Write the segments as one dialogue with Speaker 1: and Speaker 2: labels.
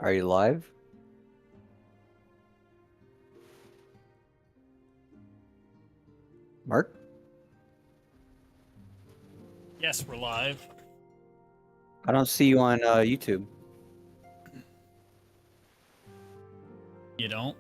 Speaker 1: Are you live? Mark?
Speaker 2: Yes, we're live.
Speaker 1: I don't see you on YouTube.
Speaker 2: You don't?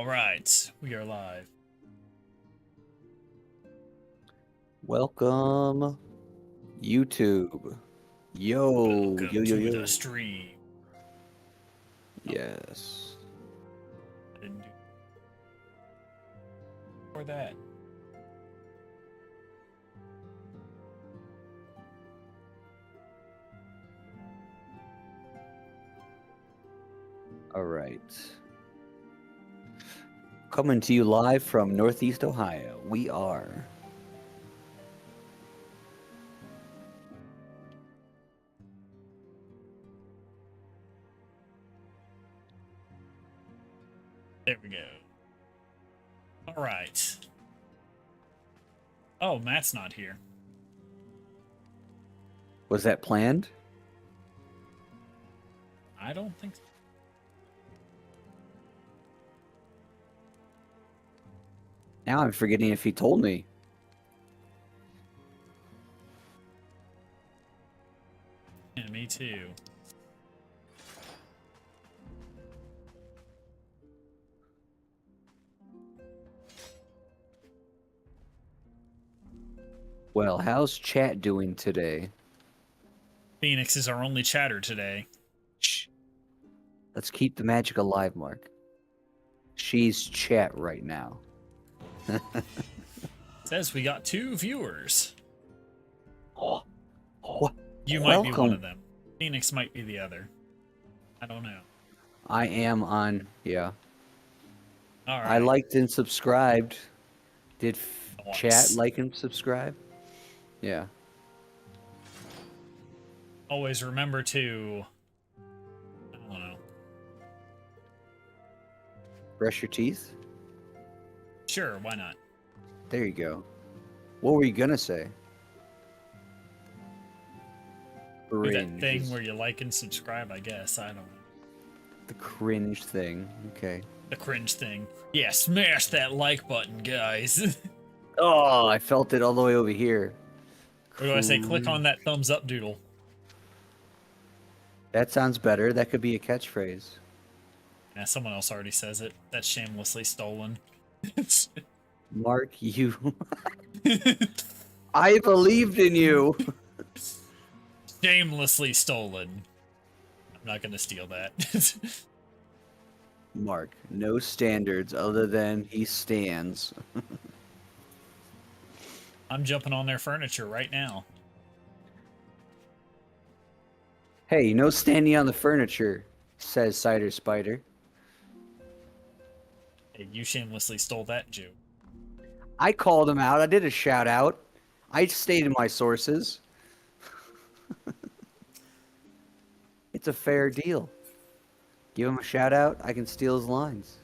Speaker 2: All right, we are live.
Speaker 1: Welcome, YouTube. Yo,
Speaker 2: Welcome
Speaker 1: yo, yo,
Speaker 2: to
Speaker 1: yo.
Speaker 2: the stream.
Speaker 1: Yes.
Speaker 2: I didn't do for that.
Speaker 1: All right. Coming to you live from Northeast Ohio. We are
Speaker 2: There we go. All right. Oh, Matt's not here.
Speaker 1: Was that planned?
Speaker 2: I don't think so.
Speaker 1: Now I'm forgetting if he told me.
Speaker 2: Yeah, me too.
Speaker 1: Well, how's chat doing today?
Speaker 2: Phoenix is our only chatter today.
Speaker 1: Shh. Let's keep the magic alive, Mark. She's chat right now.
Speaker 2: Says we got 2 viewers.
Speaker 1: Oh, oh,
Speaker 2: You might be one of
Speaker 1: welcome.
Speaker 2: them. Phoenix might be the other. I don't know.
Speaker 1: I am on. Yeah.
Speaker 2: All
Speaker 1: I
Speaker 2: right.
Speaker 1: liked and subscribed. Did chat
Speaker 2: Nice.
Speaker 1: like and subscribe? Yeah.
Speaker 2: Always remember to, I don't know.
Speaker 1: Brush your teeth?
Speaker 2: Sure, why not?
Speaker 1: There you go. What were you gonna say?
Speaker 2: Do that
Speaker 1: Cringe.
Speaker 2: thing where you like and subscribe, I guess. I don't know.
Speaker 1: The cringe thing. Okay.
Speaker 2: The cringe thing. Yeah, smash that like button, guys.
Speaker 1: Oh, I felt it all the way over here.
Speaker 2: Or do I say click on that thumbs up doodle?
Speaker 1: That sounds better. That could be a catchphrase.
Speaker 2: Yeah, someone else already says it. That's shamelessly stolen.
Speaker 1: Mark, you. I believed in you.
Speaker 2: Shamelessly stolen. I'm not gonna steal that.
Speaker 1: Mark, no standards other than he stands.
Speaker 2: I'm jumping on their furniture right now.
Speaker 1: Hey, no standing on the furniture, says Cider Spider.
Speaker 2: Hey, you shamelessly stole that, Jew.
Speaker 1: I called him out. I did a shout out. I stated my sources. It's a fair deal. Give him a shout out. I can steal his lines.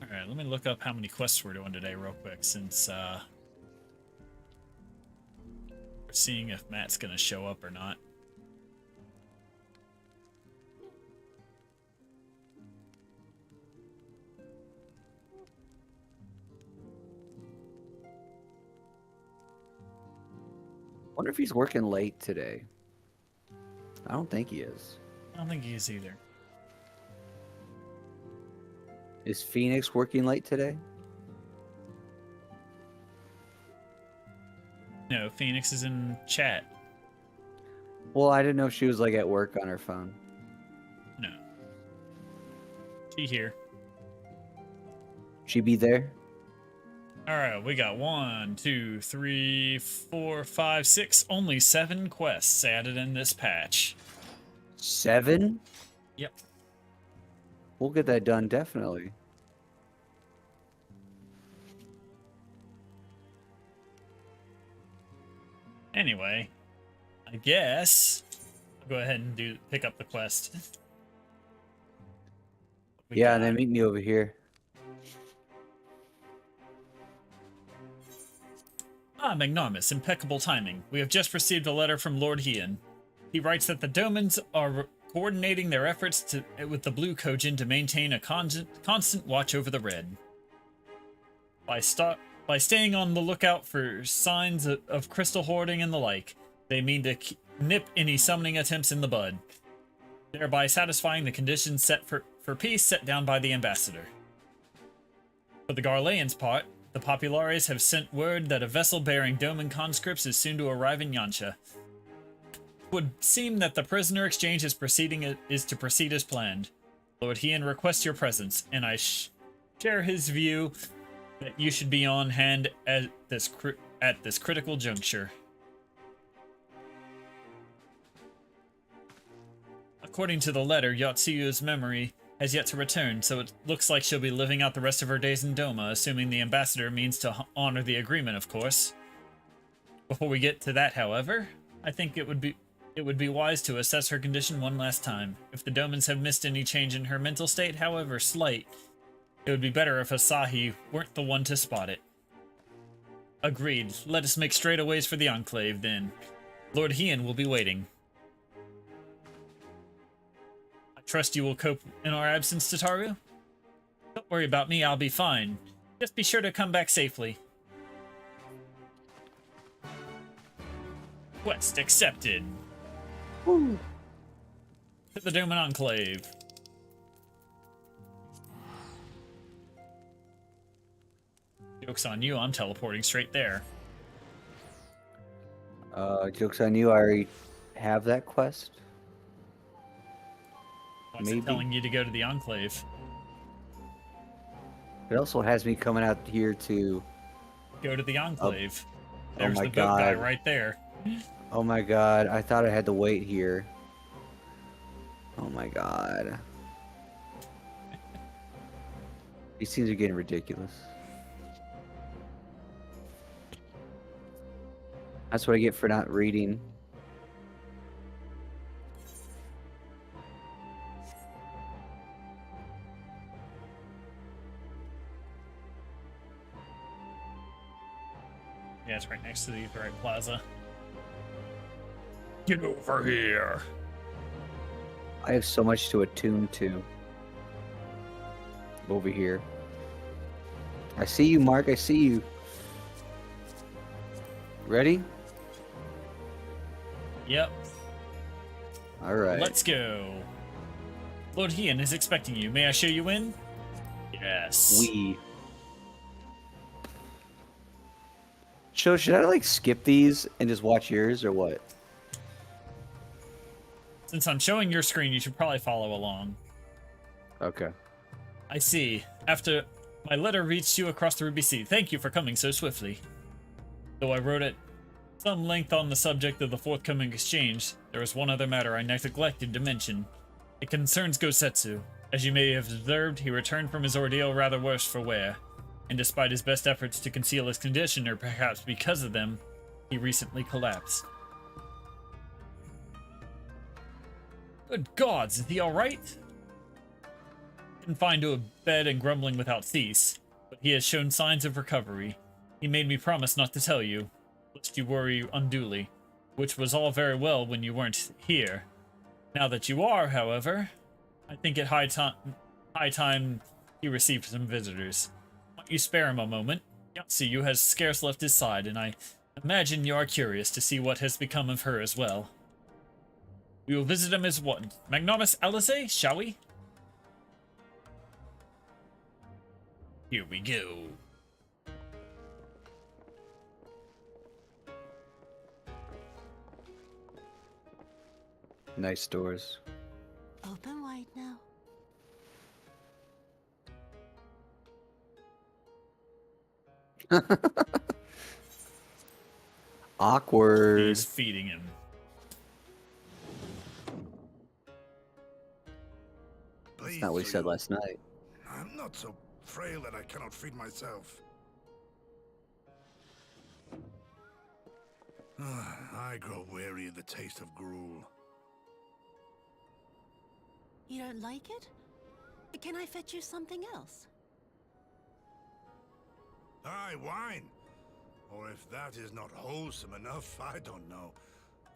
Speaker 2: Alright, let me look up how many quests we're doing today real quick, since we're seeing if Matt's gonna show up or not.
Speaker 1: Wonder if he's working late today. I don't think he is.
Speaker 2: I don't think he is either.
Speaker 1: Is Phoenix working late today?
Speaker 2: No, Phoenix is in chat.
Speaker 1: Well, I didn't know if she was like at work on her phone.
Speaker 2: No. She here.
Speaker 1: She be there?
Speaker 2: Alright, we got 1, 2, 3, 4, 5, 6, only 7 quests added in this patch.
Speaker 1: 7?
Speaker 2: Yep.
Speaker 1: We'll get that done definitely.
Speaker 2: Anyway, I guess I'll go ahead and pick up the quest.
Speaker 1: Yeah, and then meet me over here.
Speaker 2: Ah, magnanimous, impeccable timing. We have just received a letter from Lord Hean. He writes that the Domans are coordinating their efforts with the Blue Kojin to maintain a constant watch over the Red. By staying on the lookout for signs of crystal hoarding and the like, they mean to nip any summoning attempts in the bud, thereby satisfying the conditions set for peace set down by the ambassador. For the Garleans' part, the Populares have sent word that a vessel bearing Doman conscripts is soon to arrive in Yansha. It would seem that the prisoner exchange is to proceed as planned. Lord Hean requests your presence, and I share his view that you should be on hand at this critical juncture. According to the letter, Yatsuyu's memory has yet to return, so it looks like she'll be living out the rest of her days in Doma, assuming the ambassador means to honor the agreement, of course. Before we get to that, however, I think it would be wise to assess her condition one last time. If the Domans have missed any change in her mental state, however slight, it would be better if Asahi weren't the one to spot it. Agreed. Let us make straightaways for the Enclave, then. Lord Hean will be waiting. I trust you will cope in our absence, Tataru? Don't worry about me, I'll be fine. Just be sure to come back safely. Quest accepted.
Speaker 1: Woo.
Speaker 2: To the Doman Enclave. Joke's on you, I'm teleporting straight there.
Speaker 1: Joke's on you, I already have that quest.
Speaker 2: Why's
Speaker 1: Maybe.
Speaker 2: it telling you to go to the Enclave?
Speaker 1: It also has me coming out here to
Speaker 2: Go to the Enclave.
Speaker 1: Oh
Speaker 2: There's
Speaker 1: my
Speaker 2: the boat guy
Speaker 1: God.
Speaker 2: right there.
Speaker 1: Oh my God. I thought I had to wait here. Oh my God. These scenes are getting ridiculous. That's what I get for not reading.
Speaker 2: Yeah, it's right next to the Right Plaza. Get over here.
Speaker 1: I have so much to attune to. Over here. I see you, Mark. I see you. Ready?
Speaker 2: Yep.
Speaker 1: All right.
Speaker 2: Let's go. Lord Ian is expecting you. May I show you in? Yes.
Speaker 1: We. So should I like skip these and just watch yours or what?
Speaker 2: Since I'm showing your screen, you should probably follow along.
Speaker 1: Okay.
Speaker 2: I see. After my letter reached you across the Ruby Sea, thank you for coming so swiftly. Though I wrote at some length on the subject of the forthcoming exchange, there is one other matter I neglected to mention. It concerns Gosetsu. As you may have observed, he returned from his ordeal rather worse for wear, and despite his best efforts to conceal his condition, or perhaps because of them, he recently collapsed. Good gods, is he alright? Confined to a bed and grumbling without cease, but he has shown signs of recovery. He made me promise not to tell you, lest you worry unduly, which was all very well when you weren't here. Now that you are, however, I think it high time he received some visitors. Why don't you spare him a moment? Yatsuyu has scarce left his side, and I imagine you are curious to see what has become of her as well. We will visit him as what? Magnanimous Alice, shall we? Here we go.
Speaker 1: Nice doors.
Speaker 3: Open wide now.
Speaker 1: Awkward.
Speaker 2: He's feeding him.
Speaker 1: That's not what he said last night.
Speaker 4: I'm not so frail that I cannot feed myself. I grow weary of the taste of gruel.
Speaker 3: You don't like it? Can I fetch you something else?
Speaker 4: Aye, wine. Or if that is not wholesome enough, I don't know.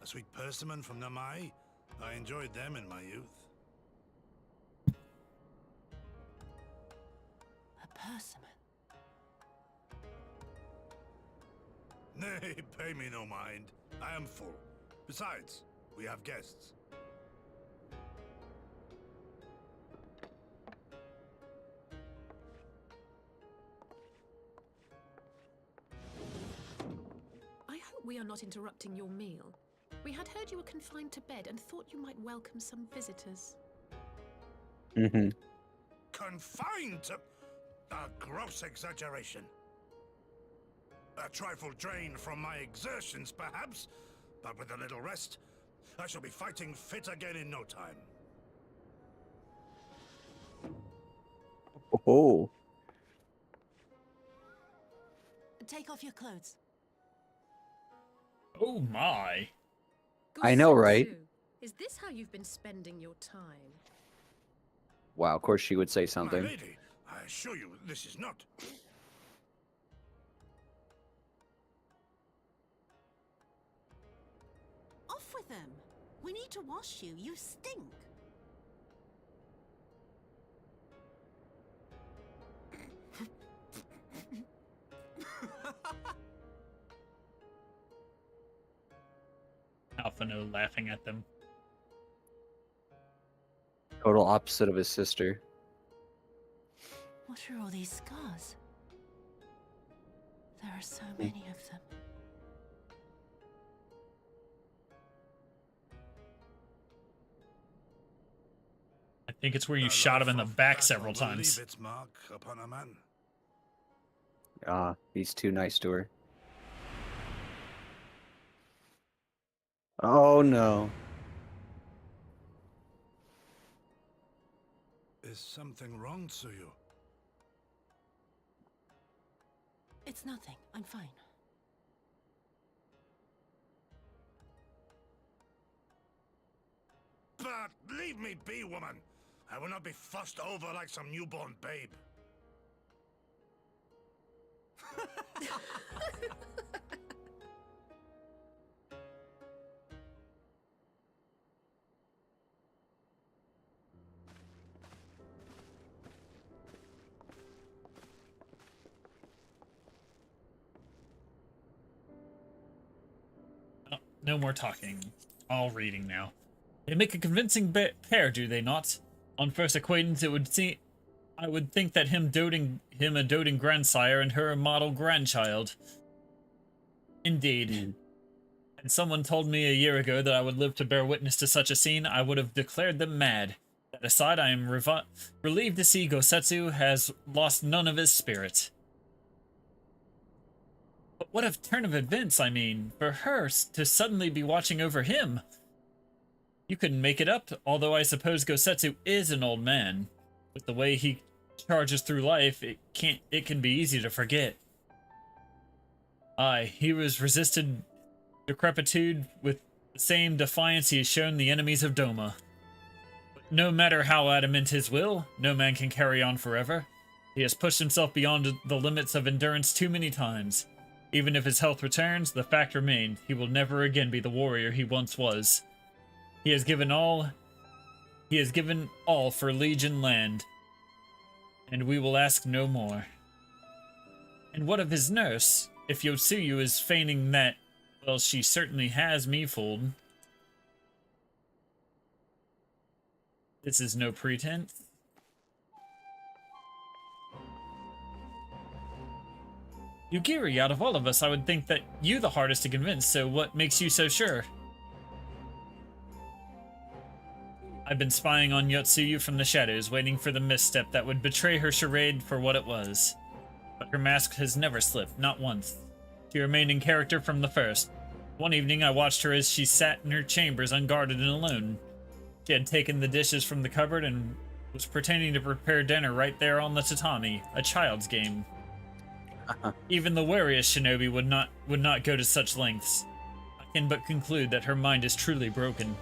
Speaker 4: A sweet persimmon from Namai? I enjoyed them in my youth.
Speaker 3: A persimmon.
Speaker 4: Nay, pay me no mind. I am full. Besides, we have guests.
Speaker 5: I hope we are not interrupting your meal. We had heard you were confined to bed and thought you might welcome some visitors.
Speaker 1: Mm-hmm.
Speaker 4: Confined to... A gross exaggeration. A trifle drained from my exertions, perhaps, but with a little rest, I shall be fighting fit again in no time.
Speaker 1: Oh.
Speaker 3: Take off your clothes.
Speaker 2: Oh my.
Speaker 1: I know, right?
Speaker 5: Gosetsu, is this how you've been spending your time?
Speaker 1: Wow, of course she would say
Speaker 4: My
Speaker 1: something.
Speaker 4: lady, I assure you, this is not...
Speaker 3: Off with them. We need to wash you. You stink.
Speaker 2: Alphino laughing at them.
Speaker 1: Total opposite of his sister.
Speaker 3: What are all these scars? There are so many of them.
Speaker 2: I think it's where you
Speaker 4: A
Speaker 2: shot him in the
Speaker 4: life of
Speaker 2: back
Speaker 4: battle
Speaker 2: several
Speaker 4: will
Speaker 2: times.
Speaker 4: leave its mark upon a man.
Speaker 1: Ah, he's too nice to her. Oh no.
Speaker 4: Is something wrong, Tsuyu?
Speaker 3: It's nothing. I'm fine.
Speaker 4: But leave me be, woman. I will not be fussed over like some newborn babe.
Speaker 2: Oh, no more talking. All reading now. They make a convincing pair, do they not? On first acquaintance, it would seem I would think that him a doting grandsire and her a model grandchild. Indeed. Had someone told me a year ago that I would live to bear witness to such a scene, I would have declared them mad. That aside, I am relieved to see Gosetsu has lost none of his spirit. But what a turn of events, I mean, for her to suddenly be watching over him. You couldn't make it up, although I suppose Gosetsu is an old man. With the way he charges through life, it can be easy to forget. Aye, he was resisted decrepitude with the same defiance he has shown the enemies of Doma. But no matter how adamant his will, no man can carry on forever. He has pushed himself beyond the limits of endurance too many times. Even if his health returns, the fact remains he will never again be the warrior he once was. He has given all for Legion land, and we will ask no more. And what of his nurse? If Yotsuyu is feigning that, well, she certainly has me fooled. This is no pretense. Yugiri, out of all of us, I would think that you the hardest to convince, so what makes you so sure? I've been spying on Yotsuyu from the shadows, waiting for the misstep that would betray her charade for what it was. But her mask has never slipped, not once. She remained in character from the first. One evening I watched her as she sat in her chambers unguarded and alone. She had taken the dishes from the cupboard and was pretending to prepare dinner right there on the tatami, a child's game. Even the wariest shinobi would not go to such lengths. I can but conclude that her mind is truly broken.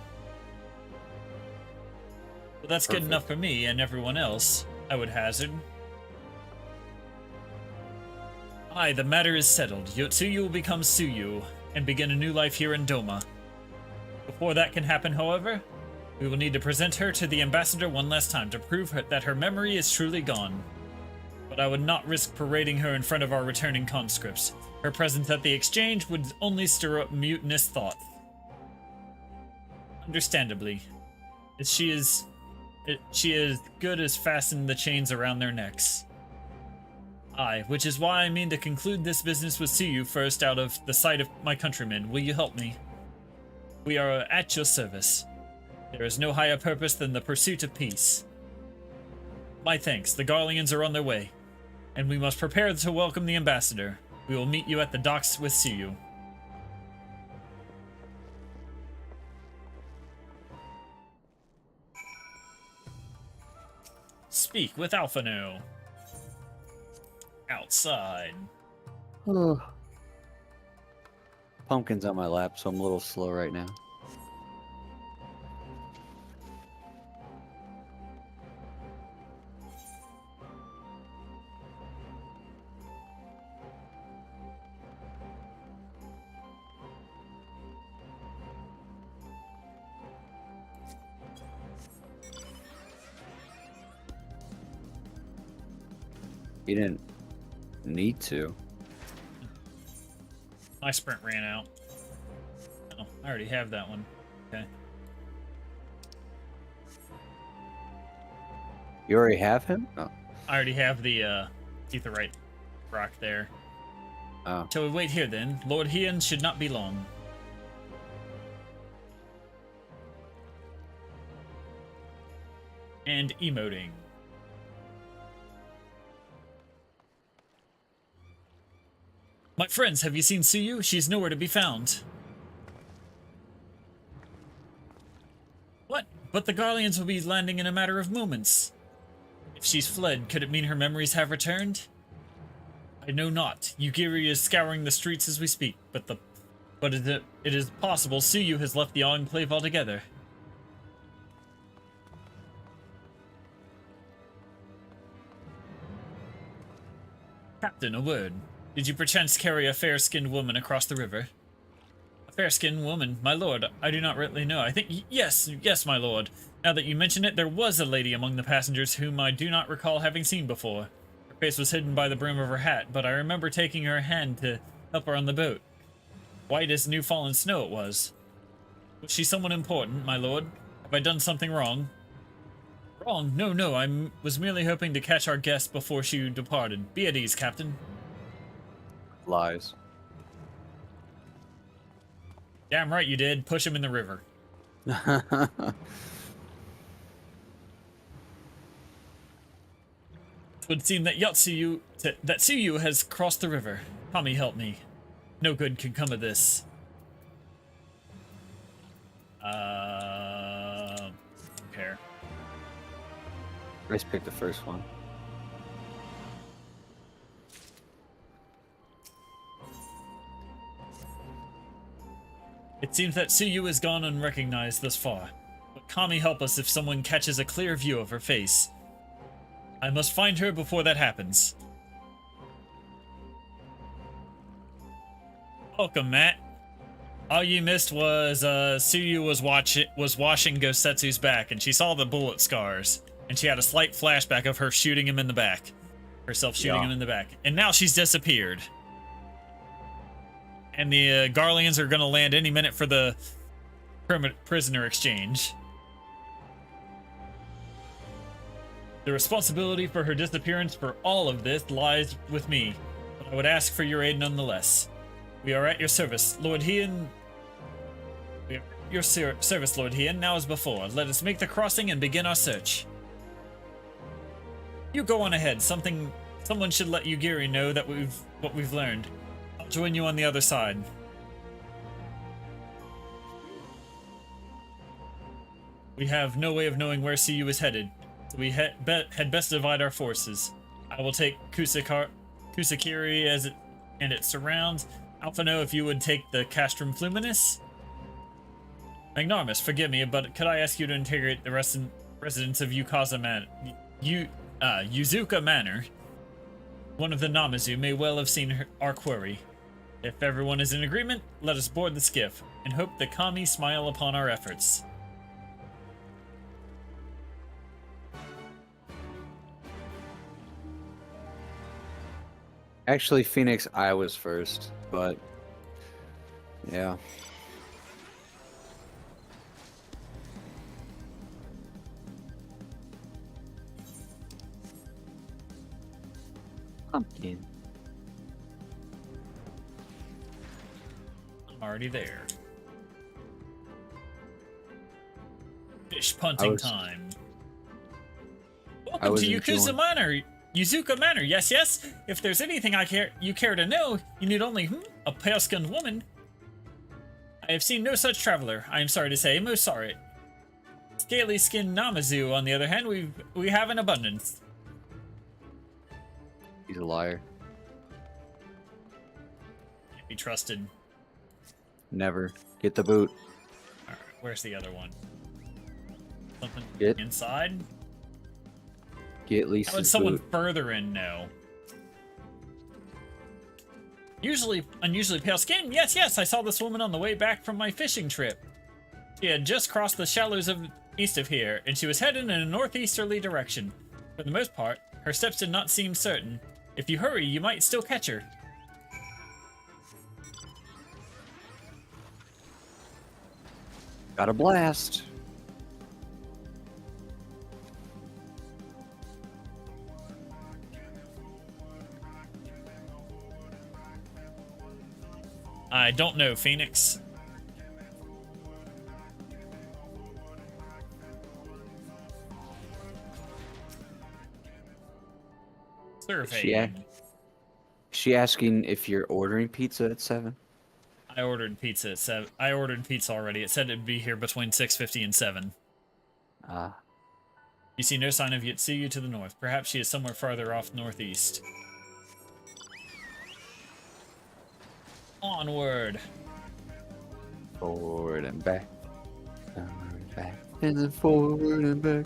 Speaker 2: Well, that's good enough for me and everyone else, I would hazard. Aye, the matter is settled. Yotsuyu will become Tsuyu and begin a new life here in Doma. Before that can happen, however, we will need to present her to the ambassador one last time to prove that her memory is truly gone. But I would not risk parading her in front of our returning conscripts. Her presence at the exchange would only stir up mutinous thoughts. Understandably, she is good as fasten the chains around their necks. Aye, which is why I mean to conclude this business with Tsuyu first out of the sight of my countrymen. Will you help me? We are at your service. There is no higher purpose than the pursuit of peace. My thanks, the Garleans are on their way, and we must prepare to welcome the ambassador. We will meet you at the docks with Tsuyu. Speak with Alphano. Outside.
Speaker 1: Pumpkin's on my lap, so I'm a little slow right now. You didn't need to.
Speaker 2: My sprint ran out. Oh, I already have that one. Okay.
Speaker 1: You already have him? Oh.
Speaker 2: I already have the Etherite rock there.
Speaker 1: Oh.
Speaker 2: Shall we wait here then? Lord Heian should not be long. And emoting. My friends, have you seen Suyu? She's nowhere to be found. What? But the Garleans will be landing in a matter of moments. If she's fled, could it mean her memories have returned? I know not. Yugiri is scouring the streets as we speak, but it is possible Suyu has left the Enclave altogether. Captain, a word. Did you perchance carry a fair-skinned woman across the river? A fair-skinned woman? My lord, I do not rightly know. I think, yes, my lord. Now that you mention it, there was a lady among the passengers whom I do not recall having seen before. Her face was hidden by the brim of her hat, but I remember taking her hand to help her on the boat. White as new fallen snow it was. Was she someone important, my lord? Have I done something wrong? Wrong? No, I was merely hoping to catch our guest before she departed. Be at ease, Captain.
Speaker 1: Lies.
Speaker 2: Damn right you did. Push him in the river. It would seem that Suyu has crossed the river. Kami, help me. No good can come of this. Compare.
Speaker 1: Let's pick the first one.
Speaker 2: It seems that Suyu has gone unrecognized thus far. But Kami, help us if someone catches a clear view of her face. I must find her before that happens. Welcome, Matt. All you missed was Suyu was washing Gosetsu's back, and she saw the bullet scars, and she had a slight flashback of her shooting him in the back, herself shooting him in the back, and now she's disappeared. And the Garleans are gonna land any minute for the prisoner exchange. The responsibility for her disappearance for all of this lies with me, but I would ask for your aid nonetheless. We are at your service, Lord Heian. We are at your service, Lord Heian, now as before. Let us make the crossing and begin our search. You go on ahead. Someone should let Yugiri know that what we've learned. I'll join you on the other side. We have no way of knowing where Suyu is headed, so we had best divide our forces. I will take Kusakiri and its surrounds. Alphano, if you would take the Castrum Fluminus. Magnarmus, forgive me, but could I ask you to interrogate the residents of Yuzuka Manor? One of the Namazu may well have seen our query. If everyone is in agreement, let us board the skiff, and hope the Kami smile upon our efforts.
Speaker 1: Actually, Phoenix, I was first, but yeah. Pumpkin.
Speaker 2: I'm already there. Fish punting time. Welcome to Yuzuka Manor. Yes. If there's anything you care to know, you need only a pale-skinned woman. I have seen no such traveler. I am sorry to say, most sorry. Scaly-skinned Namazu, on the other hand, we have in abundance.
Speaker 1: He's a liar.
Speaker 2: Can't be trusted.
Speaker 1: Never. Get the boot.
Speaker 2: Alright, where's the other one? Something
Speaker 1: Get.
Speaker 2: inside?
Speaker 1: Get Lisa's
Speaker 2: How would someone
Speaker 1: boot.
Speaker 2: further in know? Unusually pale skin? Yes, I saw this woman on the way back from my fishing trip. She had just crossed the shallows east of here, and she was headed in a northeasterly direction. For the most part, her steps did not seem certain. If you hurry, you might still catch her.
Speaker 1: Got a blast.
Speaker 2: I don't know, Phoenix. Survey.
Speaker 1: Is she asking if you're ordering pizza at 7?
Speaker 2: I ordered pizza at 7. I ordered pizza already. It said it'd be here between 6:50 and 7.
Speaker 1: Ah.
Speaker 2: You see no sign of Yetsuyu to the north. Perhaps she is somewhere farther off northeast. Onward.
Speaker 1: Forward and back. Forward and back. And then forward and back.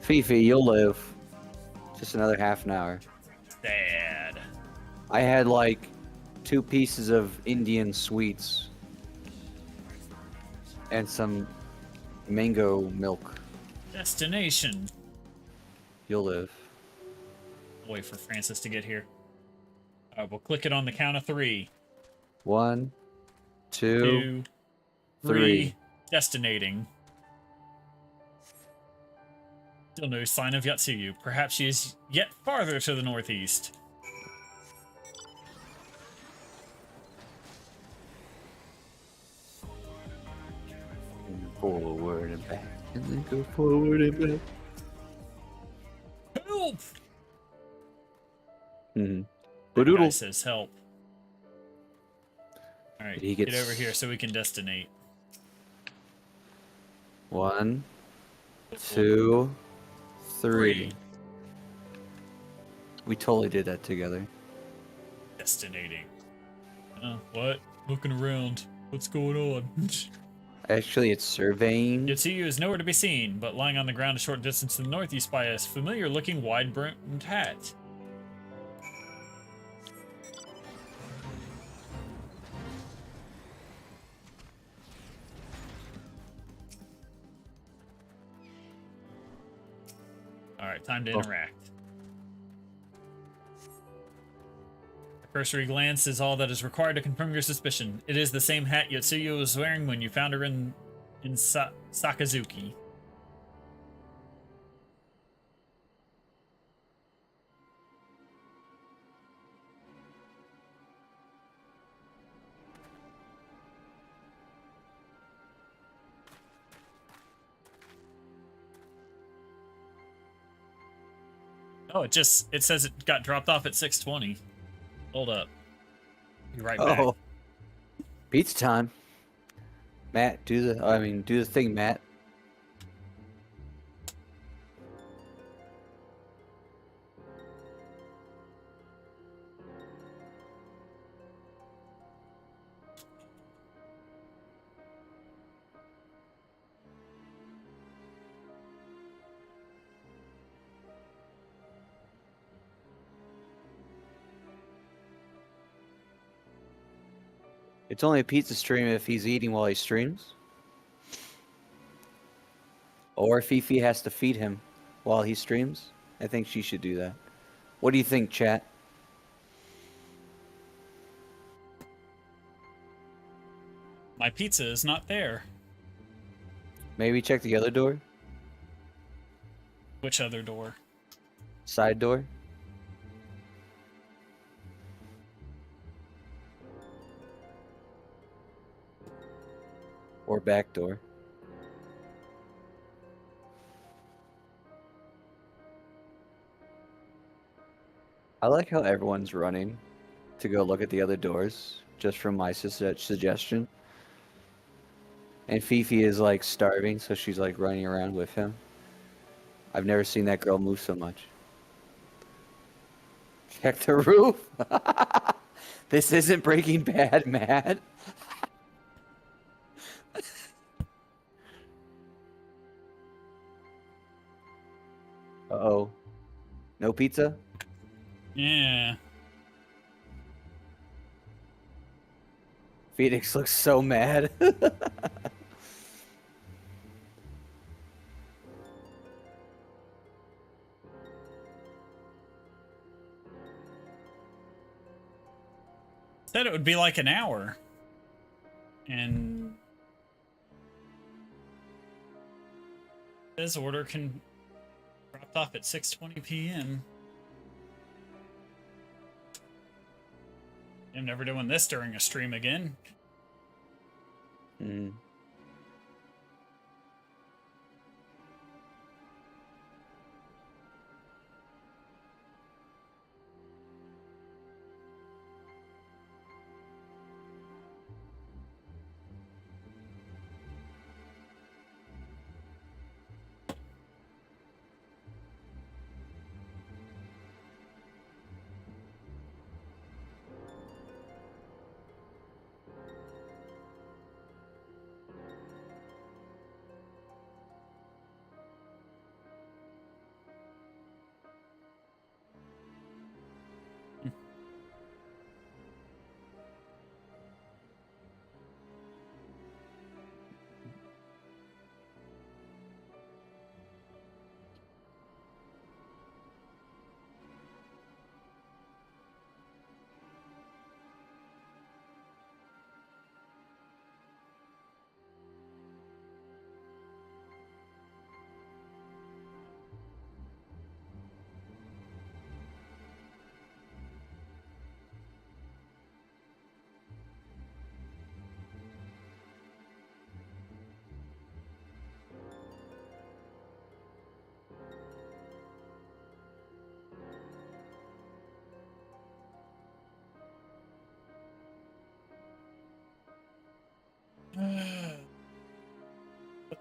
Speaker 1: Fifi, you'll live. Just another half an hour.
Speaker 2: Sad.
Speaker 1: I had like 2 pieces of Indian sweets. And some mango milk.
Speaker 2: Destination.
Speaker 1: You'll live.
Speaker 2: I'll wait for Francis to get here. Alright, we'll click it on the count of 3.
Speaker 1: 1, 2,
Speaker 2: 2, 3.
Speaker 1: 3.
Speaker 2: Destinating. Still no sign of Yatsuyu. Perhaps she is yet farther to the northeast.
Speaker 1: Forward and back. And then go forward and back.
Speaker 2: Help!
Speaker 1: Mm-hmm.
Speaker 2: That guy
Speaker 1: Badoodle.
Speaker 2: says help. Alright,
Speaker 1: He
Speaker 2: get
Speaker 1: gets-
Speaker 2: over here so we can destinate.
Speaker 1: 1, 2, 3. We totally did that together.
Speaker 2: Destinating. What? Looking around. What's going on?
Speaker 1: Actually, it's surveying.
Speaker 2: Yatsuyu is nowhere to be seen, but lying on the ground a short distance to the northeast by a familiar-looking wide-brimmed hat. Alright, time to interact. A cursory glance is all that is required to confirm your suspicion. It is the same hat Yotsuyu was wearing when you found her in Sakazuki. Oh, it says it got dropped off at 6:20. Hold up. Be right back.
Speaker 1: Oh. Pizza time. Matt, do the thing, Matt. It's only a pizza stream if he's eating while he streams. Or if Fifi has to feed him while he streams. I think she should do that. What do you think, chat?
Speaker 2: My pizza is not there.
Speaker 1: Maybe check the other door?
Speaker 2: Which other door?
Speaker 1: Side door? Or back door? I like how everyone's running to go look at the other doors, just from my suggestion. And Fifi is like starving, so she's like running around with him. I've never seen that girl move so much. Check the roof. This isn't Breaking Bad, Matt. Uh-oh. No pizza?
Speaker 2: Yeah.
Speaker 1: Phoenix looks so mad.
Speaker 2: Said it would be like an hour. And this order can dropped off at 6:20 p.m. I'm never doing this during a stream again.
Speaker 1: Mm.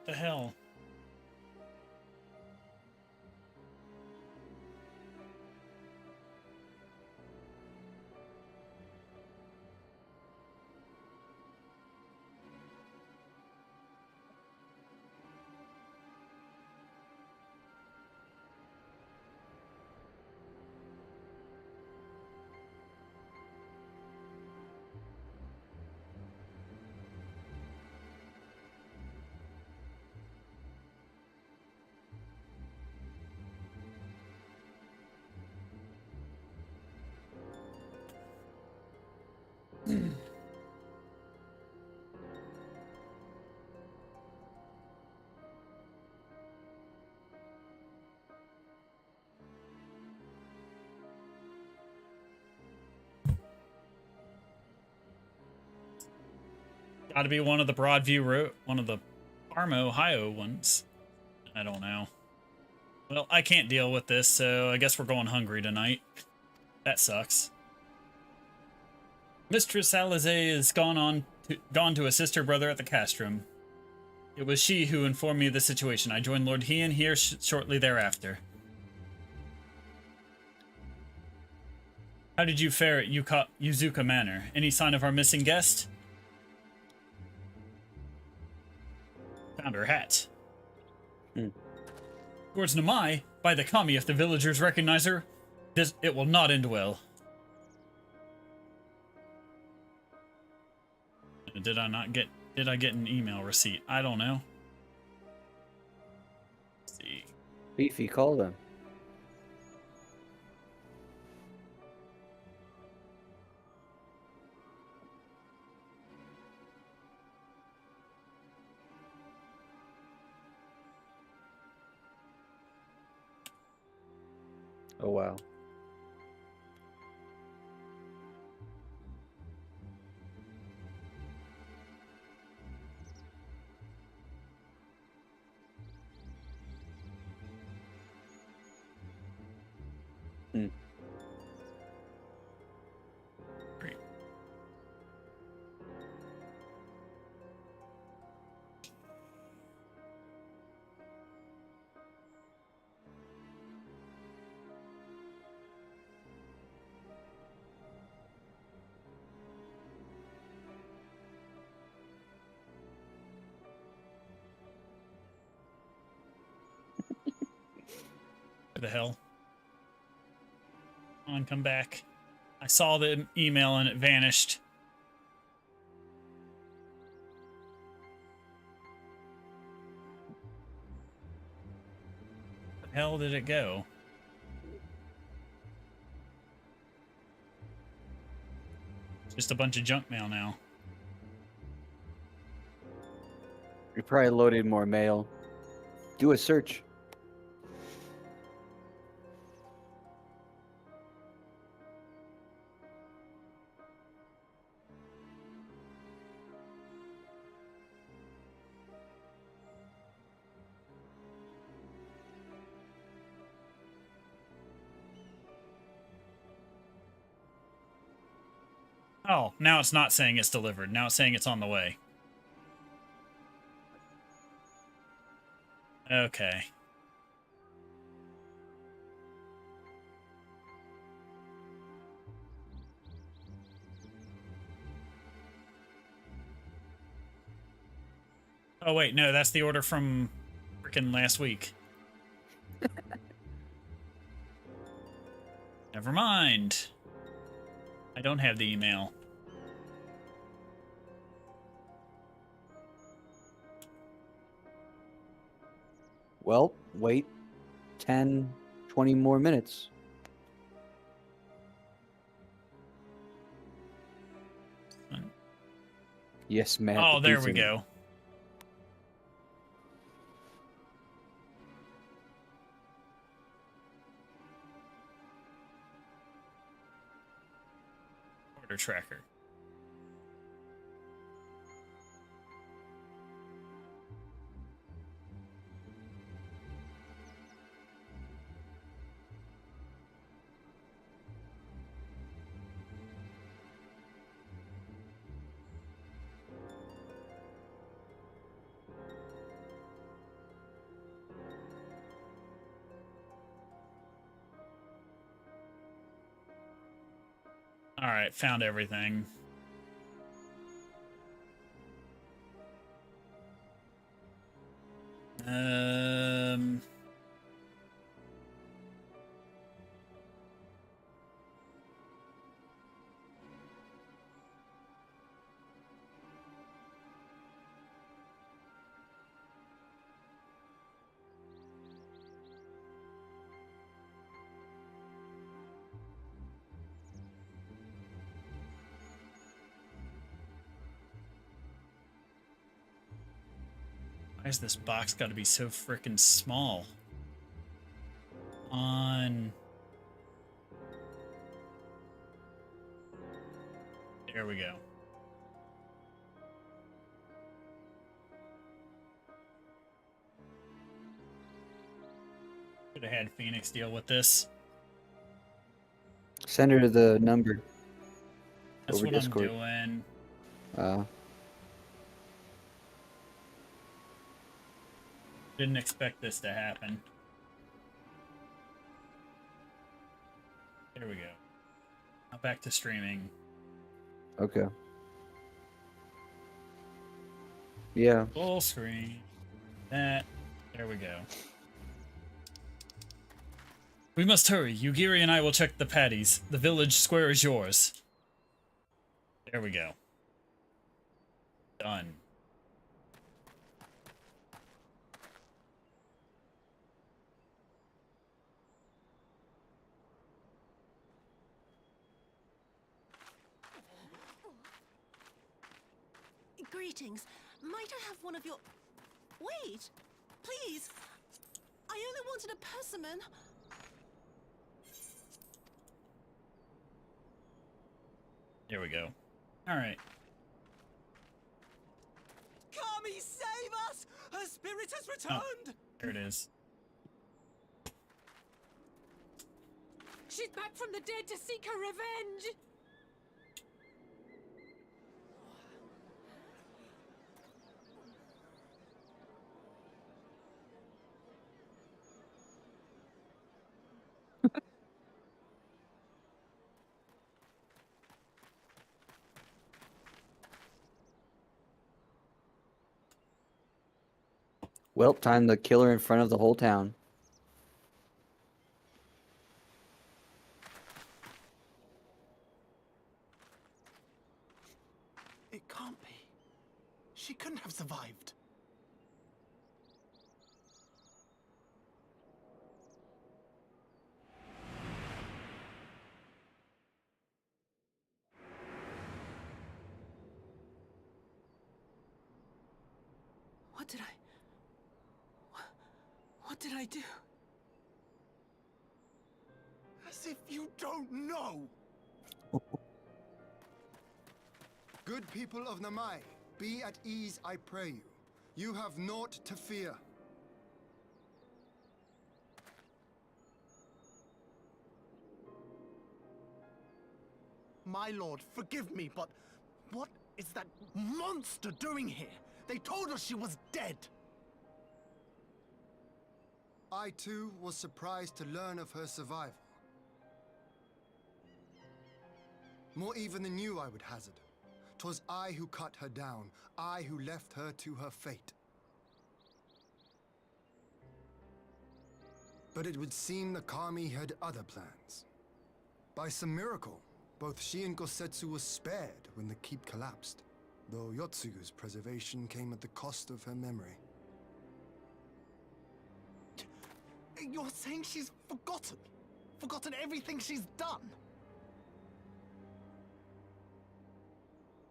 Speaker 2: The hell? Got to be one of the Broadview Road, one of the Parma, Ohio ones. I don't know. Well, I can't deal with this, so I guess we're going hungry tonight. That sucks. Mistress Alizé is gone to assist her brother at the castrum. It was she who informed me of the situation. I joined Lord Heian here shortly thereafter. How did you fare at Yuzuka Manor? Any sign of our missing guest? Found her hat. Towards Namai, by the kami, if the villagers recognize her, it will not end well. Did I get an email receipt? I don't know. Let's see.
Speaker 1: Beefy, call them. Oh, wow.
Speaker 2: Great. Where the hell? Come on, come back. I saw the email and it vanished. Where the hell did it go? Just a bunch of junk mail now.
Speaker 1: You probably loaded more mail. Do a search.
Speaker 2: Oh, now it's not saying it's delivered. Now it's saying it's on the way. Okay. Oh, wait, no, that's the order from freaking last week. Never mind. I don't have the email.
Speaker 1: Well, wait 10, 20 more minutes. Yes, Matt.
Speaker 2: Oh,
Speaker 1: the
Speaker 2: there we
Speaker 1: pizza man.
Speaker 2: go. Order tracker. Alright, found everything. Um... Why is this box got to be so freaking small? On. There we go. Should have had Phoenix deal with this.
Speaker 1: Send her the number.
Speaker 2: That's
Speaker 1: over
Speaker 2: what
Speaker 1: Discord.
Speaker 2: I'm doing. Didn't expect this to happen. There we go. Now back to streaming.
Speaker 1: Okay. Yeah.
Speaker 2: Full screen. That. There we go. We must hurry. Yugiri and I will check the patties. The village square is yours. There we go. Done.
Speaker 3: Greetings. Might I have one of your... Wait! Please! I only wanted a persimmon.
Speaker 2: There we go. Alright.
Speaker 6: Kami, save us! Her spirit has returned!
Speaker 2: There it is.
Speaker 5: She's back from the dead to seek her revenge!
Speaker 1: Well, time to kill her in front of the whole town.
Speaker 6: It can't be. She couldn't have survived.
Speaker 3: What did I do?
Speaker 6: As if you don't know!
Speaker 7: Good people of Namai, be at ease, I pray you. You have naught to fear.
Speaker 6: My lord, forgive me, but what is that monster doing here? They told us she was dead.
Speaker 7: I too was surprised to learn of her survival. More even than you, I would hazard. 'Twas I who cut her down, I who left her to her fate. But it would seem the Kami had other plans. By some miracle, both she and Gosetsu were spared when the keep collapsed, though Yotsugu's preservation came at the cost of her memory.
Speaker 6: You're saying she's forgotten? Forgotten everything she's done?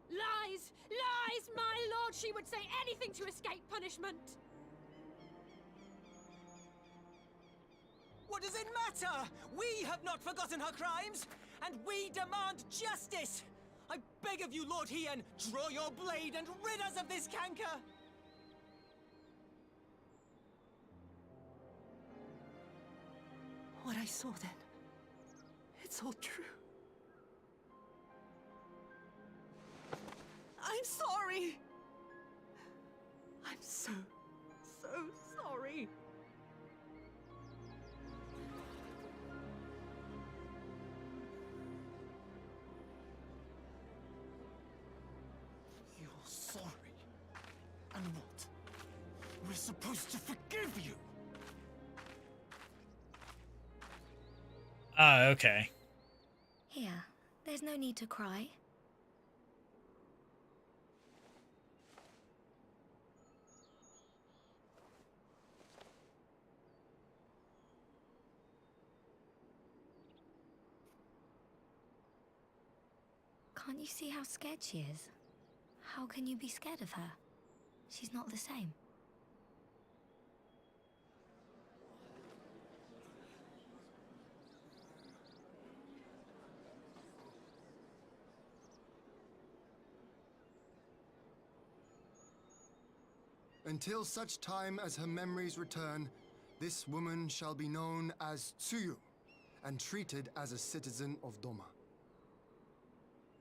Speaker 5: Lies! Lies! My lord, she would say anything to escape punishment!
Speaker 6: What does it matter? We have not forgotten her crimes, and we demand justice! I beg of you, Lord Hien, draw your blade and rid us of this canker!
Speaker 3: What I saw then, it's all true. I'm sorry. I'm so sorry.
Speaker 6: supposed to forgive you?
Speaker 2: Ah, okay.
Speaker 8: Here, there's no need to cry. Can't you see how scared she is? How can you be scared of her? She's not the same.
Speaker 7: Until such time as her memories return, this woman shall be known as Tsuyu and treated as a citizen of Doma.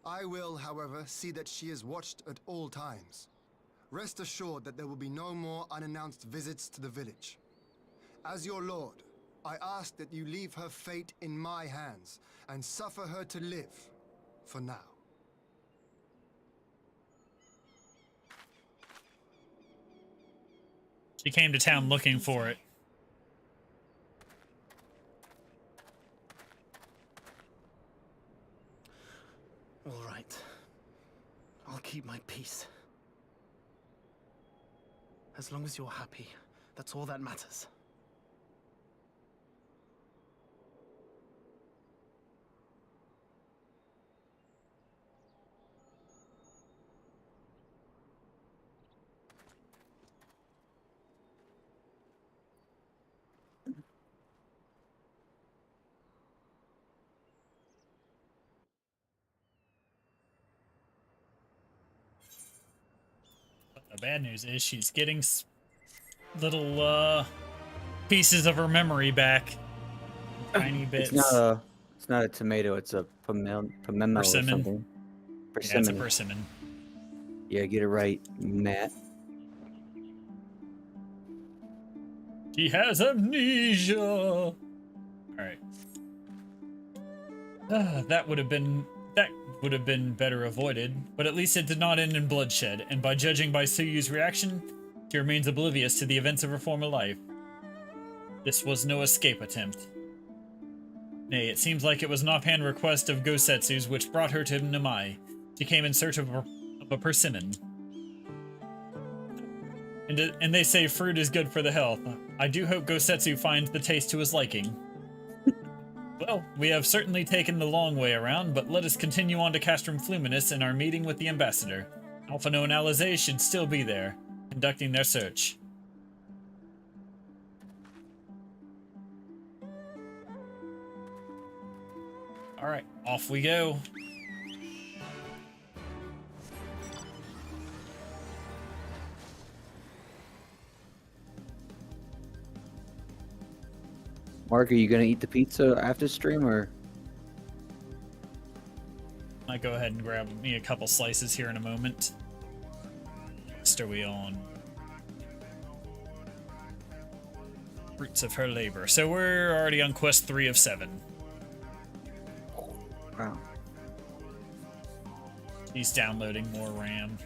Speaker 7: I will, however, see that she is watched at all times. Rest assured that there will be no more unannounced visits to the village. As your lord, I ask that you leave her fate in my hands and suffer her to live, for now.
Speaker 2: She came to town looking for it.
Speaker 6: All right. I'll keep my peace. As long as you're happy, that's all that matters.
Speaker 2: The bad news is she's getting little pieces of her memory back. Tiny bits.
Speaker 1: It's not a tomato. It's a pomelo or
Speaker 2: Persimmon.
Speaker 1: something.
Speaker 2: Yeah, it's a persimmon.
Speaker 1: Yeah, get it right, Matt.
Speaker 2: She has amnesia. All right. That would have been better avoided, but at least it did not end in bloodshed, and by judging by Suyu's reaction, she remains oblivious to the events of her former life. This was no escape attempt. Nay, it seems like it was an offhand request of Gosetsu's which brought her to Namai. She came in search of a persimmon. And they say fruit is good for the health. I do hope Gosetsu finds the taste to his liking. Well, we have certainly taken the long way around, but let us continue on to Castrum Fluminus and our meeting with the ambassador. Alphino and Alizé should still be there, conducting their search. Alright, off we go.
Speaker 1: Mark, are you gonna eat the pizza after stream, or?
Speaker 2: Might go ahead and grab me a couple slices here in a moment. Next are we on? Fruits of her labor. So we're already on quest 3 of 7.
Speaker 1: Wow.
Speaker 2: He's downloading more RAM.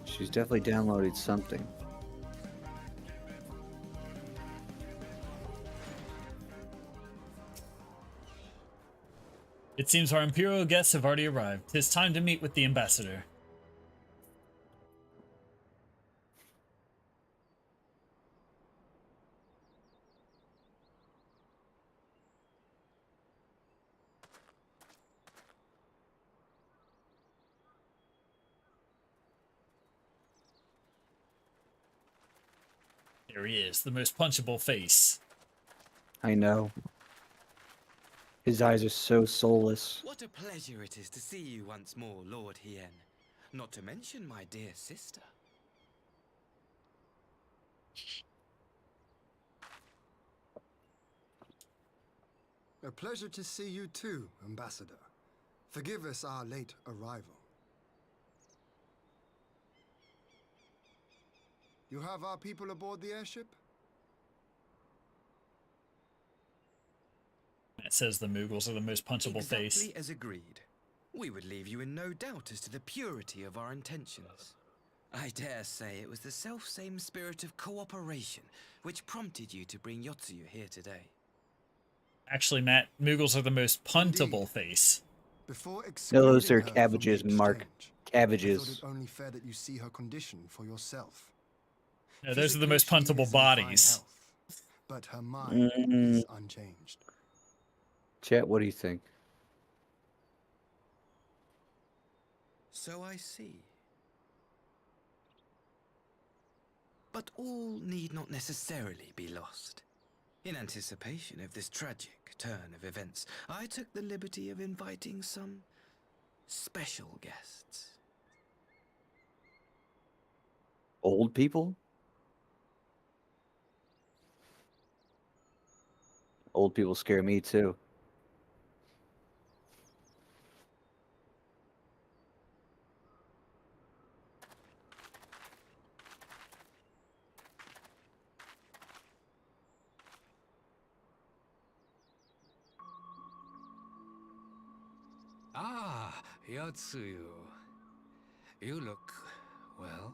Speaker 1: She's definitely downloaded something.
Speaker 2: It seems our Imperial guests have already arrived. 'Tis time to meet with the ambassador. There he is, the most punchable face.
Speaker 1: I know. His eyes are so soulless.
Speaker 9: What a pleasure it is to see you once more, Lord Hien. Not to mention my dear sister.
Speaker 7: A pleasure to see you too, Ambassador. Forgive us our late arrival. You have our people aboard the airship?
Speaker 2: It says the Moogles are the most punchable face.
Speaker 9: Exactly as agreed. We would leave you in no doubt as to the purity of our intentions. I dare say it was the self-same spirit of cooperation which prompted you to bring Yotsuyu here today.
Speaker 2: Actually, Matt, Moogles are the most puntable
Speaker 7: Indeed.
Speaker 2: face.
Speaker 7: Before
Speaker 1: No, those
Speaker 7: excluding
Speaker 1: are
Speaker 7: her from the
Speaker 1: cabbages, Mark.
Speaker 7: exchange, I thought
Speaker 1: Cabbages.
Speaker 7: it only fair that you see her condition for yourself.
Speaker 2: No, those are the
Speaker 7: Physically,
Speaker 2: most
Speaker 7: she
Speaker 2: puntable
Speaker 7: is in fine
Speaker 2: bodies.
Speaker 7: health, but her mind is unchanged.
Speaker 1: Chet, what do you think?
Speaker 9: So I see. But all need not necessarily be lost. In anticipation of this tragic turn of events, I took the liberty of inviting some special guests.
Speaker 1: Old people? Old people scare me too.
Speaker 10: Ah, Yotsuyu. You look well.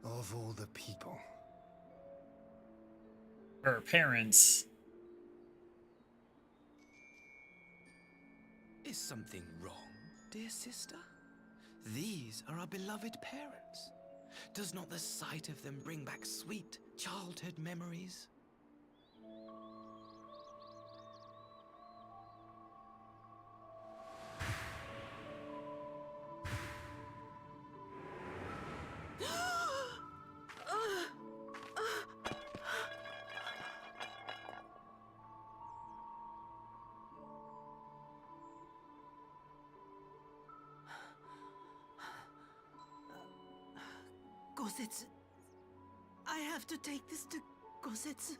Speaker 7: Of all the people.
Speaker 2: Her parents.
Speaker 9: Is something wrong, dear sister? These are our beloved parents. Does not the sight of them bring back sweet childhood memories?
Speaker 3: Gosetsu. I have to take this to Gosetsu.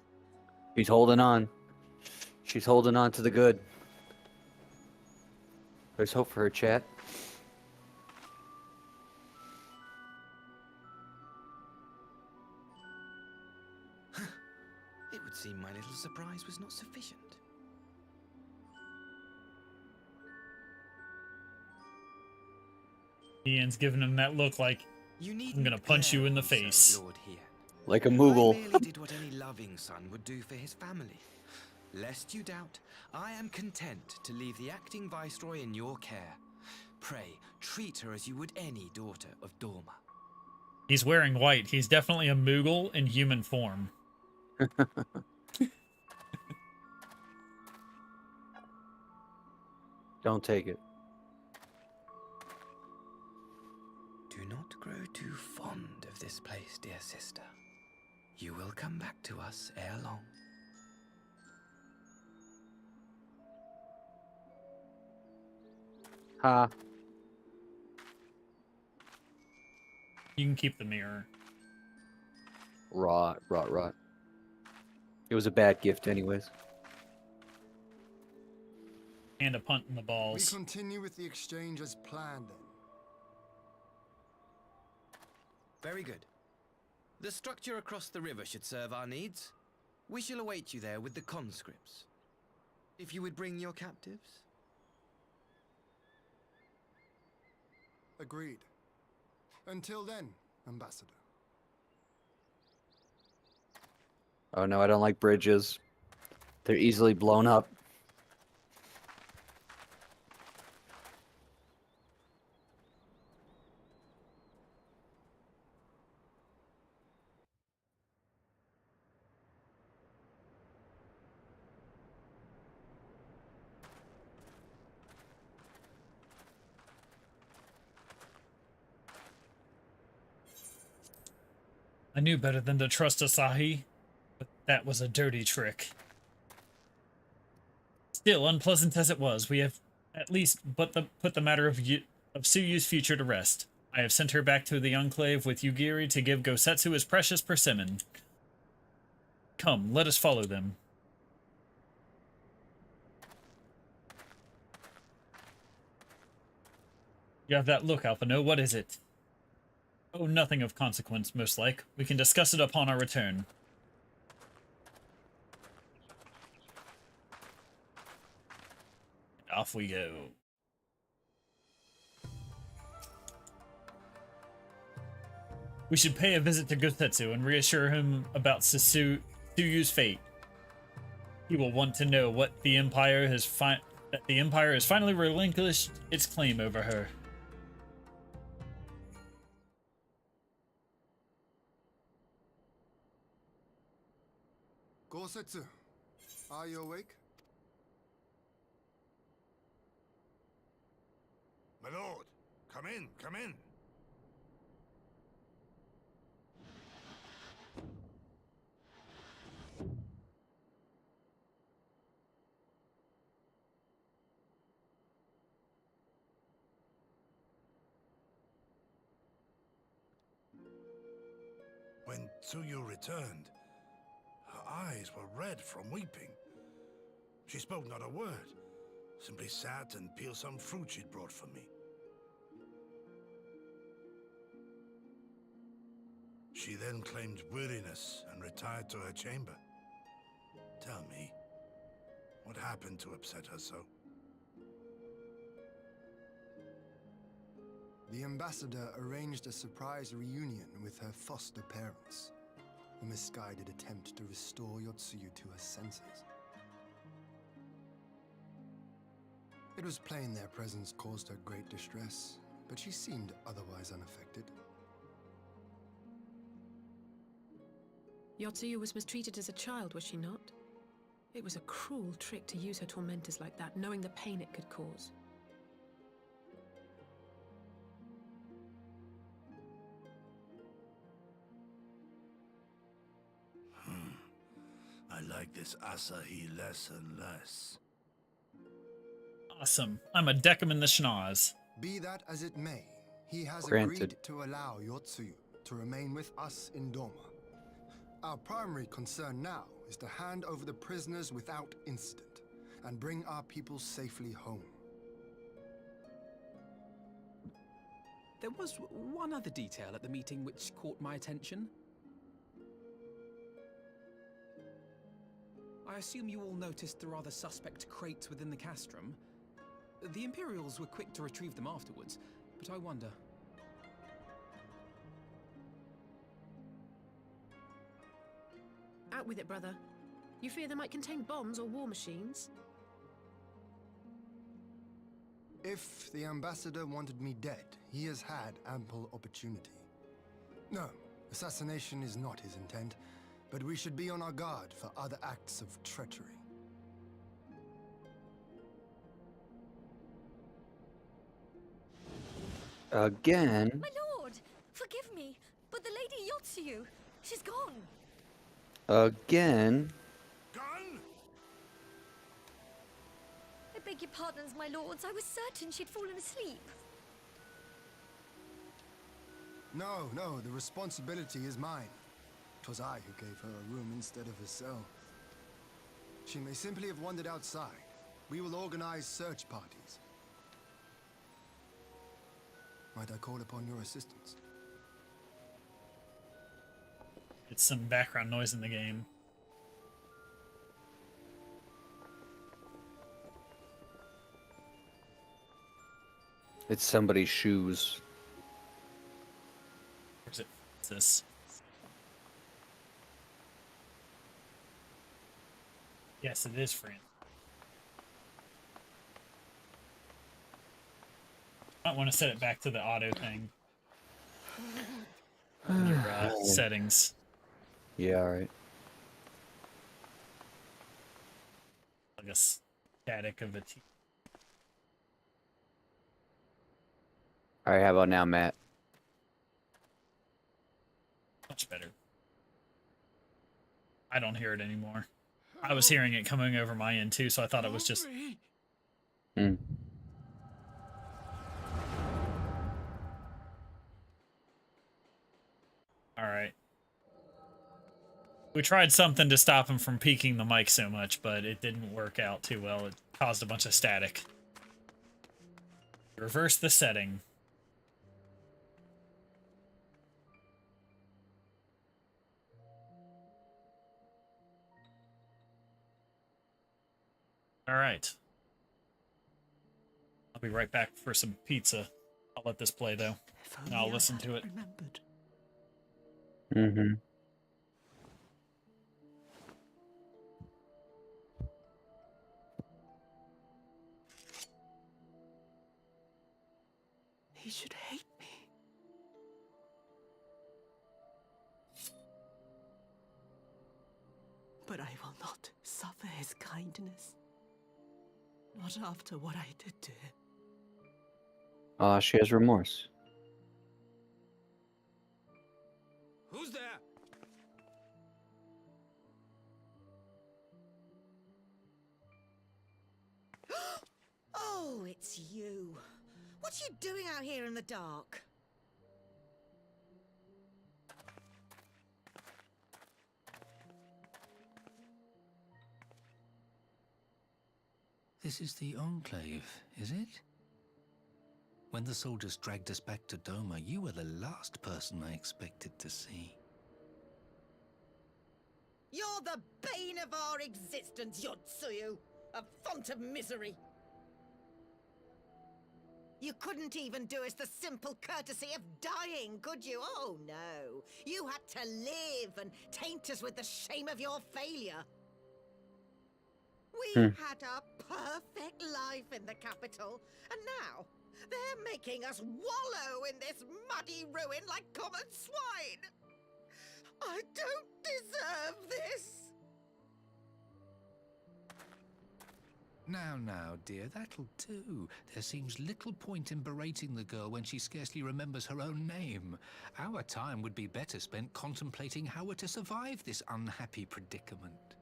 Speaker 1: She's holding on. She's holding on to the good. There's hope for her, Chat.
Speaker 9: It would seem my little surprise was not sufficient.
Speaker 2: Ian's giving him that look like, I'm gonna punch you in the face.
Speaker 9: Lord Hien.
Speaker 1: Like a
Speaker 9: I
Speaker 1: Moogle.
Speaker 9: merely did what any loving son would do for his family. Lest you doubt, I am content to leave the acting viceroy in your care. Pray, treat her as you would any daughter of Dorma.
Speaker 2: He's wearing white. He's definitely a Moogle in human form.
Speaker 1: Don't take it.
Speaker 9: Do not grow too fond of this place, dear sister. You will come back to us ere long.
Speaker 1: Ha.
Speaker 2: You can keep the mirror.
Speaker 1: Rot. It was a bad gift anyways.
Speaker 2: And a punt in the
Speaker 7: We
Speaker 2: balls.
Speaker 7: continue with the exchange as planned then.
Speaker 9: Very good. The structure across the river should serve our needs. We shall await you there with the conscripts. If you would bring your captives.
Speaker 7: Agreed. Until then, Ambassador.
Speaker 1: Oh no, I don't like bridges. They're easily blown up.
Speaker 2: I knew better than to trust Asahi, but that was a dirty trick. Still, unpleasant as it was, we have at least put the matter of Suyu's future to rest. I have sent her back to the Enclave with Yugiri to give Gosetsu his precious persimmon. Come, let us follow them. You have that look, Alphino. What is it? Oh, nothing of consequence, most like. We can discuss it upon our return. Off we go. We should pay a visit to Gosetsu and reassure him about Tsuyu's fate. He will want to know what the Empire has that the Empire has finally relinquished its claim over her.
Speaker 7: Gosetsu, are you awake?
Speaker 4: My lord, come in, come in. When Tsuyu returned, her eyes were red from weeping. She spoke not a word, simply sat and peeled some fruit she'd brought for me. She then claimed weariness and retired to her chamber. Tell me, what happened to upset her so?
Speaker 7: The ambassador arranged a surprise reunion with her foster parents. A misguided attempt to restore Yotsuyu to her senses. It was plain their presence caused her great distress, but she seemed otherwise unaffected.
Speaker 5: Yotsuyu was mistreated as a child, was she not? It was a cruel trick to use her tormentors like that, knowing the pain it could cause.
Speaker 4: I like this Asahi less and less.
Speaker 2: Awesome. I'm a deckham in the schnoz.
Speaker 7: Be that as it may, he has
Speaker 1: Granted.
Speaker 7: agreed to allow Yotsuyu to remain with us in Doma. Our primary concern now is to hand over the prisoners without incident and bring our people safely home.
Speaker 11: There was one other detail at the meeting which caught my attention. I assume you all noticed the rather suspect crates within the castrum. The Imperials were quick to retrieve them afterwards, but I wonder...
Speaker 5: Out with it, brother. You fear they might contain bombs or war machines?
Speaker 7: If the ambassador wanted me dead, he has had ample opportunity. No, assassination is not his intent, but we should be on our guard for other acts of treachery.
Speaker 1: Again?
Speaker 8: My lord, forgive me, but the Lady Yotsuyu, she's gone.
Speaker 1: Again?
Speaker 4: Gone?
Speaker 8: I beg your pardons, my lords. I was certain she'd fallen asleep.
Speaker 7: No, the responsibility is mine. 'Twas I who gave her a room instead of a cell. She may simply have wandered outside. We will organize search parties. Might I call upon your assistance?
Speaker 2: It's some background noise in the game.
Speaker 1: It's somebody's shoes.
Speaker 2: Where's it? What's this? Yes, it is friend. I might want to set it back to the auto thing. In your settings.
Speaker 1: Yeah, alright.
Speaker 2: Like a static of a T.
Speaker 1: Alright, how about now, Matt?
Speaker 2: Much better. I don't hear it anymore. I was hearing it coming over my end too, so I thought it was just...
Speaker 1: Hmm.
Speaker 2: Alright. We tried something to stop him from peaking the mic so much, but it didn't work out too well. It caused a bunch of static. Reverse the setting. right. I'll be right back for some pizza. I'll let this play though.
Speaker 3: If
Speaker 2: And
Speaker 3: only
Speaker 2: I'll
Speaker 3: I
Speaker 2: listen to
Speaker 3: had
Speaker 2: it.
Speaker 3: remembered.
Speaker 1: Mm-hmm.
Speaker 3: He should hate me. But I will not suffer his kindness. Not after what I did to him.
Speaker 1: She has remorse.
Speaker 10: Who's there?
Speaker 12: Oh, it's you. What are you doing out here in the dark?
Speaker 10: This is the Enclave, is it? When the soldiers dragged us back to Doma, you were the last person I expected to see.
Speaker 12: You're the bane of our existence, Yotsuyu. A font of misery. You couldn't even do us the simple courtesy of dying, could you? Oh, no. You had to live and taint us with the shame of your failure. We had a perfect life in the capital, and now they're making us wallow in this muddy ruin like common swine. I don't deserve this.
Speaker 10: Now, dear, that'll do. There seems little point in berating the girl when she scarcely remembers her own name. Our time would be better spent contemplating how we're to survive this unhappy predicament.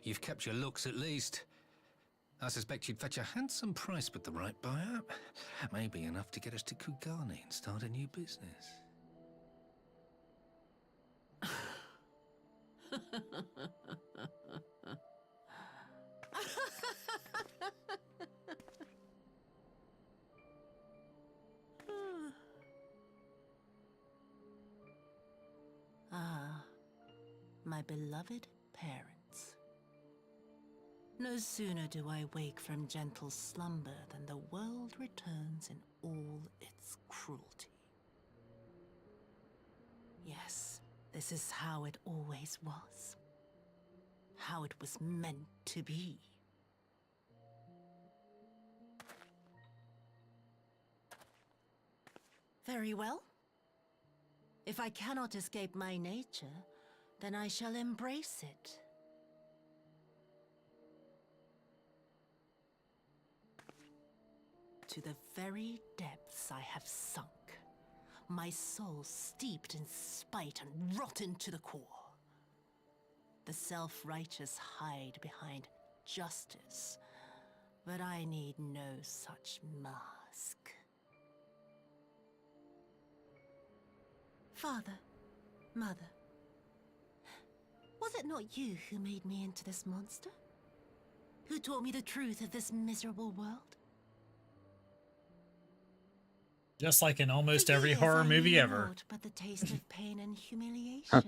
Speaker 10: You've kept your looks at least. I suspect you'd fetch a handsome price with the right buyer. Maybe enough to get us to Kugane and start a new business.
Speaker 3: Ah, my beloved parents. No sooner do I wake from gentle slumber than the world returns in all its cruelty. Yes, this is how it always was. How it was meant to be. Very well. If I cannot escape my nature, then I shall embrace it. To the very depths I have sunk, my soul steeped in spite and rotten to the core. The self-righteous hide behind justice, but I need no such mask. Father, Mother, was it not you who made me into this monster? Who taught me the truth of this miserable world?
Speaker 2: Just like in almost
Speaker 3: For
Speaker 2: every
Speaker 3: years
Speaker 2: horror
Speaker 3: I
Speaker 2: movie
Speaker 3: knew
Speaker 2: ever.
Speaker 3: naught but the taste of pain and humiliation.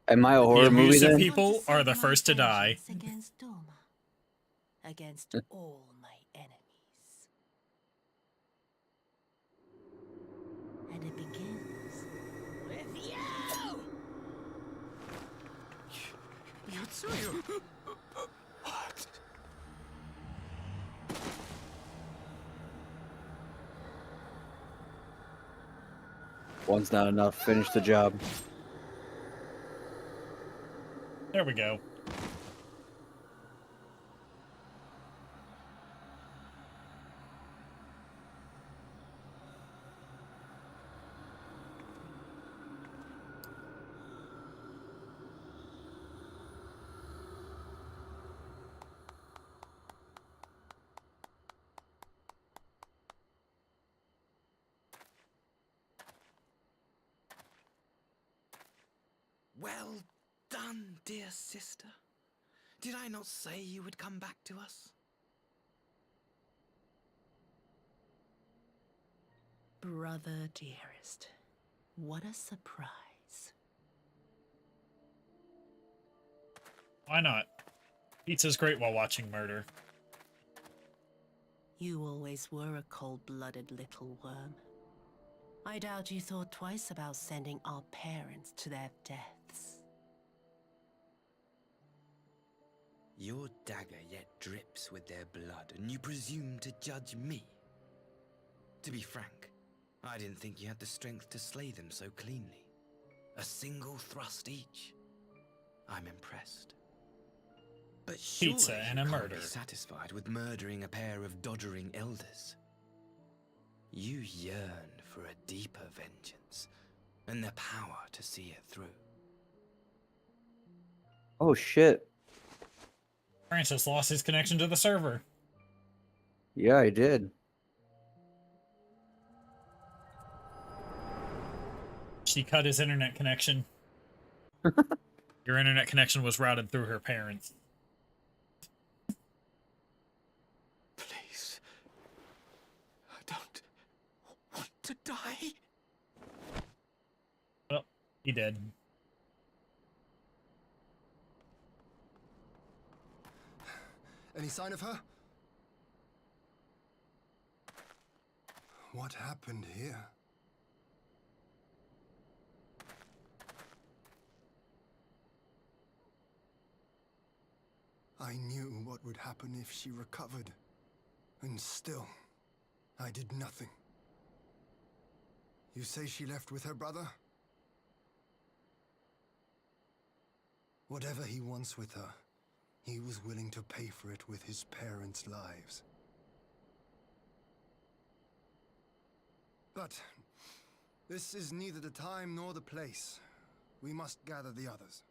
Speaker 1: Am I a
Speaker 2: The
Speaker 1: horror movie
Speaker 2: abusive
Speaker 1: then?
Speaker 2: people are the
Speaker 3: My
Speaker 2: first to die.
Speaker 3: vengeance against Doma, against all my enemies. And it begins
Speaker 12: With you!
Speaker 3: Yotsuyu.
Speaker 7: What?
Speaker 1: One's not enough. Finish the job.
Speaker 2: There we go.
Speaker 9: Well done, dear sister. Did I not say you would come back to us?
Speaker 3: brother dearest. What a surprise.
Speaker 2: Why not? Pizza's great while watching murder.
Speaker 3: You always were a cold-blooded little worm. I doubt you thought twice about sending our parents to their deaths.
Speaker 9: Your dagger yet drips with their blood, and you presume to judge me? To be frank, I didn't think you had the strength to slay them so cleanly. A single thrust each. I'm impressed. But surely
Speaker 2: Pizza and a
Speaker 9: you can't
Speaker 2: murder.
Speaker 9: be satisfied with murdering a pair of doddering elders. You yearn for a deeper vengeance, and the power to see it through.
Speaker 1: Oh shit.
Speaker 2: Francis lost his connection to the server.
Speaker 1: Yeah, I did.
Speaker 2: She cut his internet connection. Your internet connection was routed through her parents.
Speaker 10: Please. I don't want to die.
Speaker 2: Well, he did.
Speaker 7: Any sign of her? What happened here? I knew what would happen if she recovered. And still, I did nothing. You say she left with her brother? Whatever he wants with her, he was willing to pay for it with his parents' lives. But this is neither the time nor the place. We must gather the others.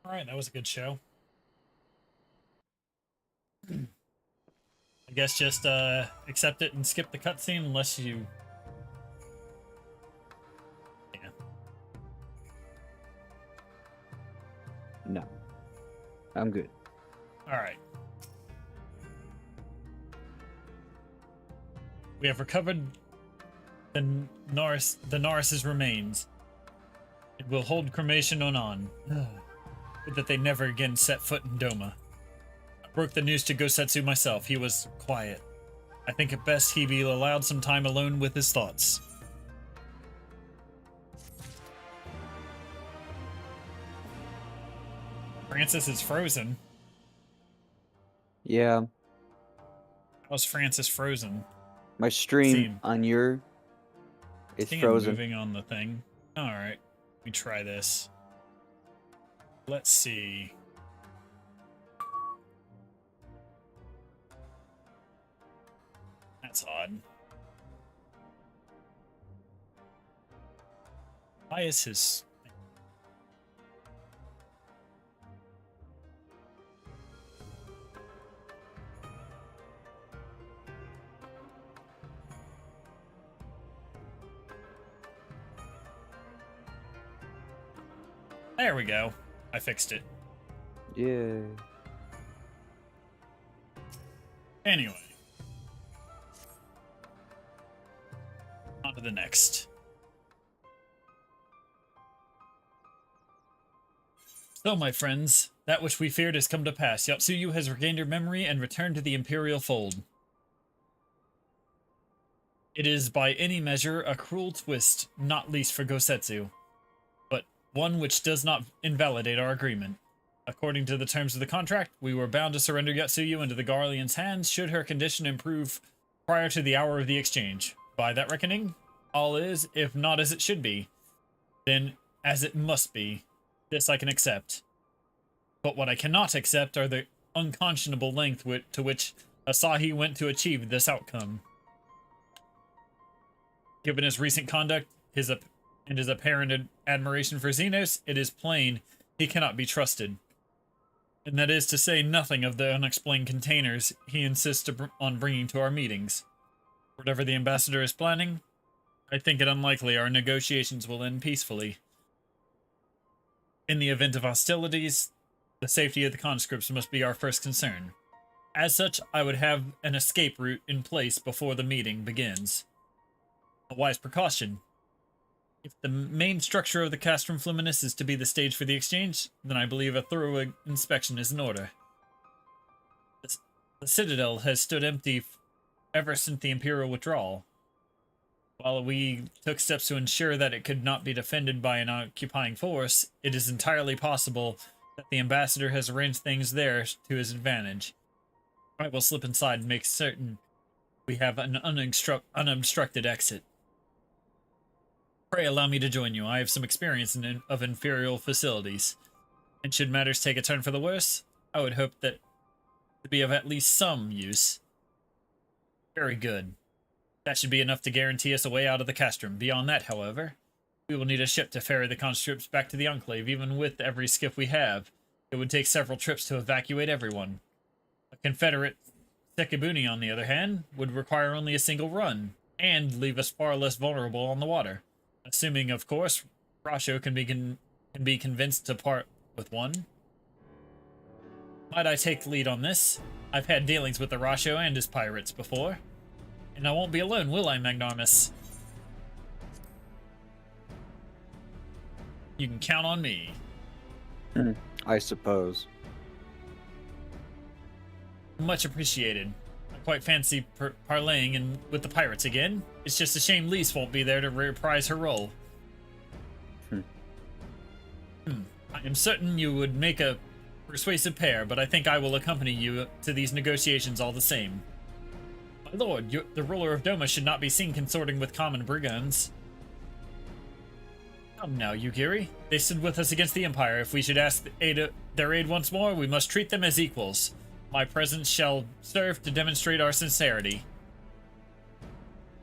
Speaker 2: Alright, that was a good show. I guess just accept it and skip the cutscene unless you... Yeah.
Speaker 1: No. I'm good.
Speaker 2: Alright. We have recovered the Naris's remains. It will hold cremation on. But that they never again set foot in Doma. I broke the news to Gosetsu myself. He was quiet. I think it best he be allowed some time alone with his thoughts. Francis is frozen.
Speaker 1: Yeah.
Speaker 2: How's Francis frozen?
Speaker 1: My stream
Speaker 2: Same.
Speaker 1: on your... It's
Speaker 2: Seeing
Speaker 1: frozen.
Speaker 2: moving on the thing. Alright. Let me try this. Let's see. That's odd. Why is his... There we go. I fixed it.
Speaker 1: Yeah.
Speaker 2: Anyway. On to the next. So, my friends, that which we feared has come to pass. Yotsuyu has regained her memory and returned to the Imperial fold. It is by any measure a cruel twist, not least for Gosetsu, but one which does not invalidate our agreement. According to the terms of the contract, we were bound to surrender Yotsuyu into the Garlean's hands should her condition improve prior to the hour of the exchange. By that reckoning, all is, if not as it should be, then as it must be. This I can accept. But what I cannot accept are the unconscionable length to which Asahi went to achieve this outcome. Given his recent conduct, his apparent admiration for Xenos, it is plain he cannot be trusted. And that is to say nothing of the unexplained containers he insists on bringing to our meetings. Whatever the ambassador is planning, I think it unlikely our negotiations will end peacefully. In the event of hostilities, the safety of the conscripts must be our first concern. As such, I would have an escape route in place before the meeting begins. A wise precaution. If the main structure of the Castrum Fluminus is to be the stage for the exchange, then I believe a thorough inspection is in order. The citadel has stood empty ever since the Imperial withdrawal. While we took steps to ensure that it could not be defended by an occupying force, it is entirely possible that the ambassador has arranged things there to his advantage. I will slip inside and make certain we have an unobstructed exit. Pray allow me to join you. I have some experience of Imperial facilities, and should matters take a turn for the worse, I would hope that to be of at least some use. Very good. That should be enough to guarantee us a way out of the Castrum. Beyond that, however, we will need a ship to ferry the conscripts back to the Enclave. Even with every skiff we have, it would take several trips to evacuate everyone. A Confederate Sekibuni, on the other hand, would require only a single run, and leave us far less vulnerable on the water. Assuming, of course, Rasho can be convinced to part with one. Might I take the lead on this? I've had dealings with the Rasho and his pirates before. And I won't be alone, will I, Magnarmus? You can count on me.
Speaker 1: I suppose.
Speaker 2: Much appreciated. I quite fancy parlaying with the pirates again. It's just a shame Lise won't be there to reprise her role. I am certain you would make a persuasive pair, but I think I will accompany you to these negotiations all the same. My lord, the ruler of Doma should not be seen consorting with common brigands. Come now, Yugiri. They stood with us against the Empire. If we should ask their aid once more, we must treat them as equals. My presence shall serve to demonstrate our sincerity.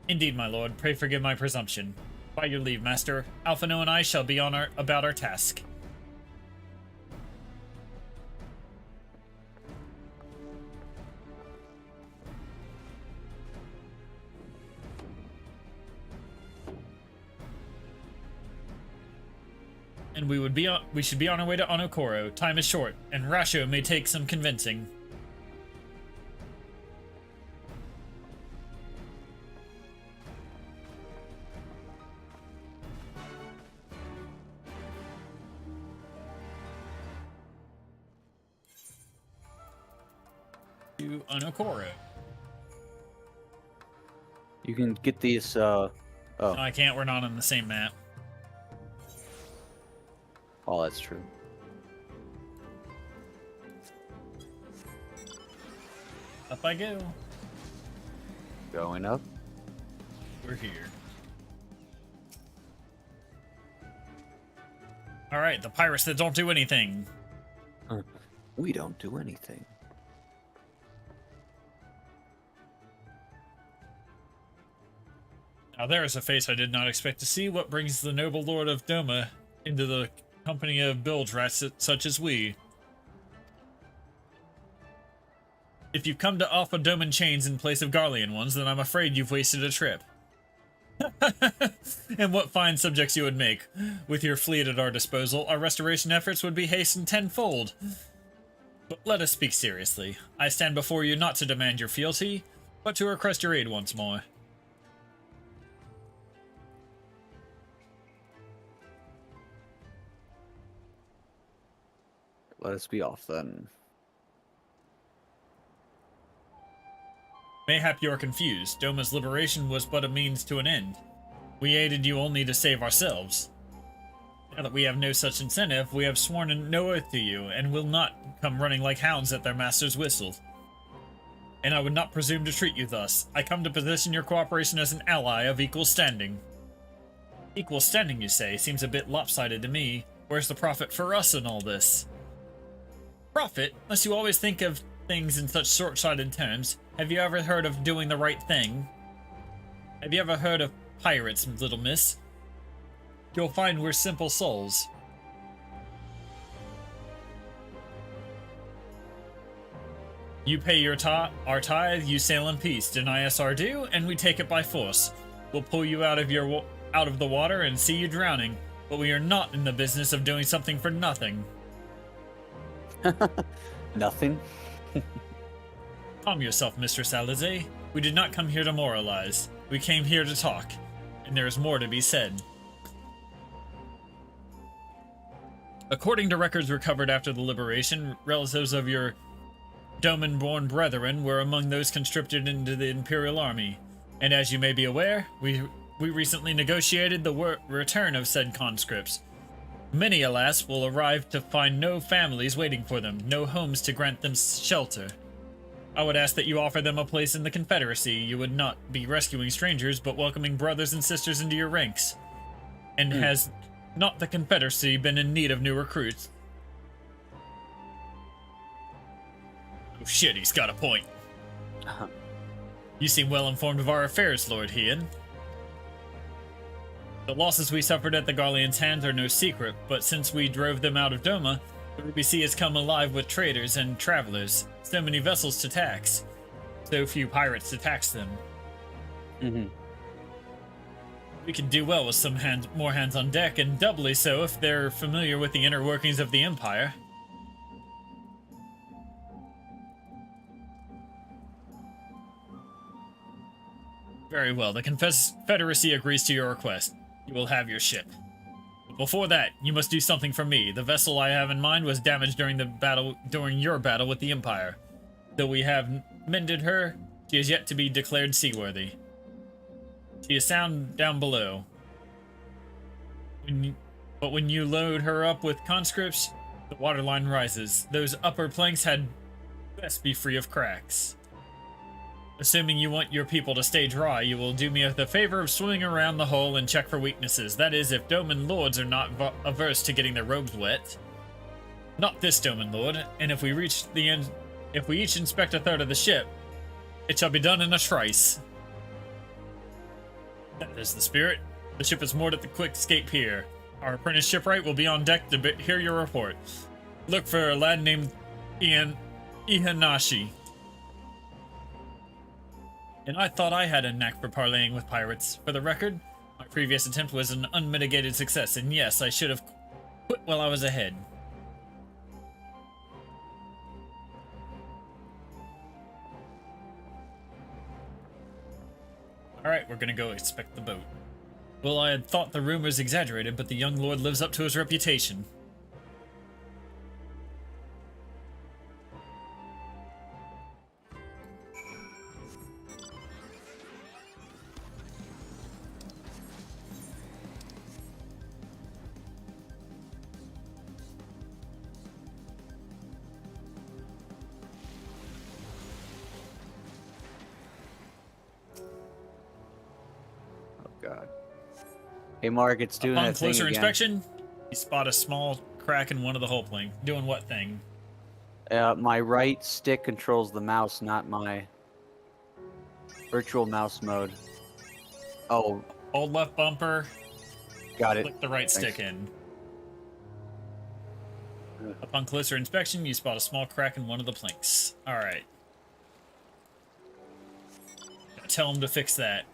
Speaker 2: Indeed, my lord. Pray forgive my presumption. By your leave, master, Alphino and I shall be on about our task. And we should be on our way to Onokoro. Time is short, and Rasho may take some convincing. To Onokoro.
Speaker 1: You can get these, oh.
Speaker 2: No, I can't. We're not on the same map.
Speaker 1: Oh, that's true.
Speaker 2: Up I go.
Speaker 1: Going up.
Speaker 2: We're here. Alright, the pirates that don't do anything.
Speaker 1: We don't do anything.
Speaker 2: Now there is a face I did not expect to see. What brings the noble lord of Doma into the company of bilge rats such as we? If you've come to offer Doman chains in place of Garlean ones, then I'm afraid you've wasted a trip. And what fine subjects you would make. With your fleet at our disposal, our restoration efforts would be hastened tenfold. But let us speak seriously. I stand before you not to demand your fealty, but to request your aid once more.
Speaker 1: Let us be off then.
Speaker 2: Mayhap you are confused. Doma's liberation was but a means to an end. We aided you only to save ourselves. Now that we have no such incentive, we have sworn no oath to you, and will not come running like hounds at their master's whistle. And I would not presume to treat you thus. I come to position your cooperation as an ally of equal standing. Equal standing, you say? Seems a bit lopsided to me. Where's the profit for us in all this? Profit? Unless you always think of things in such short-sighted terms. Have you ever heard of doing the right thing? Have you ever heard of pirates, little miss? You'll find we're simple souls. You pay our tithe, you sail in peace. Deny us our due, and we take it by force. We'll pull you out of the water and see you drowning. but we are not in the business of doing something for nothing.
Speaker 1: Nothing?
Speaker 2: Calm yourself, Mistress Alizé. We did not come here to moralize. We came here to talk, and there is more to be said. According to records recovered after the liberation, relatives of your Doman-born brethren were among those conscripted into the Imperial Army, and as you may be aware, we recently negotiated the return of said conscripts. Many, alas, will arrive to find no families waiting for them, no homes to grant them shelter. I would ask that you offer them a place in the Confederacy. You would not be rescuing strangers, but welcoming brothers and sisters into your ranks. And has not the Confederacy been in need of new recruits? Oh shit, he's got a point. You seem well informed of our affairs, Lord Hien. The losses we suffered at the Garlean's hands are no secret, but since we drove them out of Doma, the Ruby Sea has come alive with traders and travelers. So many vessels to tax. So few pirates to tax them. We could do well with some more hands on deck, and doubly so if they're familiar with the inner workings of the Empire. Very well, the Confederacy agrees to your request. You will have your ship. But before that, you must do something for me. The vessel I have in mind was damaged during your battle with the Empire. Though we have mended her, she is yet to be declared seaworthy. She is sound down below. But when you load her up with conscripts, the waterline rises. Those upper planks had best be free of cracks. Assuming you want your people to stay dry, you will do me the favor of swimming around the hull and check for weaknesses. That is, if Doman lords are not averse to getting their robes wet. Not this Doman lord, and if we each inspect a third of the ship, it shall be done in a trice. That is the spirit. The ship is moored at the quick escape pier. Our apprentice shipwright will be on deck to hear your report. Look for a lad named Ihanashi. And I thought I had a knack for parleying with pirates. For the record, my previous attempt was an unmitigated success, and yes, I should have quit while I was ahead. Alright, we're gonna go inspect the boat. Well, I had thought the rumors exaggerated, but the young lord lives up to his reputation.
Speaker 1: God. Hey, Mark, it's doing
Speaker 2: Upon
Speaker 1: that thing
Speaker 2: closer
Speaker 1: again.
Speaker 2: inspection, you spot a small crack in one of the hull planks. Doing what thing?
Speaker 1: My right stick controls the mouse, not my virtual mouse mode. Oh.
Speaker 2: Hold left bumper.
Speaker 1: Got it.
Speaker 2: Click the right stick in. Upon closer inspection, you spot a small crack in one of the planks. Alright. Tell him to fix that.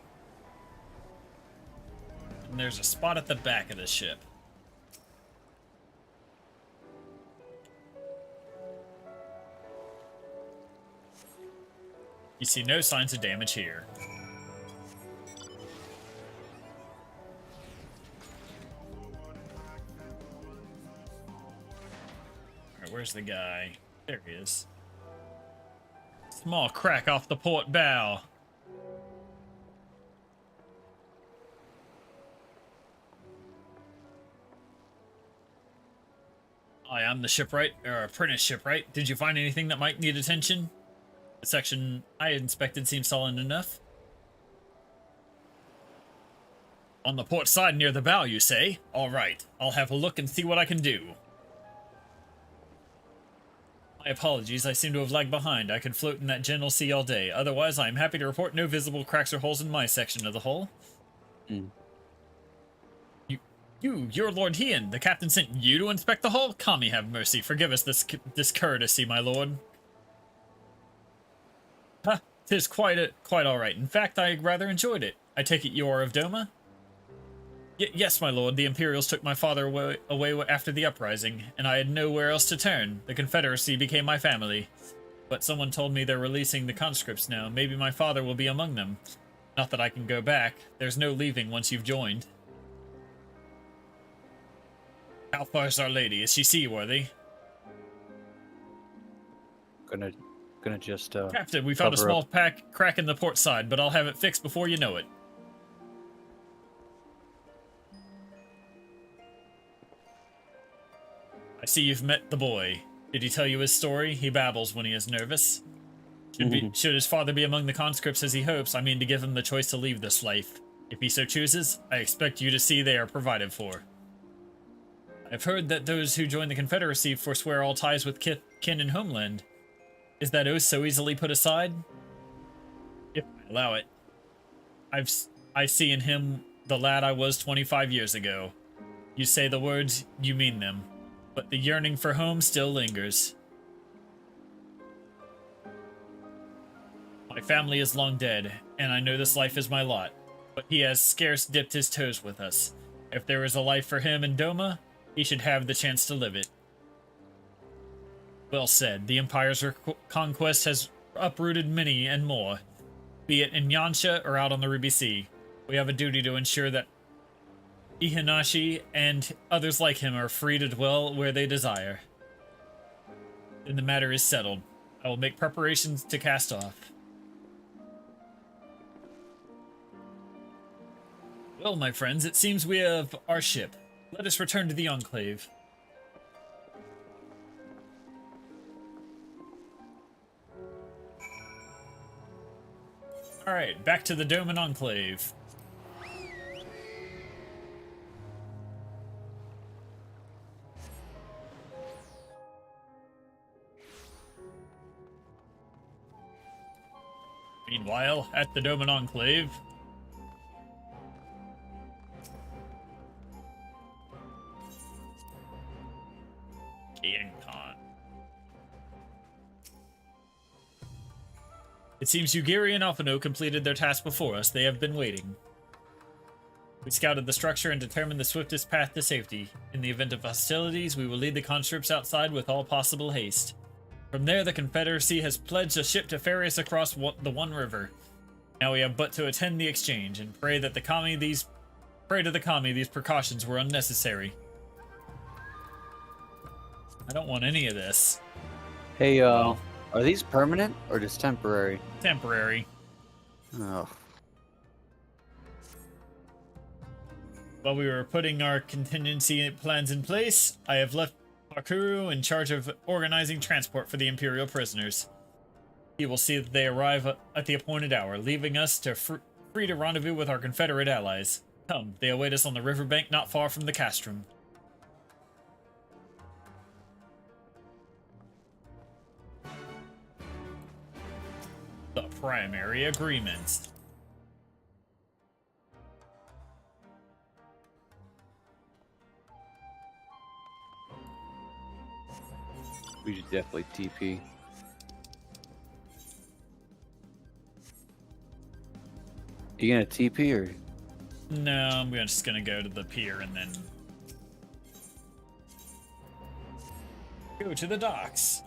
Speaker 2: And there's a spot at the back of the ship. You see no signs of damage here. Alright, where's the guy? There he is. Small crack off the port bow. Hi, I'm the shipwright, or apprentice shipwright. Did you find anything that might need attention? The section I inspected seems solid enough. On the port side near the bow, you say? Alright, I'll have a look and see what I can do. My apologies, I seem to have lagged behind. I could float in that gentle sea all day. Otherwise, I am happy to report no visible cracks or holes in my section of the hull. You're Lord Hien. The captain sent you to inspect the hull? Kami have mercy. Forgive us this discourtesy, my lord. Huh, 'tis quite all right. In fact, I rather enjoyed it. I take it you are of Doma? Yes, my lord, the Imperials took my father away after the uprising, and I had nowhere else to turn. The Confederacy became my family. But someone told me they're releasing the conscripts now. Maybe my father will be among them. Not that I can go back. There's no leaving once you've joined. How far's Our Lady? Is she seaworthy?
Speaker 1: Gonna just
Speaker 2: Captain, we found a
Speaker 1: cover
Speaker 2: small
Speaker 1: up.
Speaker 2: crack in the port side, but I'll have it fixed before you know it. I see you've met the boy. Did he tell you his story? He babbles when he is nervous. Should his father be among the conscripts as he hopes, I mean to give him the choice to leave this life. If he so chooses, I expect you to see they are provided for. I've heard that those who join the Confederacy forswear all ties with kin and homeland. Is that oath so easily put aside? If I allow it. I see in him the lad I was 25 years ago. You say the words, you mean them. But the yearning for home still lingers. My family is long dead, and I know this life is my lot, but he has scarce dipped his toes with us. If there is a life for him in Doma, he should have the chance to live it. Well said. The Empire's conquest has uprooted many and more, be it in Yansha or out on the Ruby Sea. We have a duty to ensure that Ihanashi and others like him are free to dwell where they desire. Then the matter is settled. I will make preparations to cast off. Well, my friends, it seems we have our ship. Let us return to the Enclave. Alright, back to the Dome and Enclave. Meanwhile, at the Dome and Enclave... It seems Ugiri and Alphino completed their task before us. They have been waiting. We scouted the structure and determined the swiftest path to safety. In the event of hostilities, we will lead the conscripts outside with all possible haste. From there, the Confederacy has pledged a ship to ferry us across the One River. Now we have but to attend the exchange and pray to the Kami these precautions were unnecessary. I don't want any of this.
Speaker 1: Hey, are these permanent or just temporary?
Speaker 2: Temporary.
Speaker 1: Oh.
Speaker 2: While we were putting our contingency plans in place, I have left Bakuru in charge of organizing transport for the Imperial prisoners. He will see that they arrive at the appointed hour, leaving us free to rendezvous with our Confederate allies. Come, they await us on the riverbank not far from the castrum. The primary agreement.
Speaker 1: We should definitely TP. You gonna TP or?
Speaker 2: No, I'm just gonna go to the pier and then go to the docks.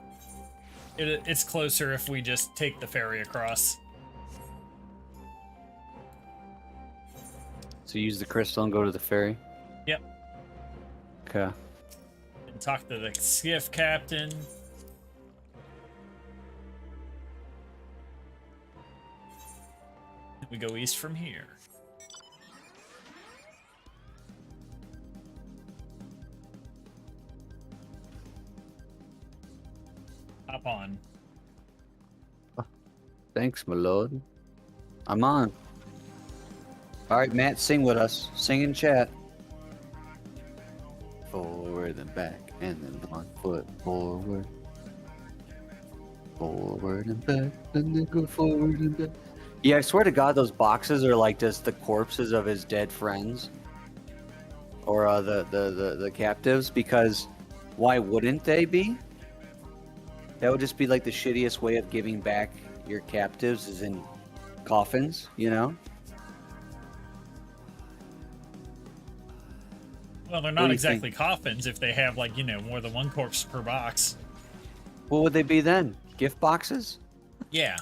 Speaker 2: It's closer if we just take the ferry across.
Speaker 1: So use the crystal and go to the ferry?
Speaker 2: Yep.
Speaker 1: Okay.
Speaker 2: And talk to the skiff captain. We go east from here. Hop on.
Speaker 1: Thanks, my lord. I'm on. Alright, Matt, sing with us. Sing in chat. Forward and back, and then 1 foot forward. Forward and back, and then go forward and back. Yeah, I swear to God, those boxes are like just the corpses of his dead friends. Or the captives, because why wouldn't they be? That would just be like the shittiest way of giving back your captives is in coffins, you know?
Speaker 2: Well, they're
Speaker 1: What
Speaker 2: not
Speaker 1: do you
Speaker 2: exactly
Speaker 1: think?
Speaker 2: coffins if they have, like, more than one corpse per box.
Speaker 1: What would they be then? Gift boxes?
Speaker 2: Yeah,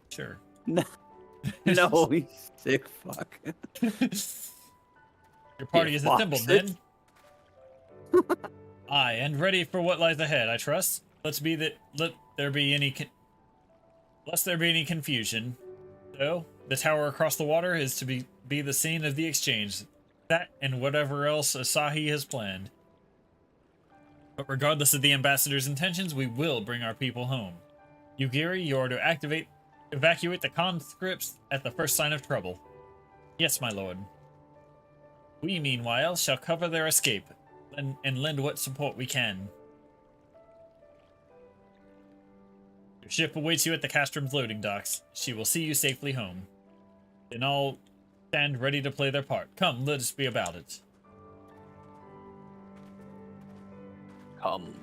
Speaker 2: sure.
Speaker 1: No, no, you sick fuck.
Speaker 2: Your party
Speaker 1: Gift
Speaker 2: is assembled,
Speaker 1: boxes?
Speaker 2: men. Aye, and ready for what lies ahead, I trust. Lest there be any confusion. So, the tower across the water is to be the scene of the exchange. That and whatever else Asahi has planned. But regardless of the ambassador's intentions, we will bring our people home. Yugiri, you are to evacuate the conscripts at the first sign of trouble. Yes, my lord. We, meanwhile, shall cover their escape and lend what support we can. Your ship awaits you at the Castrum's loading docks. She will see you safely home. Then all stand ready to play their part. Come, let us be about it.
Speaker 1: Come.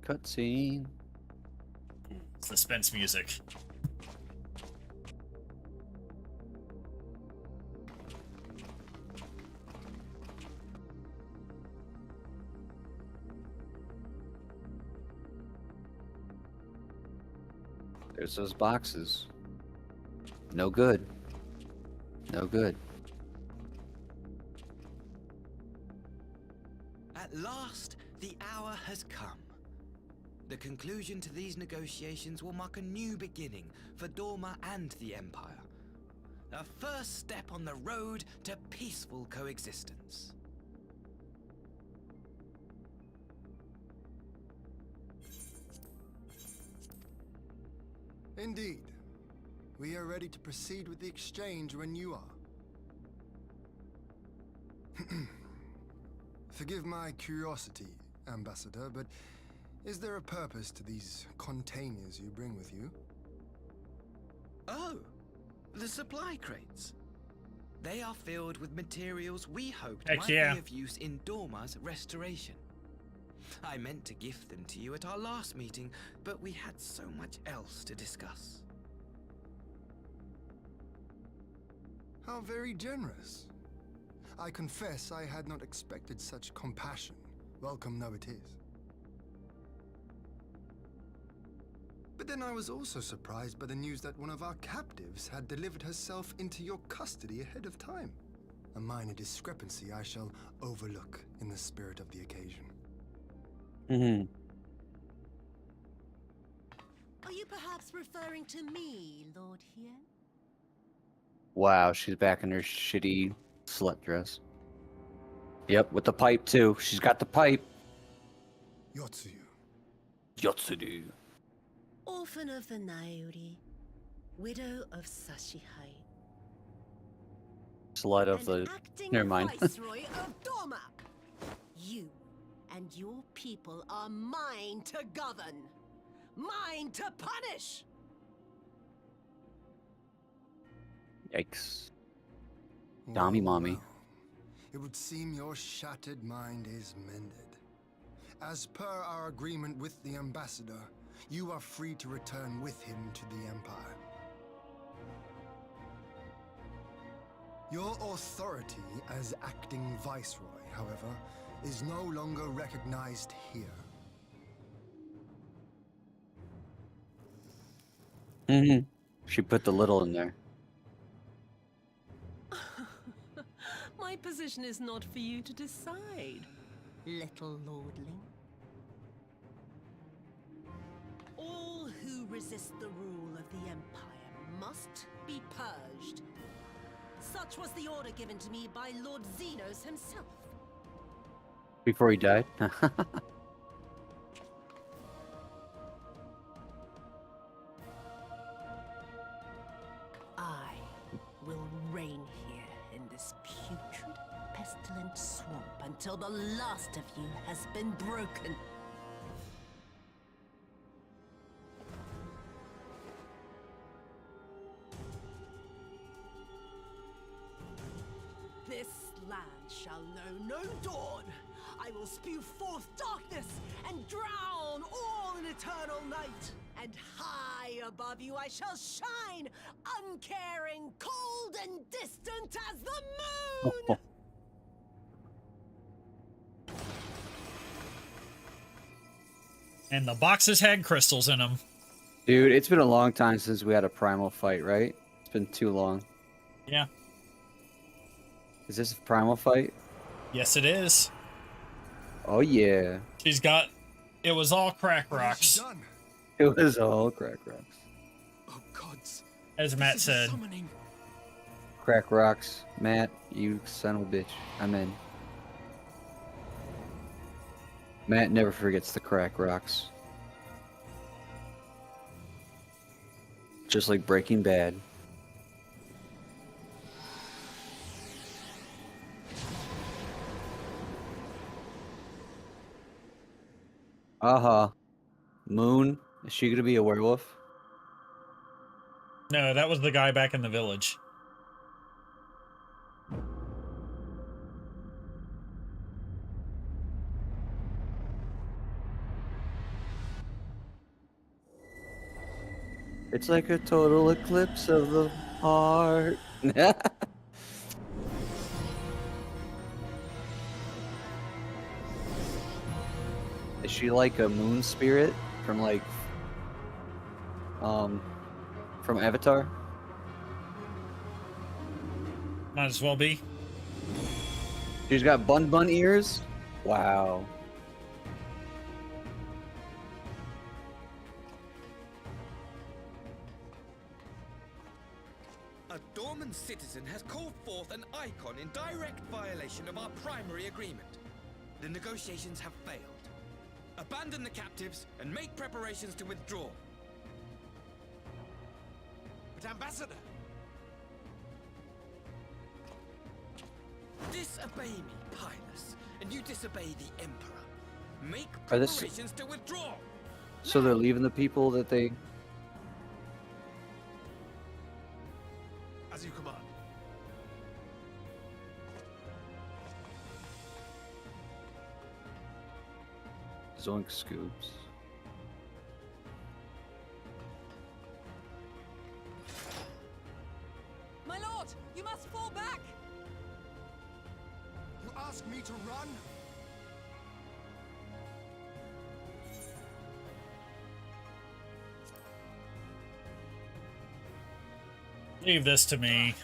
Speaker 1: Cutscene.
Speaker 2: Suspense music.
Speaker 1: There's those boxes. No good. No good.
Speaker 9: At last, the hour has come. The conclusion to these negotiations will mark a new beginning for Dorma and the Empire. A first step on the road to peaceful coexistence.
Speaker 7: Indeed. We are ready to proceed with the exchange when you are. Forgive my curiosity, Ambassador, but is there a purpose to these containers you bring with you?
Speaker 9: Oh, the supply crates. They are filled with materials we hoped
Speaker 2: Heck
Speaker 9: might
Speaker 2: yeah.
Speaker 9: be of use in Dorma's restoration. I meant to gift them to you at our last meeting, but we had so much else to discuss.
Speaker 7: How very generous. I confess I had not expected such compassion. Welcome though it is. But then I was also surprised by the news that one of our captives had delivered herself into your custody ahead of time. A minor discrepancy I shall overlook in the spirit of the occasion.
Speaker 1: Mm-hmm.
Speaker 3: Are you perhaps referring to me, Lord Hien?
Speaker 1: Wow, she's back in her shitty slut dress. Yep, with the pipe too. She's got the pipe.
Speaker 7: Yotsuyu.
Speaker 1: Yotsuru.
Speaker 3: Orphan of the Nairi, widow of Sashihai.
Speaker 1: Slut of
Speaker 3: and
Speaker 1: the...
Speaker 3: acting
Speaker 1: Never mind.
Speaker 3: Viceroy of Dorma. You and your people are mine to govern. Mine to punish.
Speaker 1: Yikes. Dommy mommy.
Speaker 7: Well. It would seem your shattered mind is mended. As per our agreement with the Ambassador, you are free to return with him to the Empire. Your authority as acting Viceroy, however, is no longer recognized here.
Speaker 1: Mm-hmm. She put the little in there.
Speaker 3: My position is not for you to decide, little lordling. All who resist the rule of the Empire must be purged. Such was the order given to me by Lord Xenos himself.
Speaker 1: Before he died?
Speaker 3: I will reign here in this putrid, pestilent swamp until the last of you has been broken. This land shall know no dawn. I will spew forth darkness and drown
Speaker 6: dawn, all in eternal night. And high above you I shall shine, uncaring, cold and distant as the moon!
Speaker 2: And the boxes had crystals in them.
Speaker 1: Dude, it's been a long time since we had a primal fight, right? It's been too long.
Speaker 2: Yeah.
Speaker 1: Is this a primal fight?
Speaker 2: Yes, it is.
Speaker 1: Oh, yeah.
Speaker 2: She's got... It was all crack rocks.
Speaker 7: Done.
Speaker 1: It was all crack rocks.
Speaker 11: Oh gods.
Speaker 2: As Matt
Speaker 11: This is a
Speaker 2: said.
Speaker 11: summoning.
Speaker 1: Crack rocks. Matt, you son of a bitch. I'm in. Matt never forgets the crack rocks. Just like Breaking Bad. Moon, is she gonna be a werewolf?
Speaker 2: No, that was the guy back in the village.
Speaker 1: It's like a total eclipse of the heart. Is she like a moon spirit from like from Avatar?
Speaker 2: Might as well be.
Speaker 1: She's got bun ears? Wow.
Speaker 9: A Dorman citizen has called forth an icon in direct violation of our primary agreement. The negotiations have failed. Abandon the captives and make preparations to withdraw.
Speaker 6: But Ambassador!
Speaker 9: Disobey me, Pilus, and you disobey the Emperor. Make
Speaker 1: Are this-
Speaker 9: preparations to withdraw!
Speaker 1: So they're leaving the people that they...
Speaker 6: As you command.
Speaker 1: Zoink scoops.
Speaker 6: My lord, you must fall back!
Speaker 7: You ask me to run?
Speaker 2: Leave this to me.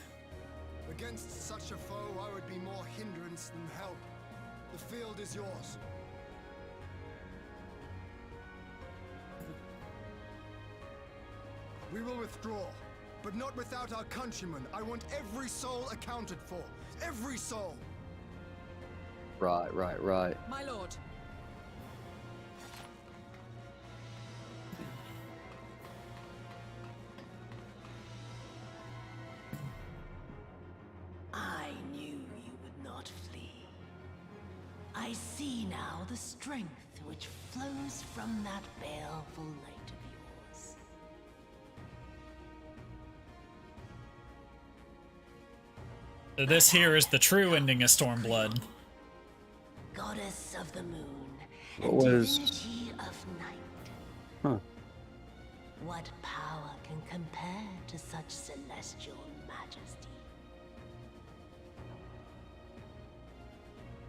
Speaker 7: Against such a foe, I would be more hindrance than help. The field is yours. We will withdraw, but not without our countrymen. I want every soul accounted for. Every soul!
Speaker 1: Right.
Speaker 6: My lord. I knew you would not flee. I see now the strength which flows from that baleful light of yours.
Speaker 2: So this here is the true ending of Stormblood.
Speaker 3: Goddess of the moon,
Speaker 1: What
Speaker 3: and
Speaker 1: was-
Speaker 3: divinity of night.
Speaker 1: Huh.
Speaker 3: What power can compare to such celestial majesty?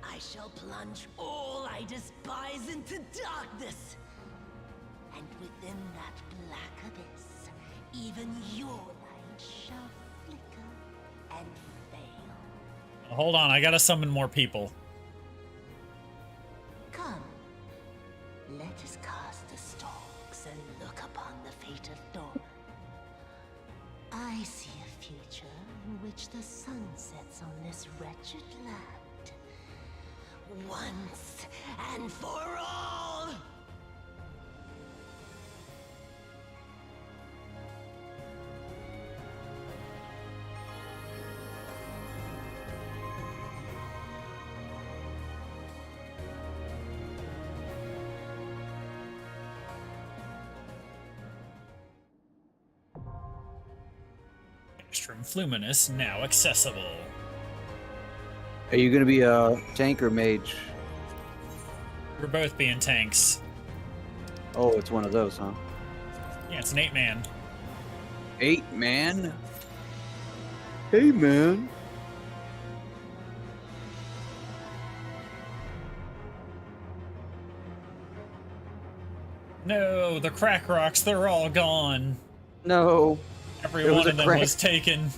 Speaker 3: I shall plunge all I despise into darkness. And within that black abyss, even your light shall flicker and fail.
Speaker 2: Hold on, I gotta summon more people.
Speaker 3: Come, let us cast the stalks and look upon the fate of Dawn. I see a future in which the sun sets on this wretched land. Once and for all!
Speaker 2: Extreme Fluminous now accessible.
Speaker 1: Are you gonna be a tank or mage?
Speaker 2: We're both being tanks.
Speaker 1: Oh, it's one of those, huh?
Speaker 2: Yeah, it's an 8-man.
Speaker 1: 8-man? Hey, man.
Speaker 2: No, the crack rocks, they're all gone.
Speaker 1: No.
Speaker 2: Every one of them was taken.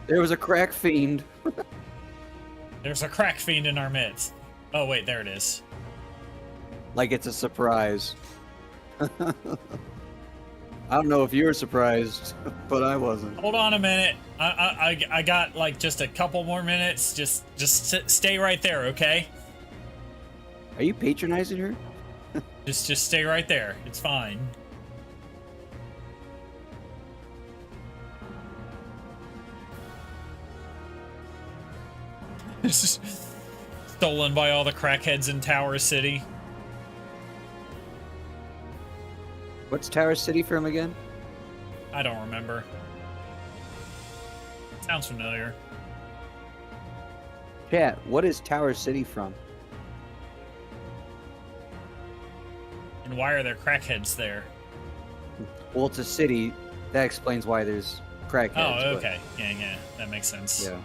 Speaker 1: There was a crack fiend.
Speaker 2: There's a crack fiend in our midst. Oh, wait, there it is.
Speaker 1: Like it's a surprise. I don't know if you were surprised, but I wasn't.
Speaker 2: Hold on a minute. I got like just a couple more minutes. Just stay right there, okay?
Speaker 1: Are you patronizing her?
Speaker 2: Just stay right there. It's fine. Stolen by all the crackheads in Tower City.
Speaker 1: What's Tower City from again?
Speaker 2: I don't remember. Sounds familiar.
Speaker 1: Chat, what is Tower City from?
Speaker 2: And why are there crackheads there?
Speaker 1: Well, it's a city. That explains why there's crackheads.
Speaker 2: Oh, okay. Yeah, that makes sense.
Speaker 1: Yeah.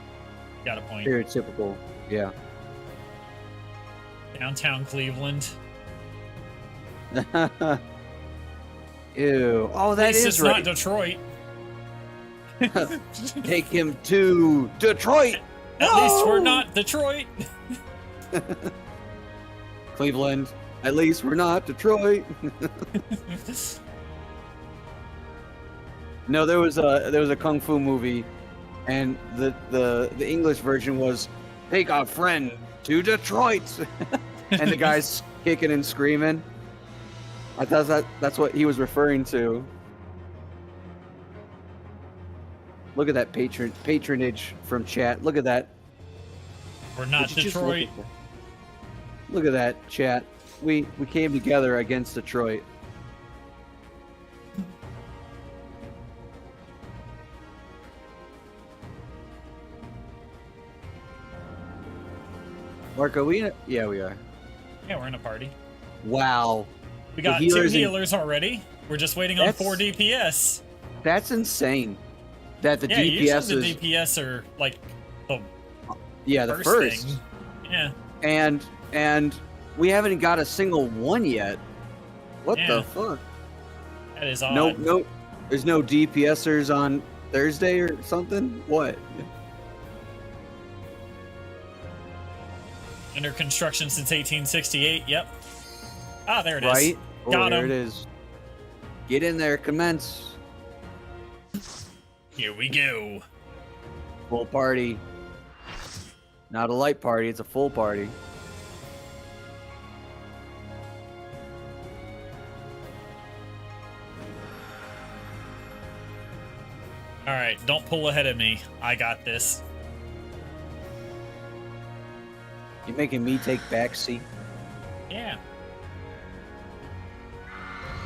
Speaker 2: Got a point.
Speaker 1: Stereotypical. Yeah.
Speaker 2: Downtown Cleveland.
Speaker 1: Ew. Oh, that is
Speaker 2: it's
Speaker 1: right.
Speaker 2: not Detroit.
Speaker 1: Take him to Detroit.
Speaker 2: At least we're not Detroit.
Speaker 1: Cleveland. At least we're not Detroit. No, there was a kung fu movie, and the English version was "Take our friend to Detroit," and the guy's kicking and screaming. I thought that's what he was referring to. Look at that patronage from chat. Look at that.
Speaker 2: We're not Detroit.
Speaker 1: Look at that, chat. We came together against Detroit. Mark, are we in yeah, we are.
Speaker 2: Yeah, we're in a party.
Speaker 1: Wow.
Speaker 2: We got 2 healers already. We're just waiting on 4 DPS.
Speaker 1: That's insane. That the
Speaker 2: yeah,
Speaker 1: DPS
Speaker 2: usually the DPS are like the
Speaker 1: first
Speaker 2: thing. Yeah.
Speaker 1: And we haven't got a single one yet. What
Speaker 2: Yeah.
Speaker 1: the fuck?
Speaker 2: That is odd.
Speaker 1: No, there's no DPSers on Thursday or something? What?
Speaker 2: Under construction since 1868. Yep. Ah, there it is.
Speaker 1: Right? Oh,
Speaker 2: Got
Speaker 1: there
Speaker 2: him.
Speaker 1: it is. Get in there, commence.
Speaker 2: Here we go.
Speaker 1: Full party. Not a light party, it's a full party.
Speaker 2: All right, don't pull ahead of me. I got this.
Speaker 1: You making me take backseat?
Speaker 2: Yeah.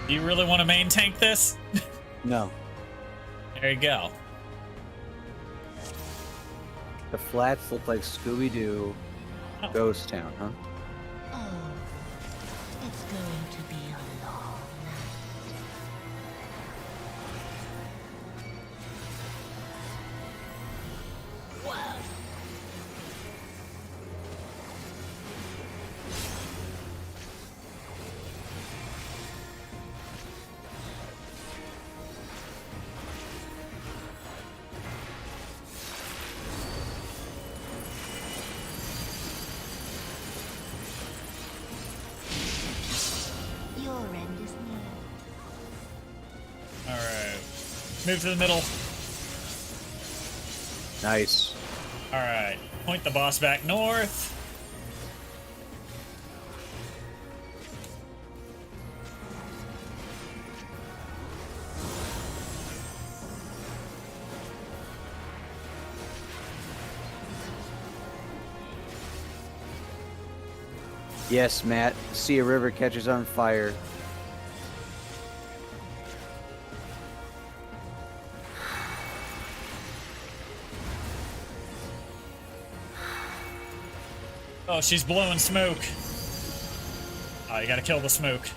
Speaker 2: Do you really want to main tank this?
Speaker 1: No.
Speaker 2: There you go.
Speaker 1: The flats look like Scooby-Doo Ghost Town, huh?
Speaker 3: Oh, it's going to be a long Your end is near.
Speaker 2: All right. Move to the middle.
Speaker 1: Nice.
Speaker 2: All right. Point the boss back north.
Speaker 1: Yes, Matt. See a river catches on fire.
Speaker 2: Oh, she's blowing smoke. Oh, you gotta kill the smoke.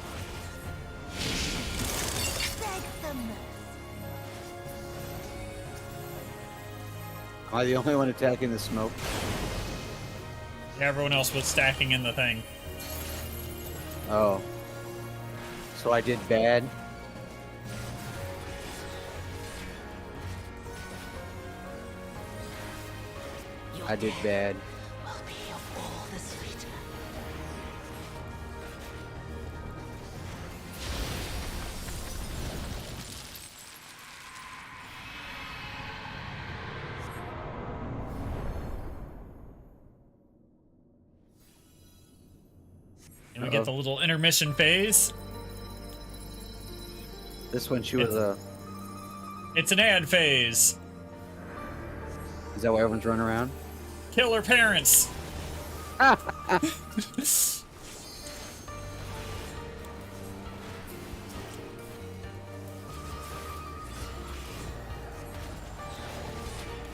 Speaker 1: Am I the only one attacking the smoke?
Speaker 2: Everyone else was stacking in the thing.
Speaker 1: Oh. So I did bad? I did bad.
Speaker 3: Will be all the sweeter.
Speaker 2: And we get the little intermission phase.
Speaker 1: This one, she was a...
Speaker 2: It's an ad phase.
Speaker 1: Is that why everyone's running around?
Speaker 2: Kill her parents.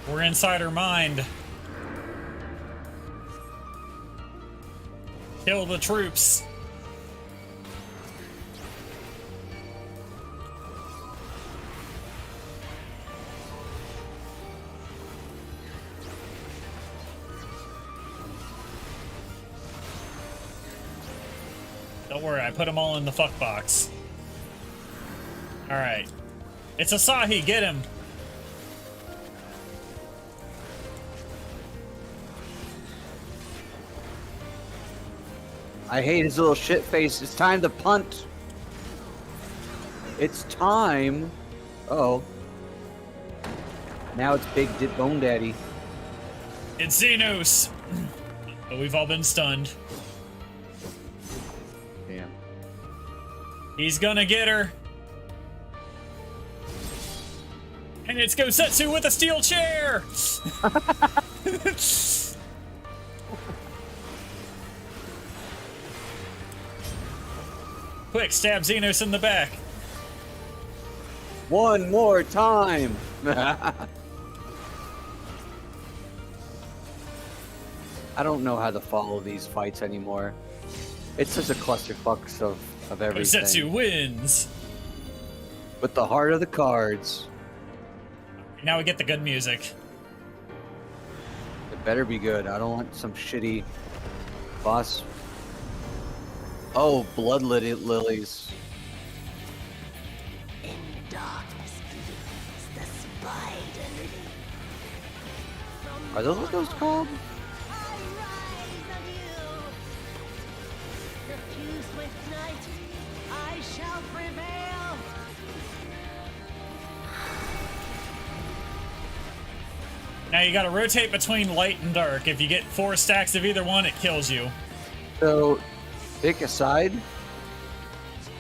Speaker 2: We're inside her mind. Kill the troops. Don't worry, I put them all in the fuck box. Alright. It's Asahi, get him!
Speaker 1: I hate his little shit face. It's time to punt. It's time. Uh-oh. Now it's Big Bone Daddy.
Speaker 2: It's Xenos! But we've all been stunned.
Speaker 1: Damn.
Speaker 2: He's gonna get her. And it's Gosetsu with a steel chair! Quick, stab Xenos in the back.
Speaker 1: One more time. I don't know how to follow these fights anymore. It's such a clusterfuck of everything.
Speaker 2: Gosetsu wins.
Speaker 1: With the heart of the cards.
Speaker 2: Now we get the good music.
Speaker 1: It better be good. I don't want some shitty boss. Oh, blood lilies.
Speaker 3: In darkness blooms the spider lily.
Speaker 1: Are those what those called?
Speaker 3: I rise anew. Diffuse with night, I shall prevail.
Speaker 2: Now you gotta rotate between light and dark. If you get 4 stacks of either one, it kills you.
Speaker 1: So, pick a side.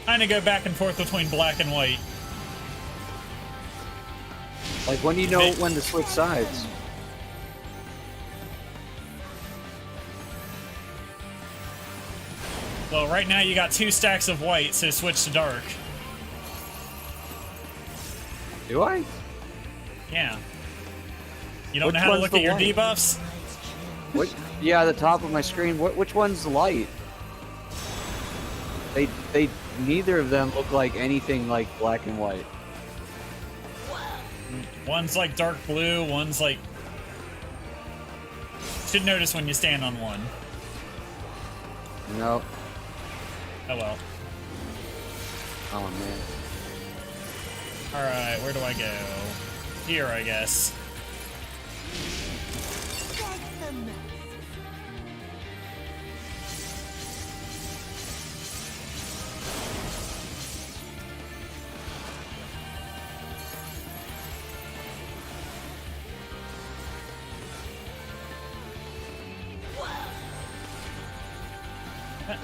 Speaker 2: Kinda go back and forth between black and white.
Speaker 1: Like, when do you know when to switch sides?
Speaker 2: Well, right now you got 2 stacks of white, so switch to dark.
Speaker 1: Do I?
Speaker 2: Yeah. You don't
Speaker 1: Which
Speaker 2: know how to
Speaker 1: one's
Speaker 2: look
Speaker 1: the
Speaker 2: at your
Speaker 1: white?
Speaker 2: debuffs?
Speaker 1: Yeah, the top of my screen. Which one's light? They neither of them look like anything like black and white.
Speaker 2: One's like dark blue, one's like... Should notice when you stand on one.
Speaker 1: No.
Speaker 2: Oh well.
Speaker 1: Oh man.
Speaker 2: Alright, where do I go? Here, I guess.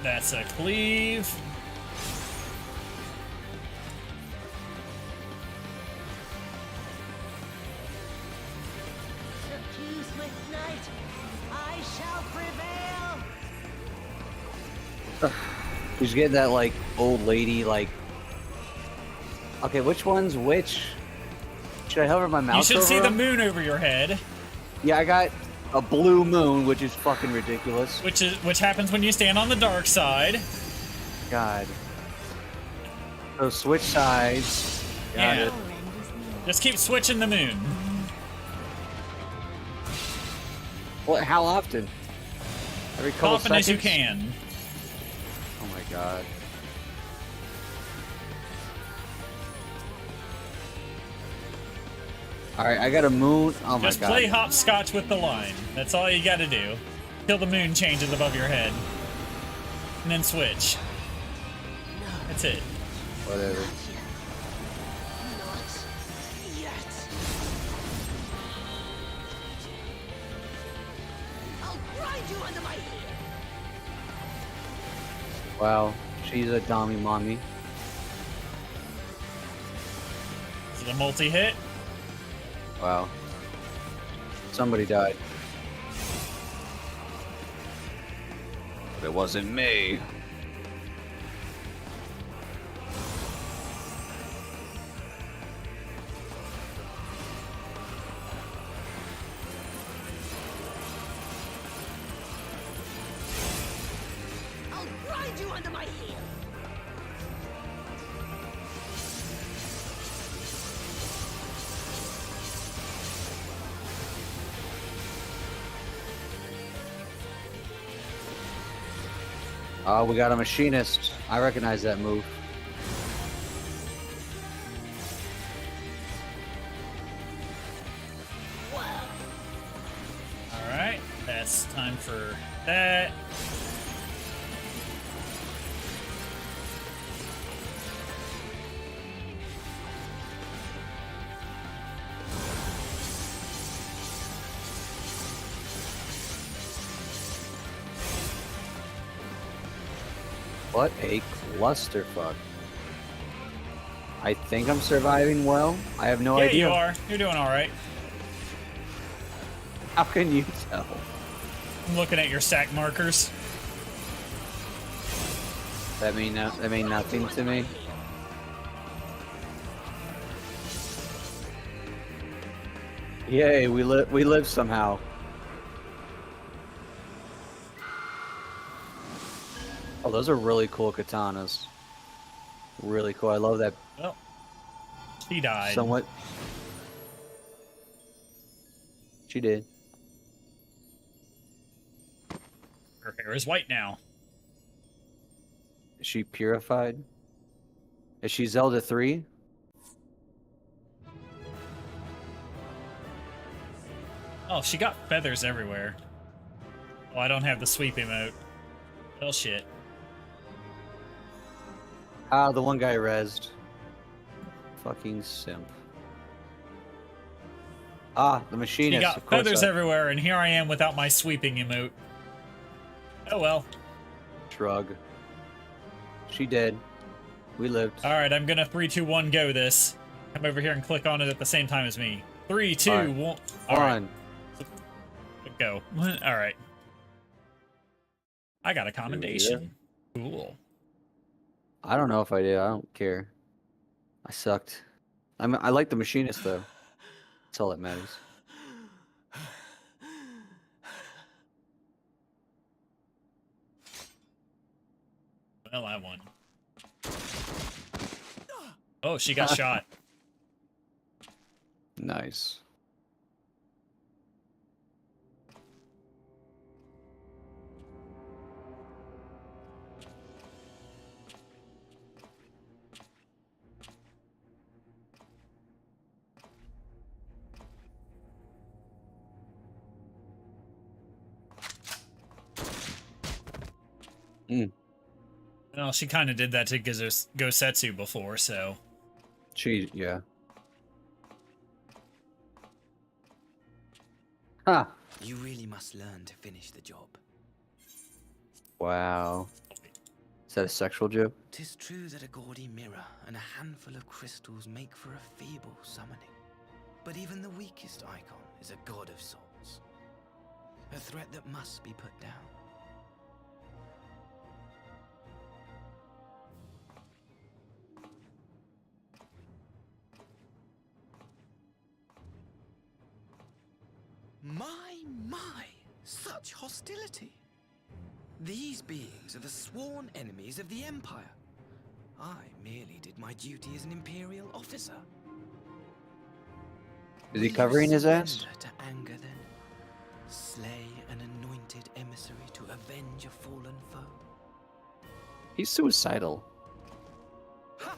Speaker 2: That's a cleave.
Speaker 3: Diffuse with night, I shall prevail.
Speaker 1: He's getting that like old lady like. Okay, which one's which? Should I hover my mouse?
Speaker 2: You should
Speaker 1: over
Speaker 2: see the
Speaker 1: them?
Speaker 2: moon over your head.
Speaker 1: Yeah, I got a blue moon, which is fucking ridiculous.
Speaker 2: Which happens when you stand on the dark side.
Speaker 1: God. So switch sides. Got it.
Speaker 2: Just keep switching the moon.
Speaker 1: What? How often? Every couple
Speaker 2: Often as you
Speaker 1: seconds?
Speaker 2: can.
Speaker 1: Oh my god. Alright, I got a moon. Oh my god.
Speaker 2: Just play hopscotch with the line. That's all you gotta do. Till the moon changes above your head. And then switch. That's it.
Speaker 1: Whatever. Wow, she's a dummy mommy.
Speaker 2: Is it a multi-hit?
Speaker 1: Wow. Somebody died. But it wasn't me.
Speaker 12: I'll grind you under my heel.
Speaker 1: Oh, we got a machinist. I recognize that move.
Speaker 2: Alright, that's time for that.
Speaker 1: What a clusterfuck. I think I'm surviving well. I have no
Speaker 2: Yeah,
Speaker 1: idea.
Speaker 2: you are. You're doing alright.
Speaker 1: How can you tell?
Speaker 2: I'm looking at your stack markers.
Speaker 1: That mean nothing to me. Yay, we live somehow. Oh, those are really cool katanas. Really cool. I love that.
Speaker 2: Well, she died.
Speaker 1: Somewhat. She did.
Speaker 2: Her hair is white now.
Speaker 1: Is she purified? Is she Zelda 3?
Speaker 2: Oh, she got feathers everywhere. Oh, I don't have the sweep emote. Well, shit.
Speaker 1: Ah, the one guy rezzed. Fucking simp. Ah, the machinist.
Speaker 2: She got
Speaker 1: of course
Speaker 2: feathers everywhere, and here I am without my sweeping emote. Oh well.
Speaker 1: Shrug. She did. We lived.
Speaker 2: Alright, I'm gonna 3, 2, 1 go this. Come over here and click on it at the same time as me. 3, 2,
Speaker 1: Alright.
Speaker 2: 1.
Speaker 1: One.
Speaker 2: Alright. Go. Alright. I got a commendation. Cool.
Speaker 1: I don't know if I did. I don't care. I sucked. I like the machinist though. That's all that matters.
Speaker 2: Well, I won. Oh, she got shot.
Speaker 1: Nice.
Speaker 2: Well, she kind of did that to Gosetsu before, so.
Speaker 1: Yeah. Huh.
Speaker 9: You really must learn to finish the job.
Speaker 1: Wow. Is that a sexual joke?
Speaker 9: 'Tis true that a gaudy mirror and a handful of crystals make for a feeble summoning. But even the weakest icon is a god of sorts. A threat that must be put down. My, such hostility. These beings are the sworn enemies of the Empire. I merely did my duty as an Imperial officer.
Speaker 1: Is he covering his ass?
Speaker 9: Surrender to anger then. Slay an anointed emissary to avenge a fallen foe?
Speaker 1: He's suicidal.
Speaker 6: Ha!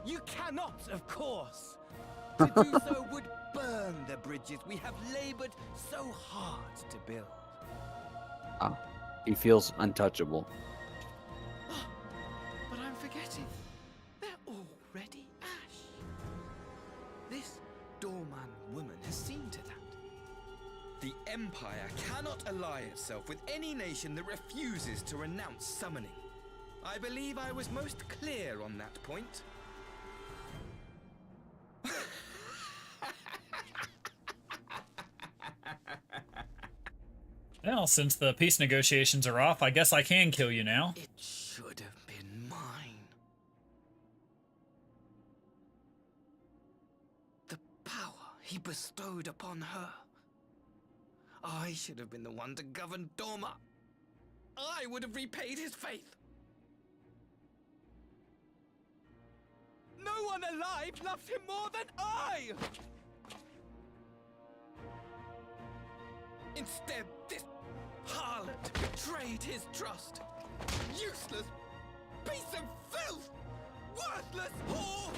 Speaker 6: You cannot, of course! To do so would burn the bridges we have labored so hard to build.
Speaker 1: Ah, he feels untouchable.
Speaker 9: But I'm forgetting. They're already ash. This Dorman woman has seen to that. The Empire cannot ally itself with any nation that refuses to renounce summoning. I believe I was most clear on that point.
Speaker 2: Well, since the peace negotiations are off, I guess I can kill you now.
Speaker 9: It should have been mine. The power he bestowed upon her. I should have been the one to govern Dorma. I would have repaid his faith.
Speaker 6: No one alive loves him more than I!
Speaker 9: Instead, this harlot betrayed his trust. Useless piece of filth! Worthless whore!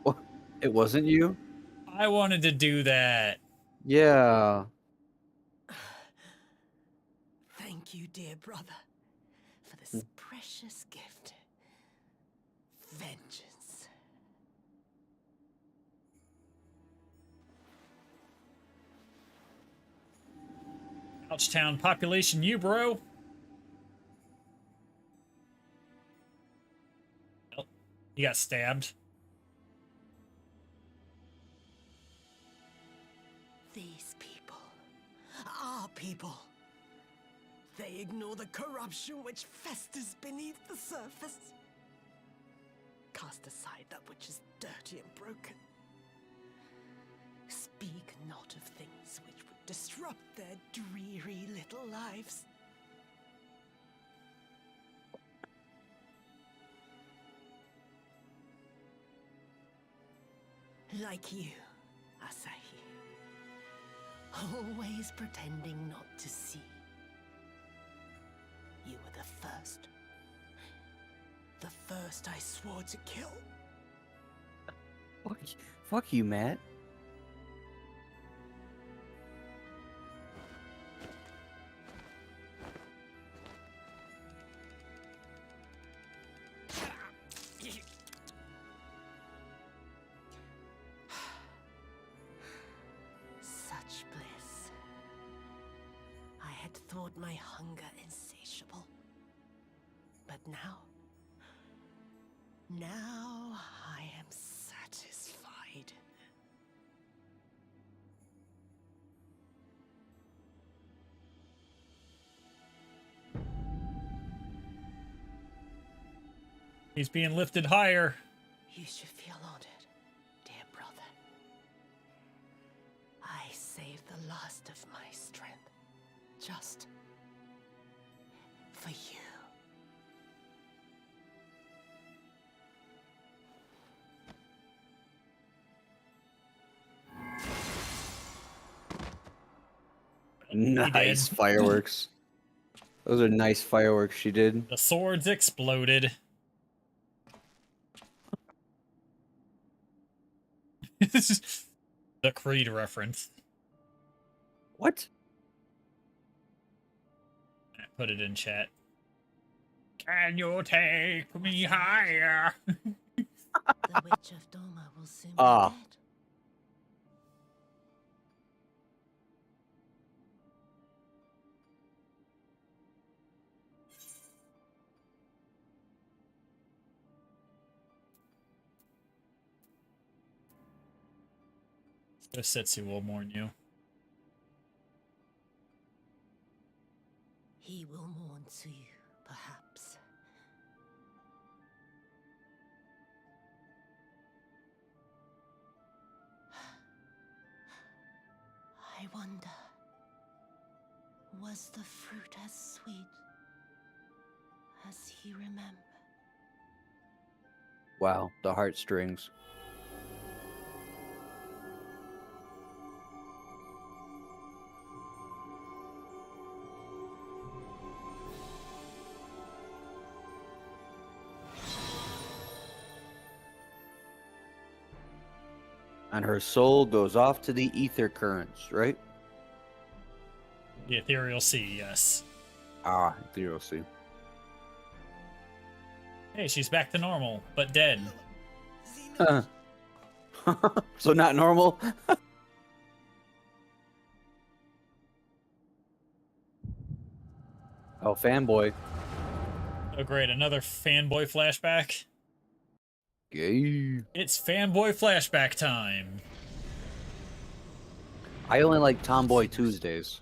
Speaker 1: What? It wasn't you?
Speaker 2: I wanted to do that.
Speaker 1: Yeah.
Speaker 3: Thank you, dear brother, for this precious gift. Vengeance.
Speaker 2: Ouchtown population, you bro. Well, he got stabbed.
Speaker 3: These people, our people, they ignore the corruption which festers beneath the surface. Cast aside that which is dirty and broken. Speak not of things which would disrupt their dreary little lives. Like you, Asahi. Always pretending not to see. You were the first. The first I swore to kill.
Speaker 1: Fuck you, Matt.
Speaker 3: Such bliss. I had thought my hunger insatiable. But now I am satisfied.
Speaker 2: He's being lifted higher.
Speaker 3: You should feel honored, dear brother. I saved the last of my strength, just for you.
Speaker 1: Nice fireworks. Those are nice fireworks she did.
Speaker 2: The swords exploded. The Creed reference.
Speaker 1: What?
Speaker 2: I put it in chat. Can you take me higher?
Speaker 3: The Witch of Doma will soon be
Speaker 1: Ah.
Speaker 3: dead.
Speaker 2: So Setsu will mourn you.
Speaker 3: He will mourn to you, perhaps. I wonder, was the fruit as sweet as he remembered?
Speaker 1: Wow, the heartstrings. And her soul goes off to the ether currents, right?
Speaker 2: The ethereal sea, yes.
Speaker 1: Ah, ethereal sea.
Speaker 2: Hey, she's back to normal, but dead.
Speaker 1: So not normal? Oh, fanboy.
Speaker 2: Oh great, another fanboy flashback.
Speaker 1: Gay.
Speaker 2: It's fanboy flashback time.
Speaker 1: I only like Tomboy Tuesdays.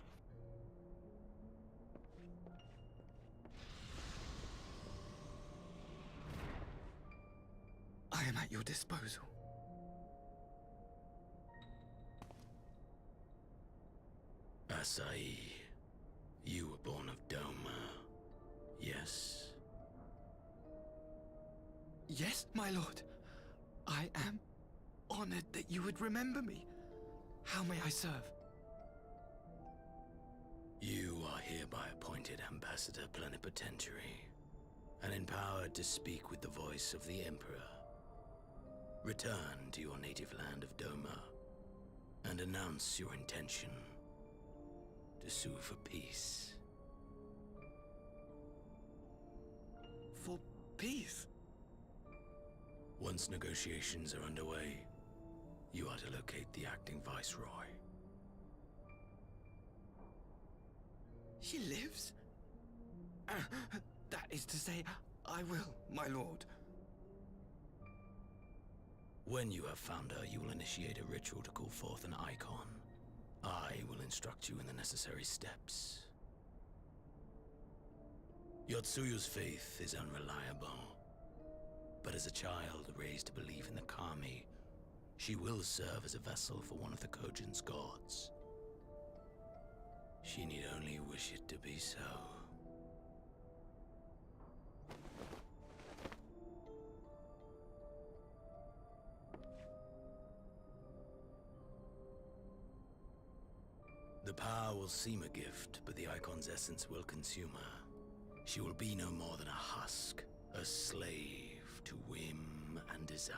Speaker 9: I am at your disposal.
Speaker 13: Asai, you were born of Doma, yes?
Speaker 9: Yes, my lord. I am honored that you would remember me. How may I serve?
Speaker 13: You are hereby appointed Ambassador Plenipotentiary, and empowered to speak with the voice of the Emperor. Return to your native land of Doma, and announce your intention to sue for peace.
Speaker 9: For peace?
Speaker 13: Once negotiations are underway, you are to locate the acting viceroy.
Speaker 9: She lives? That is to say, I will, my lord.
Speaker 13: When you have found her, you will initiate a ritual to call forth an icon. I will instruct you in the necessary steps. Yotsuyu's faith is unreliable, but as a child raised to believe in the Kami, she will serve as a vessel for one of the Kojin's gods. She need only wish it to be so. The power will seem a gift, but the icon's essence will consume her. She will be no more than a husk, a slave to whim and desire.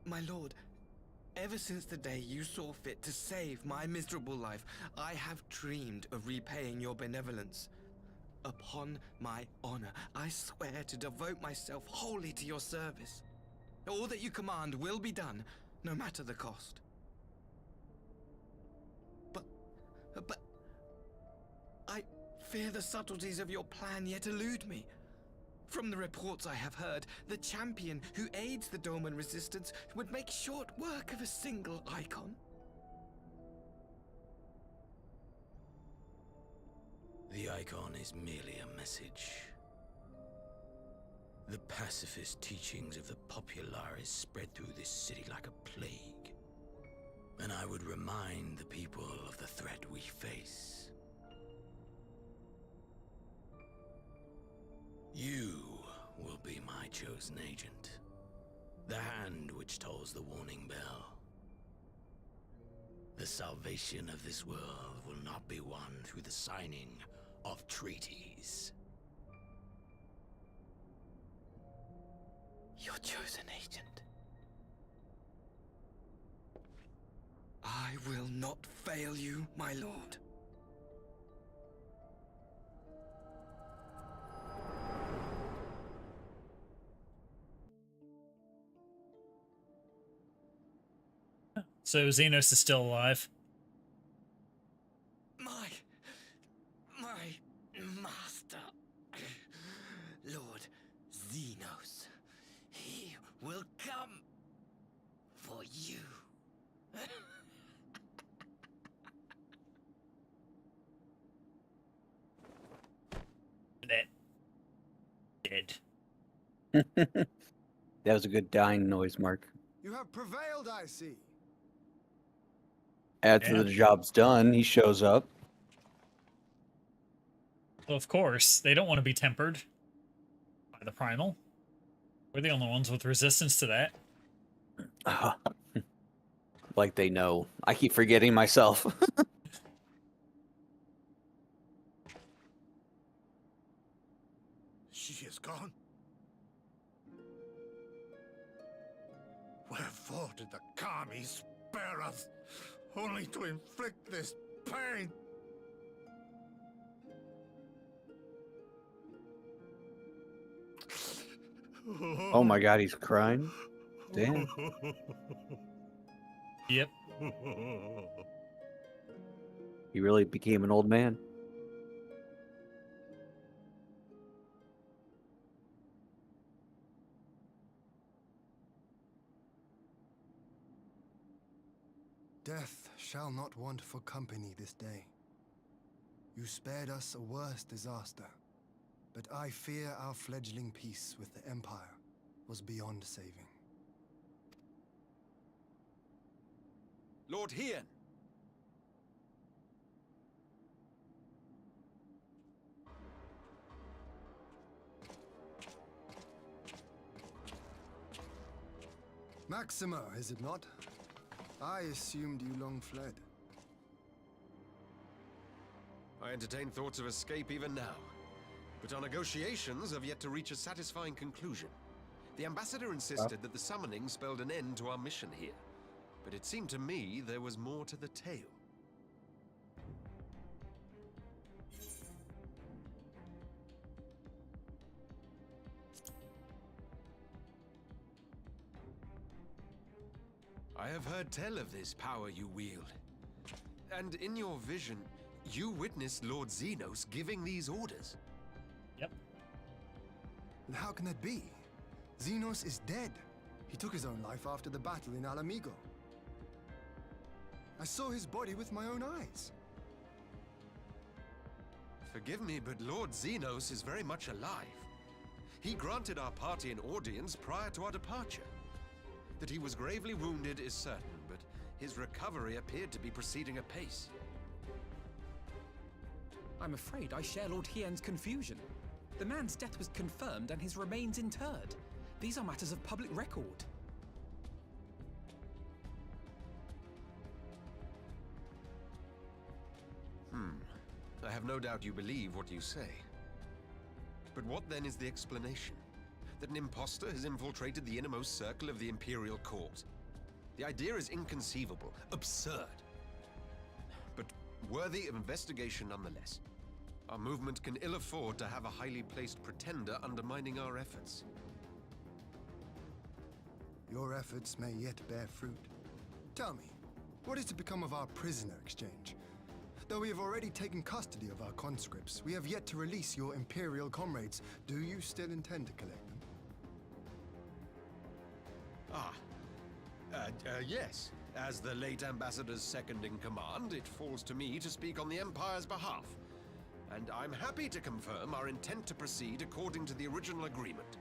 Speaker 9: My lord, ever since the day you saw fit to save my miserable life, I have dreamed of repaying your benevolence. Upon my honor, I swear to devote myself wholly to your service. All that you command will be done, no matter the cost. But I fear the subtleties of your plan yet elude me. From the reports I have heard, the champion who aids the Doman resistance would make short work of a single icon.
Speaker 13: The icon is merely a message. The pacifist teachings of the Populares spread through this city like a plague, and I would remind the people of the threat we face. You will be my chosen agent, the hand which tolls the warning bell. The salvation of this world will not be won through the signing of treaties.
Speaker 9: Your chosen agent. I will not fail you, my lord.
Speaker 2: So Xenos is still alive.
Speaker 9: My master, Lord Xenos, he will come for you.
Speaker 2: Dead.
Speaker 1: That was a good dying noise, Mark.
Speaker 7: You have prevailed, I see.
Speaker 1: After the job's done, he shows up.
Speaker 2: Well, of course, they don't want to be tempered by the primal. We're the only ones with resistance to that.
Speaker 1: Like they know. I keep forgetting myself.
Speaker 4: She is gone. Wherefore did the Kami spare us, only to inflict this pain?
Speaker 1: Oh my god, he's crying? Damn.
Speaker 2: Yep.
Speaker 1: He really became an old man.
Speaker 7: Death shall not want for company this day. You spared us a worse disaster, but I fear our fledgling peace with the Empire was beyond saving.
Speaker 11: Lord Hien!
Speaker 7: Maxima, is it not? I assumed you long fled.
Speaker 14: I entertain thoughts of escape even now. But our negotiations have yet to reach a satisfying conclusion. The ambassador insisted that the summoning spelled an end to our mission here. But it seemed to me there was more to the tale. I have heard tell of this power you wield. And in your vision, you witnessed Lord Xenos giving these orders.
Speaker 2: Yep.
Speaker 7: And how can that be? Xenos is dead. He took his own life after the battle in Alamigo. I saw his body with my own eyes.
Speaker 14: Forgive me, but Lord Xenos is very much alive. He granted our party an audience prior to our departure. That he was gravely wounded is certain, but his recovery appeared to be proceeding apace.
Speaker 11: I'm afraid I share Lord Hien's confusion. The man's death was confirmed and his remains interred. These are matters of public record.
Speaker 14: I have no doubt you believe what you say. But what then is the explanation? That an impostor has infiltrated the innermost circle of the Imperial Court? The idea is inconceivable, absurd. But worthy of investigation nonetheless. Our movement can ill afford to have a highly placed pretender undermining our efforts.
Speaker 7: Your efforts may yet bear fruit. Tell me, what is to become of our prisoner exchange? Though we have already taken custody of our conscripts, we have yet to release your Imperial comrades. Do you still intend to collect them?
Speaker 14: Yes. As the late Ambassador's second-in-command, it falls to me to speak on the Empire's behalf. And I'm happy to confirm our intent to proceed according to the original agreement.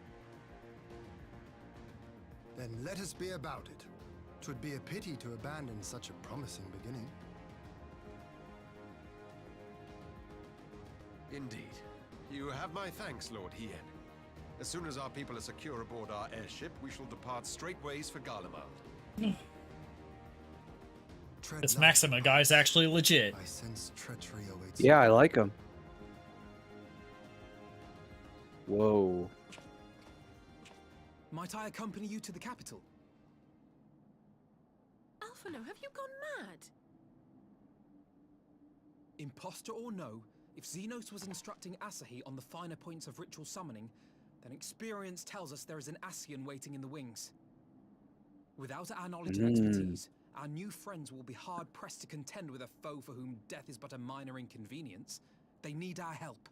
Speaker 7: Then let us be about it. 'Twould be a pity to abandon such a promising beginning.
Speaker 14: Indeed. You have my thanks, Lord Hien. As soon as our people are secure aboard our airship, we shall depart straightways for Garlemald.
Speaker 2: This Maxima guy's actually legit.
Speaker 7: I sense treachery awaits.
Speaker 1: Yeah, I like him. Whoa.
Speaker 11: Might I accompany you to the capital?
Speaker 5: Alphino, have you gone mad?
Speaker 11: Imposter or no, if Xenos was instructing Asahi on the finer points of ritual summoning, then experience tells us there is an Asian waiting in the wings. Without our knowledge and expertise, our new friends will be hard-pressed to contend with a foe for whom death is but a minor inconvenience. They need our help.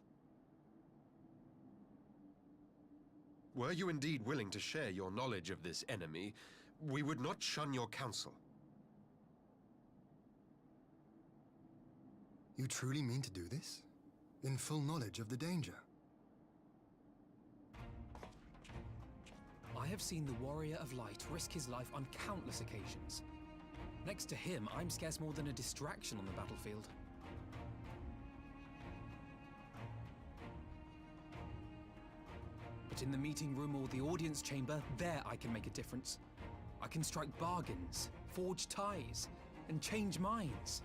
Speaker 14: Were you indeed willing to share your knowledge of this enemy, we would not shun your counsel.
Speaker 7: You truly mean to do this? In full knowledge of the danger?
Speaker 11: I have seen the Warrior of Light risk his life on countless occasions. Next to him, I'm scarce more than a distraction on the battlefield. But in the meeting room or the audience chamber, there I can make a difference. I can strike bargains, forge ties, and change minds.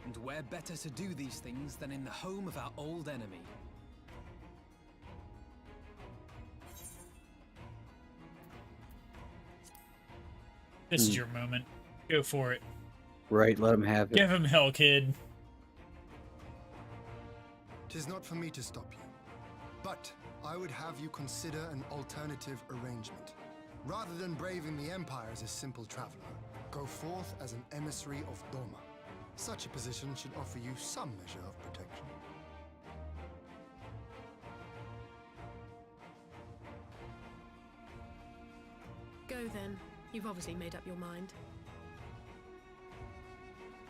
Speaker 11: And where better to do these things than in the home of our old enemy?
Speaker 2: This is your moment. Go for it.
Speaker 1: Right, let him have it.
Speaker 2: Give him hell, kid.
Speaker 7: 'Tis not for me to stop you, but I would have you consider an alternative arrangement. Rather than braving the Empire as a simple traveler, go forth as an emissary of Doma. Such a position should offer you some measure of protection.
Speaker 5: Go then. You've obviously made up your mind.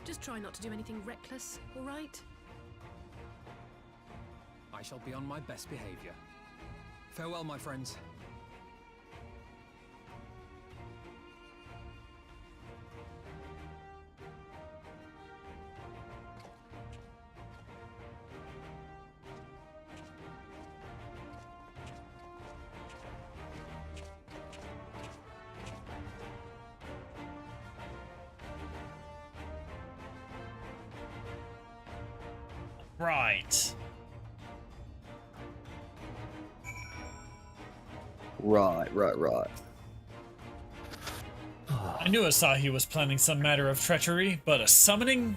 Speaker 5: Just try not to do anything reckless, all right?
Speaker 11: I shall be on my best behavior. Farewell, my friends.
Speaker 2: Right.
Speaker 1: Right.
Speaker 2: I knew Asahi was planning some matter of treachery, but a summoning?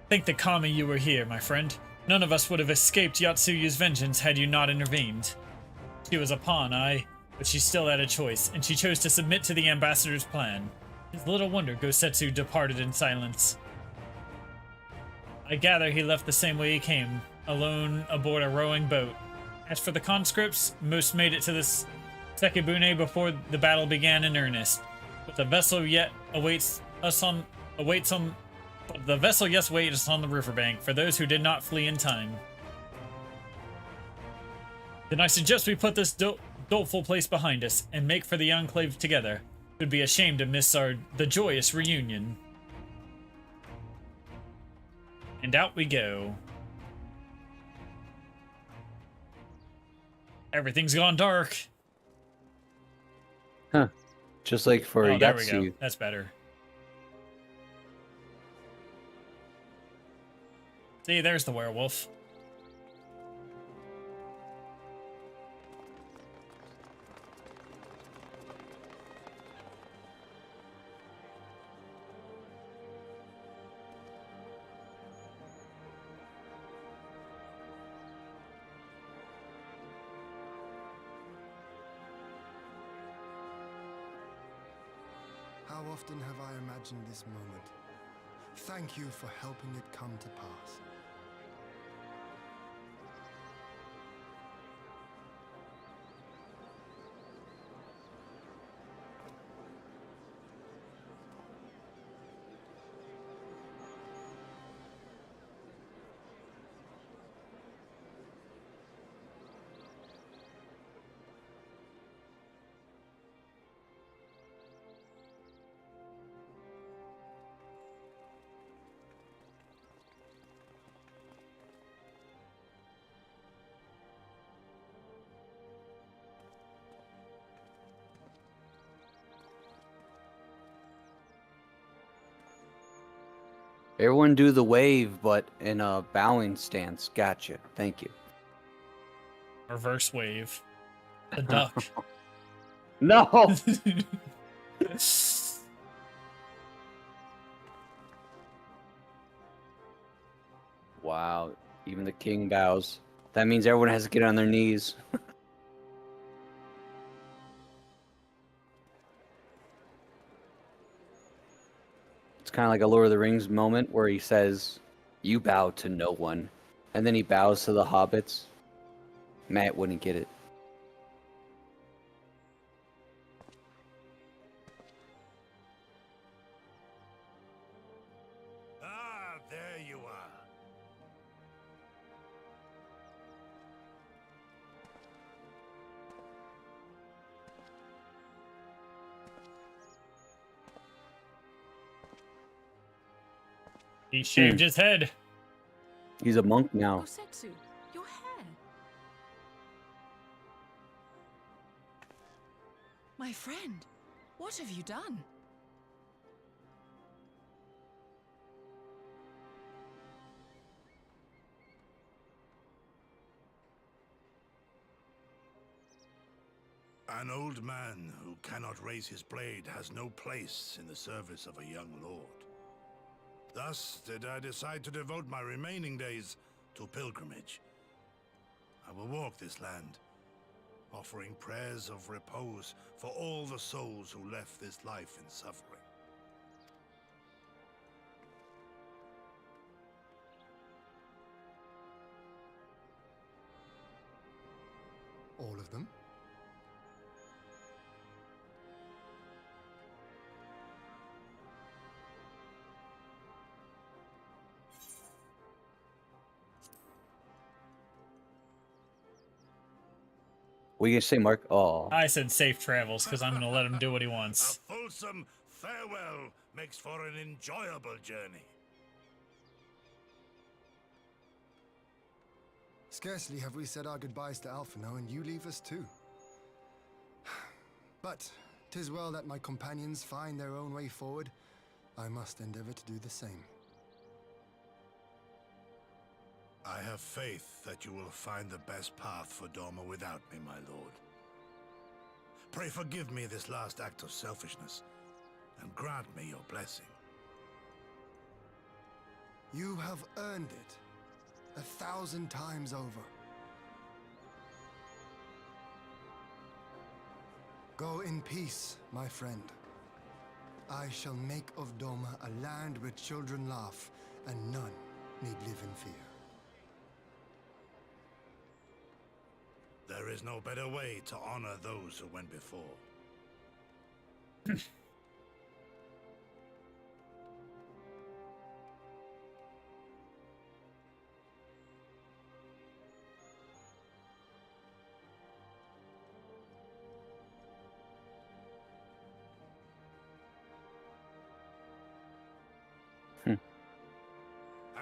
Speaker 2: Thank the Kami you were here, my friend. None of us would have escaped Yatsuyu's vengeance had you not intervened. She was a pawn, but she still had a choice, and she chose to submit to the ambassador's plan. It's little wonder Gosetsu departed in silence. I gather he left the same way he came, alone aboard a rowing boat. As for the conscripts, most made it to this Sekibune before the battle began in earnest. But the vessel yet waits us on the riverbank for those who did not flee in time. Then I suggest we put this doleful place behind us and make for the enclave together. It would be a shame to miss the joyous reunion. And out we go. Everything's gone dark.
Speaker 1: Huh. Just like for
Speaker 2: there we
Speaker 1: Yatsu.
Speaker 2: go. That's better. See, there's the werewolf.
Speaker 7: How often have I imagined this moment? Thank you for helping it come to pass.
Speaker 1: Everyone do the wave, but in a bowing stance. Gotcha. Thank you.
Speaker 2: Reverse wave. The duck.
Speaker 1: No! Wow. Even the king bows. That means everyone has to get on their knees. It's kind of like a Lord of the Rings moment where he says, "You bow to no one." And then he bows to the hobbits. Matt wouldn't get it.
Speaker 4: Ah, there you are.
Speaker 2: He shaved his head.
Speaker 1: He's a monk now.
Speaker 5: Gosetsu, your hair.
Speaker 15: My friend, what have you done?
Speaker 4: An old man who cannot raise his blade has no place in the service of a young lord. Thus did I decide to devote my remaining days to pilgrimage. I will walk this land, offering prayers of repose for all the souls who left this life in suffering.
Speaker 7: All of them?
Speaker 1: What you say, Mark? Oh.
Speaker 2: I said safe travels because I'm going to let him do what he wants.
Speaker 4: A fulsome farewell makes for an enjoyable journey.
Speaker 7: Scarcely have we said our goodbyes to Alphino, and you leave us too. But 'tis well that my companions find their own way forward. I must endeavor to do the same.
Speaker 4: I have faith that you will find the best path for Doma without me, my lord. Pray forgive me this last act of selfishness, and grant me your blessing.
Speaker 7: You have earned it 1,000 times over. Go in peace, my friend. I shall make of Doma a land where children laugh and none need live in fear.
Speaker 4: There is no better way to honor those who went before. And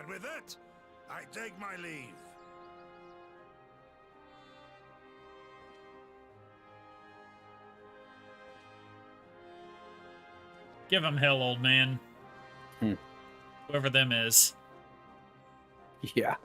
Speaker 4: with that, I take my leave.
Speaker 2: Give him hell, old man. Whoever them is.
Speaker 1: Yeah.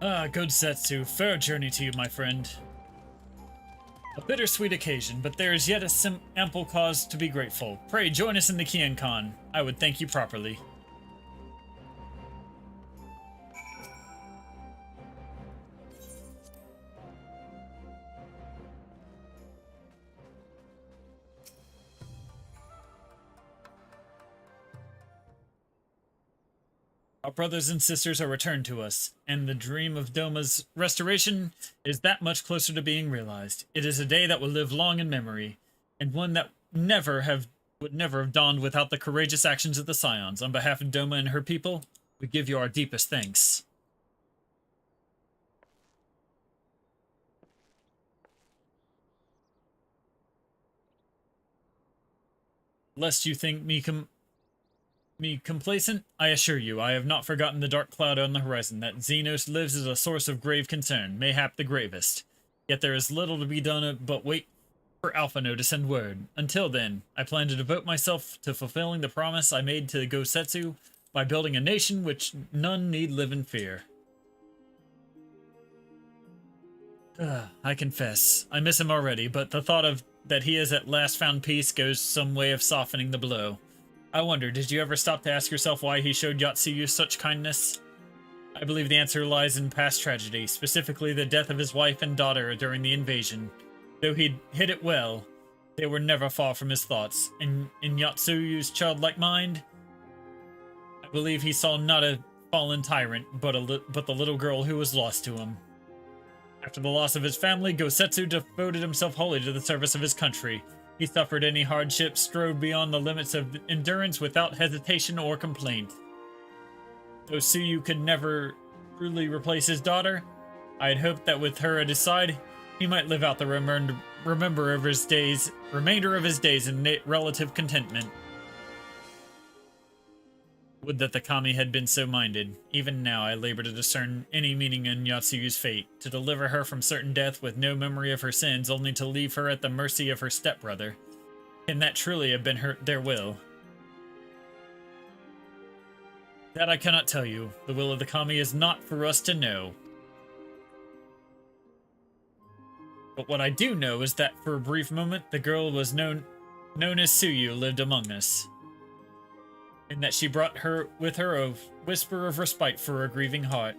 Speaker 2: Ah, good Setsu. Fair journey to you, my friend. A bittersweet occasion, but there is yet ample cause to be grateful. Pray join us in the Kian-Kon. I would thank you properly. Our brothers and sisters are returned to us, and the dream of Doma's restoration is that much closer to being realized. It is a day that will live long in memory, and one that would never have dawned without the courageous actions of the Scions. On behalf of Doma and her people, we give you our deepest thanks. Lest you think me complacent, I assure you, I have not forgotten the dark cloud on the horizon. That Xenos lives is a source of grave concern, mayhap the gravest. Yet there is little to be done but wait for Alphino to send word. Until then, I plan to devote myself to fulfilling the promise I made to Gosetsu by building a nation which none need live in fear. I confess, I miss him already, but the thought of that he has at last found peace goes some way of softening the blow. I wonder, did you ever stop to ask yourself why he showed Yotsuyu such kindness? I believe the answer lies in past tragedy, specifically the death of his wife and daughter during the invasion. Though he'd hid it well, they were never far from his thoughts. In Yotsuyu's childlike mind, I believe he saw not a fallen tyrant, but the little girl who was lost to him. After the loss of his family, Gosetsu devoted himself wholly to the service of his country. He suffered any hardship, strode beyond the limits of endurance without hesitation or complaint. Though Tsuyu could never truly replace his daughter. I had hoped that with her at his side, he might live out the remainder of his days in relative contentment. Would that the kami had been so minded. Even now I labor to discern any meaning in Yatsu's fate, to deliver her from certain death with no memory of her sins, only to leave her at the mercy of her stepbrother. Can that truly have been their will? That I cannot tell you. The will of the kami is not for us to know. But what I do know is that for a brief moment, the girl was known as Suyu lived among us. And that she brought with her a whisper of respite for a grieving heart.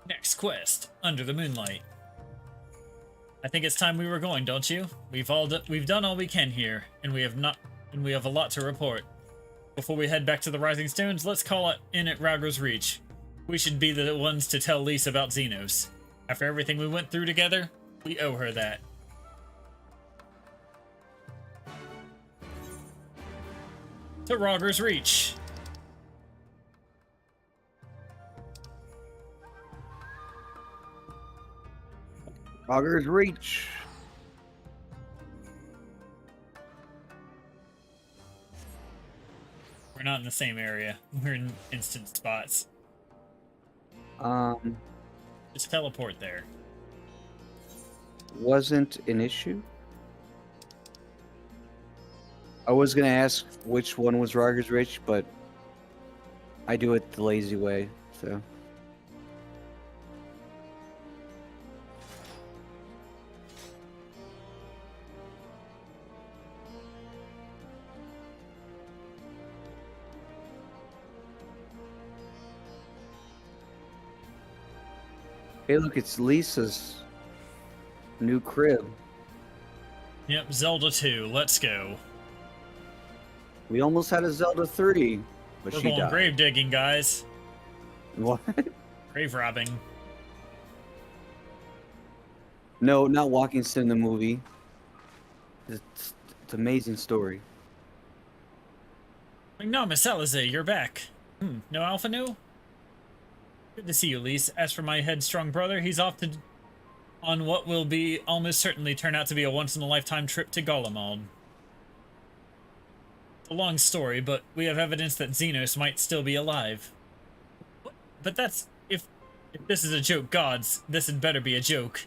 Speaker 2: Next quest, Under the Moonlight. I think it's time we were going, don't you? We've done all we can here, and we have a lot to report. Before we head back to the Rising Stones, let's call it in at Rauger's Reach. We should be the ones to tell Lise about Xenos. After everything we went through together, we owe her that. To Rauger's Reach.
Speaker 1: Rauger's Reach.
Speaker 2: We're not in the same area. We're in instant spots. Just teleport there.
Speaker 1: Wasn't an issue. I was gonna ask which one was Rauger's Reach, but I do it the lazy way, so. Hey, look, it's Lisa's new crib.
Speaker 2: Yep, Zelda 2, let's go.
Speaker 1: We almost had a Zelda 3, but
Speaker 2: We're
Speaker 1: she
Speaker 2: going
Speaker 1: died.
Speaker 2: grave digging, guys.
Speaker 1: What?
Speaker 2: Grave robbing.
Speaker 1: No, not Walking Sim the movie. It's an amazing story.
Speaker 2: No, Miss Alize, you're back. No Alpha No? Good to see you, Lise. As for my headstrong brother, he's off on what will be almost certainly turn out to be a once-in-a-lifetime trip to Garlemald. It's a long story, but we have evidence that Xenos might still be alive. But that's... If this is a joke, gods, this had better be a joke.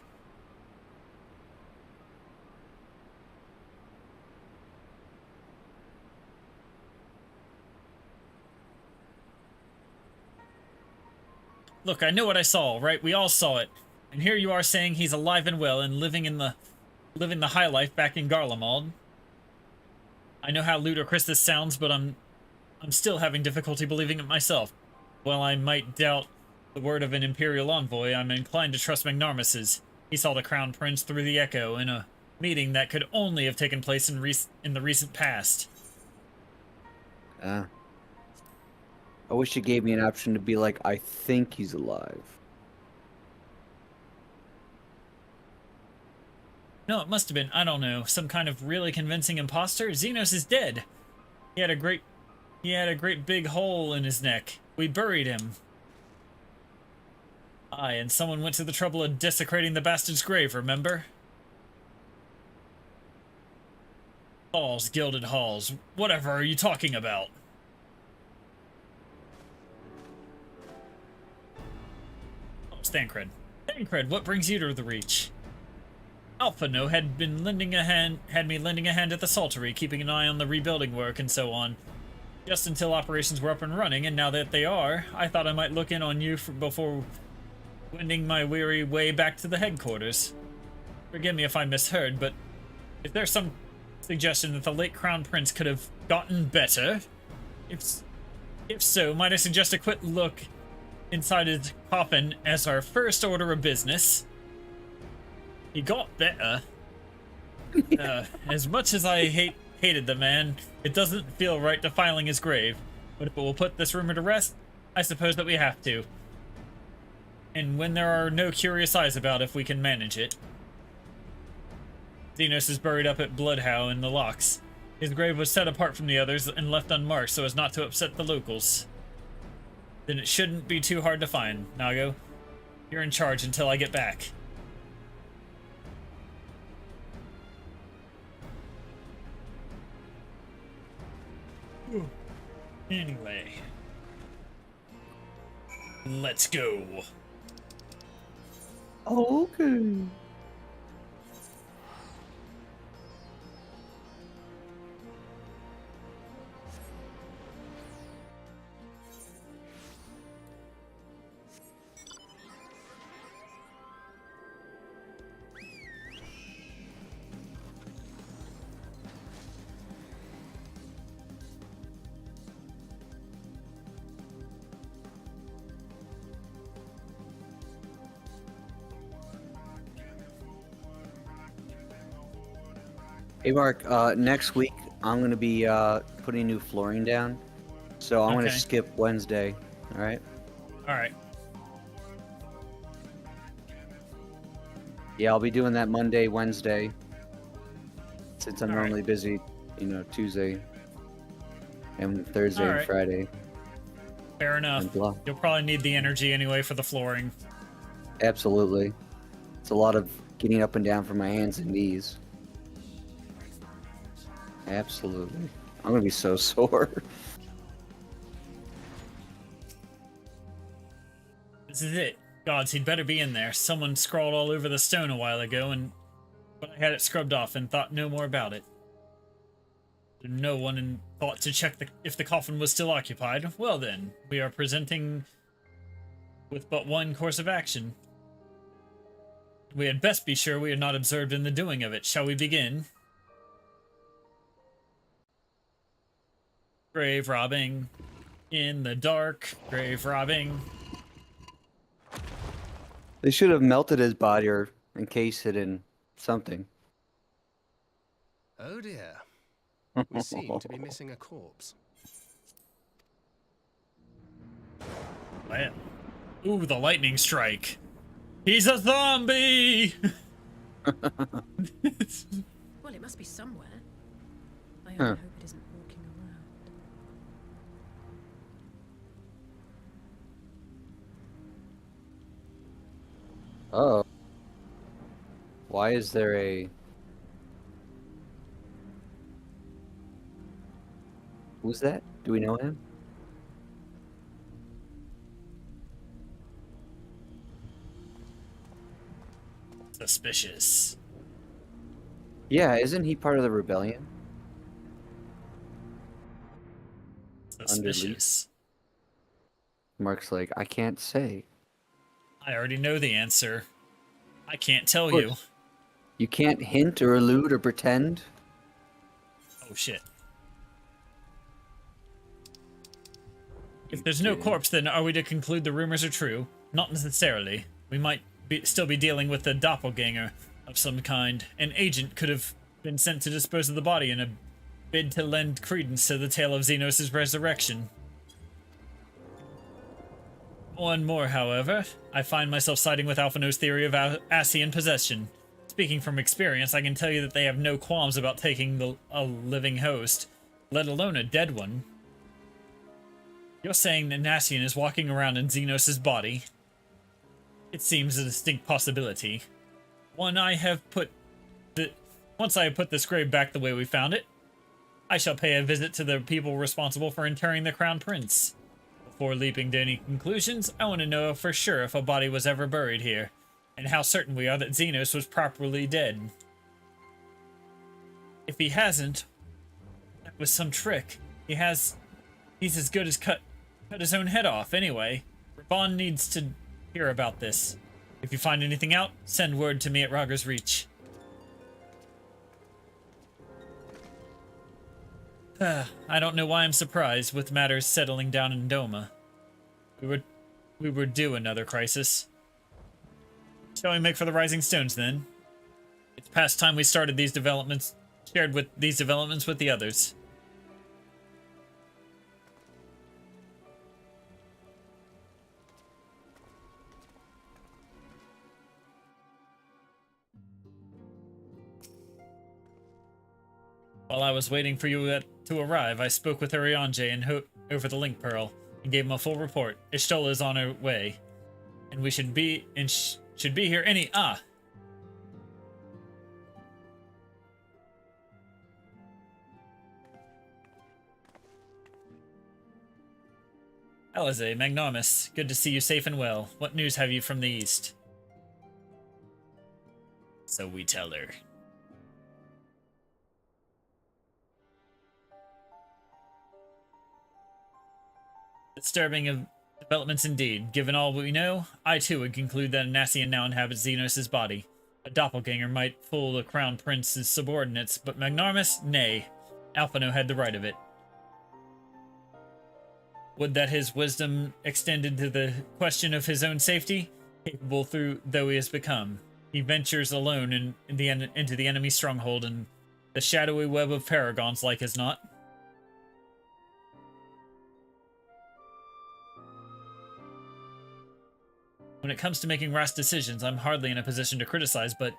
Speaker 2: Look, I know what I saw, right? We all saw it. And here you are saying he's alive and well and living the high life back in Garlemald. I know how ludicrous this sounds, but I'm still having difficulty believing it myself. While I might doubt the word of an Imperial envoy, I'm inclined to trust Magnarmus's. He saw the Crown Prince through the Echo in a meeting that could only have taken place in the recent past.
Speaker 1: I wish you gave me an option to be like, I think he's alive.
Speaker 2: No, it must have been, I don't know, some kind of really convincing imposter. Xenos is dead. He had a great big hole in his neck. We buried him. Aye, and someone went to the trouble of desecrating the bastard's grave, remember? Halls, gilded halls. Whatever are you talking about? Oh, Thancred. Thancred, what brings you to the Reach? Alpha No had me lending a hand at the Saltery, keeping an eye on the rebuilding work and so on. Just until operations were up and running, and now that they are, I thought I might look in on you before wending my weary way back to the headquarters. Forgive me if I misheard, but is there some suggestion that the late Crown Prince could have gotten better? If so, might I suggest a quick look inside his coffin as our first order of business? He got better. As much as I hated the man, it doesn't feel right defiling his grave. But if it will put this rumor to rest, I suppose that we have to. and when there are no curious eyes about, if we can manage it. Xenos is buried up at Bloodhow in the locks. His grave was set apart from the others and left unmarked so as not to upset the locals. Then it shouldn't be too hard to find, Nago. You're in charge until I get back. Anyway. Let's go.
Speaker 1: Okay. Hey Mark, next week I'm gonna be putting new flooring down, so I'm gonna
Speaker 2: Okay.
Speaker 1: skip Wednesday. All right.
Speaker 2: All right.
Speaker 1: Yeah, I'll be doing that Monday, Wednesday, since I'm
Speaker 2: All right.
Speaker 1: normally busy, Tuesday and Thursday
Speaker 2: All
Speaker 1: and
Speaker 2: right.
Speaker 1: Friday.
Speaker 2: Fair enough.
Speaker 1: And blah.
Speaker 2: You'll probably need the energy anyway for the flooring.
Speaker 1: Absolutely. It's a lot of getting up and down from my hands and knees. Absolutely. I'm gonna be so sore.
Speaker 2: This is it. Gods, he'd better be in there. Someone scrawled all over the stone a while ago, but I had it scrubbed off and thought no more about it. No one thought to check if the coffin was still occupied. Well then, we are presenting with but one course of action. We had best be sure we are not observed in the doing of it. Shall we begin? Grave robbing. In the dark. Grave robbing.
Speaker 1: They should have melted his body or encased it in something.
Speaker 16: Oh dear. We seem to be missing a corpse.
Speaker 2: Wow. Ooh, the lightning strike. He's a zombie!
Speaker 5: Well, it must be somewhere. I
Speaker 1: Huh.
Speaker 5: only hope it isn't walking around.
Speaker 1: Oh. Why is there a... Who's that? Do we know him?
Speaker 2: Suspicious.
Speaker 1: Yeah, isn't he part of the rebellion?
Speaker 2: Suspicious.
Speaker 1: Mark's like, I can't say.
Speaker 2: I already know the answer. I can't tell
Speaker 1: Of
Speaker 2: you.
Speaker 1: course. You can't hint or allude or pretend?
Speaker 2: Oh shit. If there's no corpse, then are we to conclude the rumors are true? Not necessarily. We might still be dealing with a doppelganger of some kind. An agent could have been sent to dispose of the body in a bid to lend credence to the tale of Xenos' resurrection. One more, however. I find myself siding with Alphino's theory of Asian possession. Speaking from experience, I can tell you that they have no qualms about taking a living host, let alone a dead one. You're saying that Nasian is walking around in Xenos' body? It seems a distinct possibility. Once I have put this grave back the way we found it, I shall pay a visit to the people responsible for interring the Crown Prince. Before leaping to any conclusions, I want to know for sure if a body was ever buried here, and how certain we are that Xenos was properly dead. If he hasn't, that was some trick. He's as good as cut his own head off, anyway. Vaughn needs to hear about this. If you find anything out, send word to me at Rogger's Reach. I don't know why I'm surprised with matters settling down in Doma. We were due another crisis. Shall we make for the Rising Stones, then? It's past time we shared these developments with the others. While I was waiting for you to arrive, I spoke with Urianger and over the Link Pearl and gave him a full report. Ishtola is on her way, and we should be here any Alize, Magnomus, good to see you safe and well. What news have you from the east? So we tell her. Disturbing of developments indeed. Given all we know, I too would conclude that an Nassian now inhabits Xenos' body. A doppelganger might fool the Crown Prince's subordinates, but Magnomus, nay. Alphino had the right of it. Would that his wisdom extended to the question of his own safety, capable though he has become. He ventures alone into the enemy stronghold and the shadowy web of paragons like as not. When it comes to making rash decisions, I'm hardly in a position to criticize, but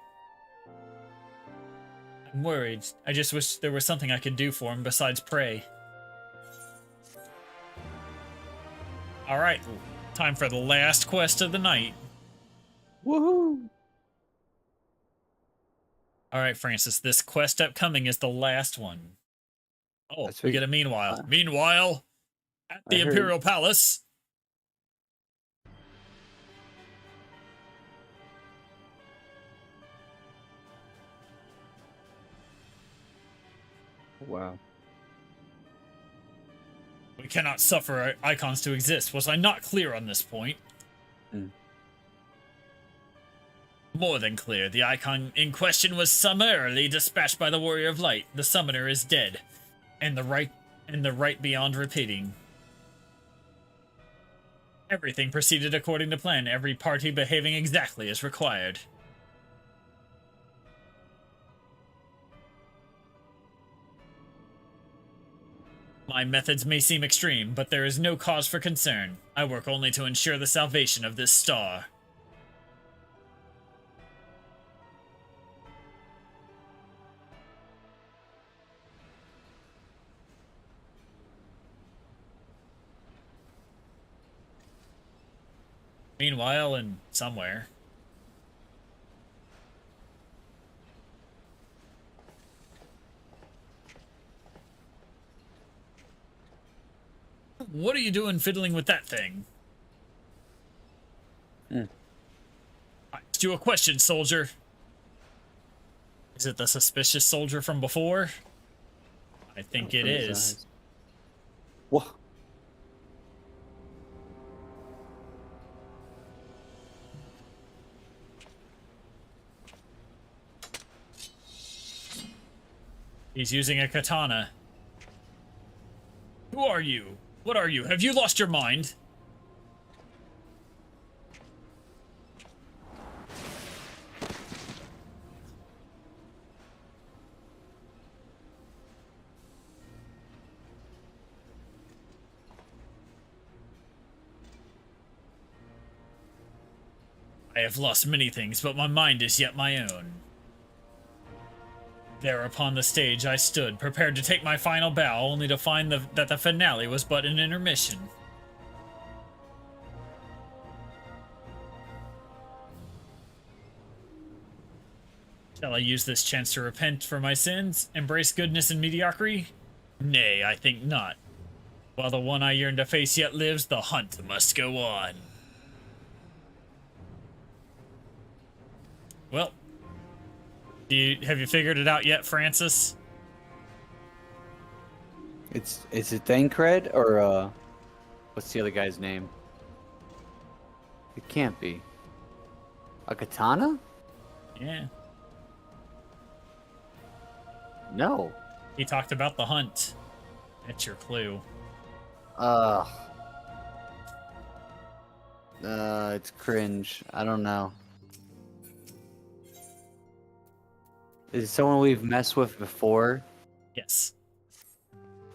Speaker 2: I'm worried. I just wish there was something I could do for him besides pray. Alright, time for the last quest of the night.
Speaker 1: Woohoo!
Speaker 2: Alright, Francis, this quest upcoming is the last one. Oh, we get a meanwhile. Meanwhile, at the Imperial Palace.
Speaker 1: Wow.
Speaker 2: We cannot suffer our icons to exist. Was I not clear on this point? More than clear. The icon in question was summarily dispatched by the Warrior of Light. The summoner is dead, and the right beyond repeating. Everything proceeded according to plan, every party behaving exactly as required. My methods may seem extreme, but there is no cause for concern. I work only to ensure the salvation of this star. Meanwhile, and somewhere. What are you doing fiddling with that thing? I asked you a question, soldier. Is it the suspicious soldier from before? I think it is.
Speaker 1: Whoa.
Speaker 2: He's using a katana. Who are you? What are you? Have you lost your mind? I have lost many things, but my mind is yet my own. There upon the stage I stood, prepared to take my final bow, only to find that the finale was but an intermission. Shall I use this chance to repent for my sins, embrace goodness and mediocrity? Nay, I think not. While the one I yearn to face yet lives, the hunt must go on. Well, have you figured it out yet, Francis?
Speaker 1: Is it Thancred or what's the other guy's name? It can't be. A katana?
Speaker 2: Yeah.
Speaker 1: No.
Speaker 2: He talked about the hunt. That's your clue.
Speaker 1: It's cringe. I don't know. Is it someone we've messed with before?
Speaker 2: Yes.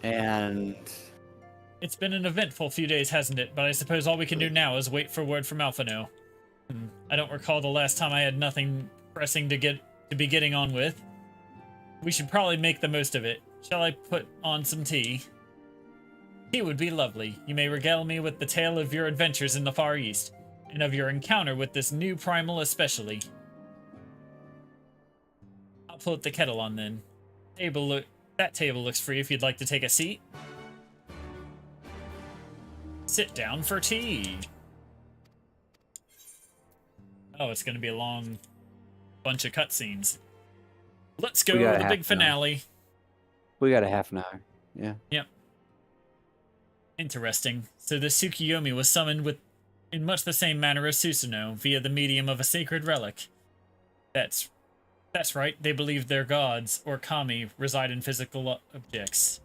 Speaker 1: And
Speaker 2: it's been an eventful few days, hasn't it? But I suppose all we can do now is wait for word from Alphino. I don't recall the last time I had nothing pressing to be getting on with. We should probably make the most of it. Shall I put on some tea? Tea would be lovely. You may regale me with the tale of your adventures in the Far East, and of your encounter with this new primal especially. I'll put the kettle on then. That table looks free if you'd like to take a seat. Sit down for tea. Oh, it's gonna be a long bunch of cutscenes. Let's go to the big finale.
Speaker 1: We got a half an hour. Yeah.
Speaker 2: Yep. Interesting. So the Tsukiyomi was summoned in much the same manner as Susanoo, via the medium of a sacred relic. That's right, they believe their gods, or kami, reside in physical objects.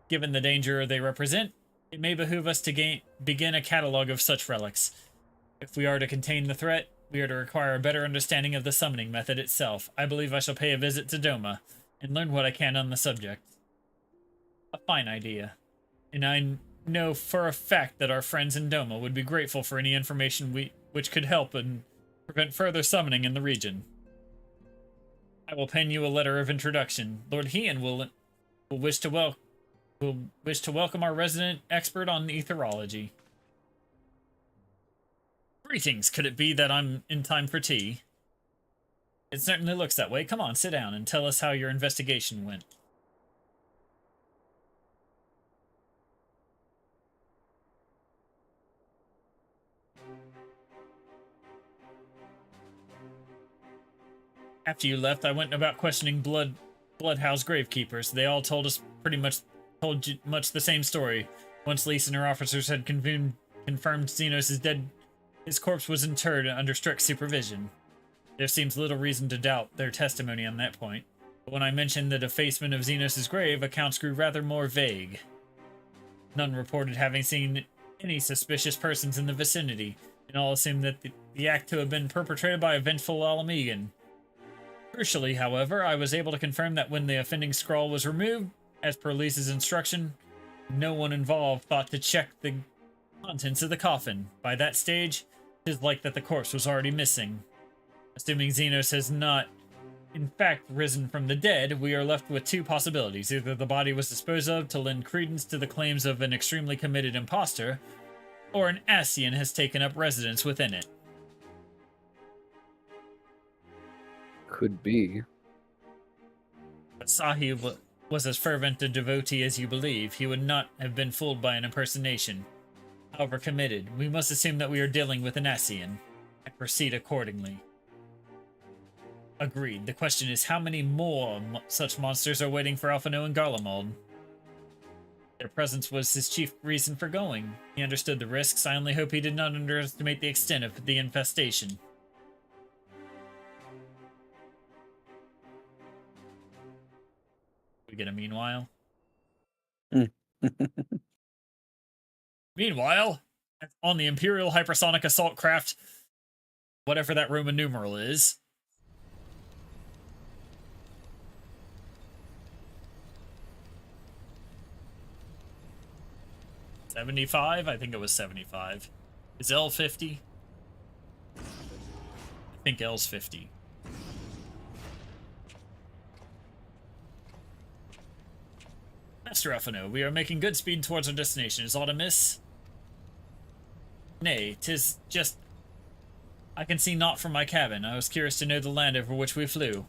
Speaker 2: Given the danger they represent, it may behoove us to begin a catalog of such relics. If we are to contain the threat, we are to require a better understanding of the summoning method itself. I believe I shall pay a visit to Doma, and learn what I can on the subject. A fine idea. And I know for a fact that our friends in Doma would be grateful for any information which could help and prevent further summoning in the region. I will pen you a letter of introduction. Lord Heian will wish to welcome our resident expert on etherology. Greetings, could it be that I'm in time for tea? It certainly looks that way. Come on, sit down and tell us how your investigation went. After you left, I went about questioning Bloodhouse gravekeepers. They all told us told you much the same story. Once Lise and her officers had confirmed Xenos is dead, his corpse was interred under strict supervision. There seems little reason to doubt their testimony on that point. But when I mentioned the defacement of Xenos' grave, accounts grew rather more vague. None reported having seen any suspicious persons in the vicinity, and all assumed that the act to have been perpetrated by a vengeful Alamegan. Crucially, however, I was able to confirm that when the offending scrawl was removed, as per Lisa's instruction, no one involved thought to check the contents of the coffin. By that stage, it is like that the corpse was already missing. Assuming Xenos has not, in fact, risen from the dead, we are left with two possibilities. Either the body was disposed of to lend credence to the claims of an extremely committed imposter, or an Ascian has taken up residence within it.
Speaker 1: Could be.
Speaker 2: But Sahib was as fervent a devotee as you believe. He would not have been fooled by an impersonation. However committed, we must assume that we are dealing with an Ascian, and proceed accordingly. Agreed. The question is, how many more such monsters are waiting for Alphino and Garlemald? Their presence was his chief reason for going. He understood the risks. I only hope he did not underestimate the extent of the infestation. We get a meanwhile. Meanwhile, on the Imperial Hypersonic Assault Craft, whatever that Roman numeral is. $75? I think it was 75. Is L 50? I think L's 50. Master Alphino, we are making good speed towards our destination. Is aught amiss? Nay, 'tis just... I can see naught from my cabin. I was curious to know the land over which we flew.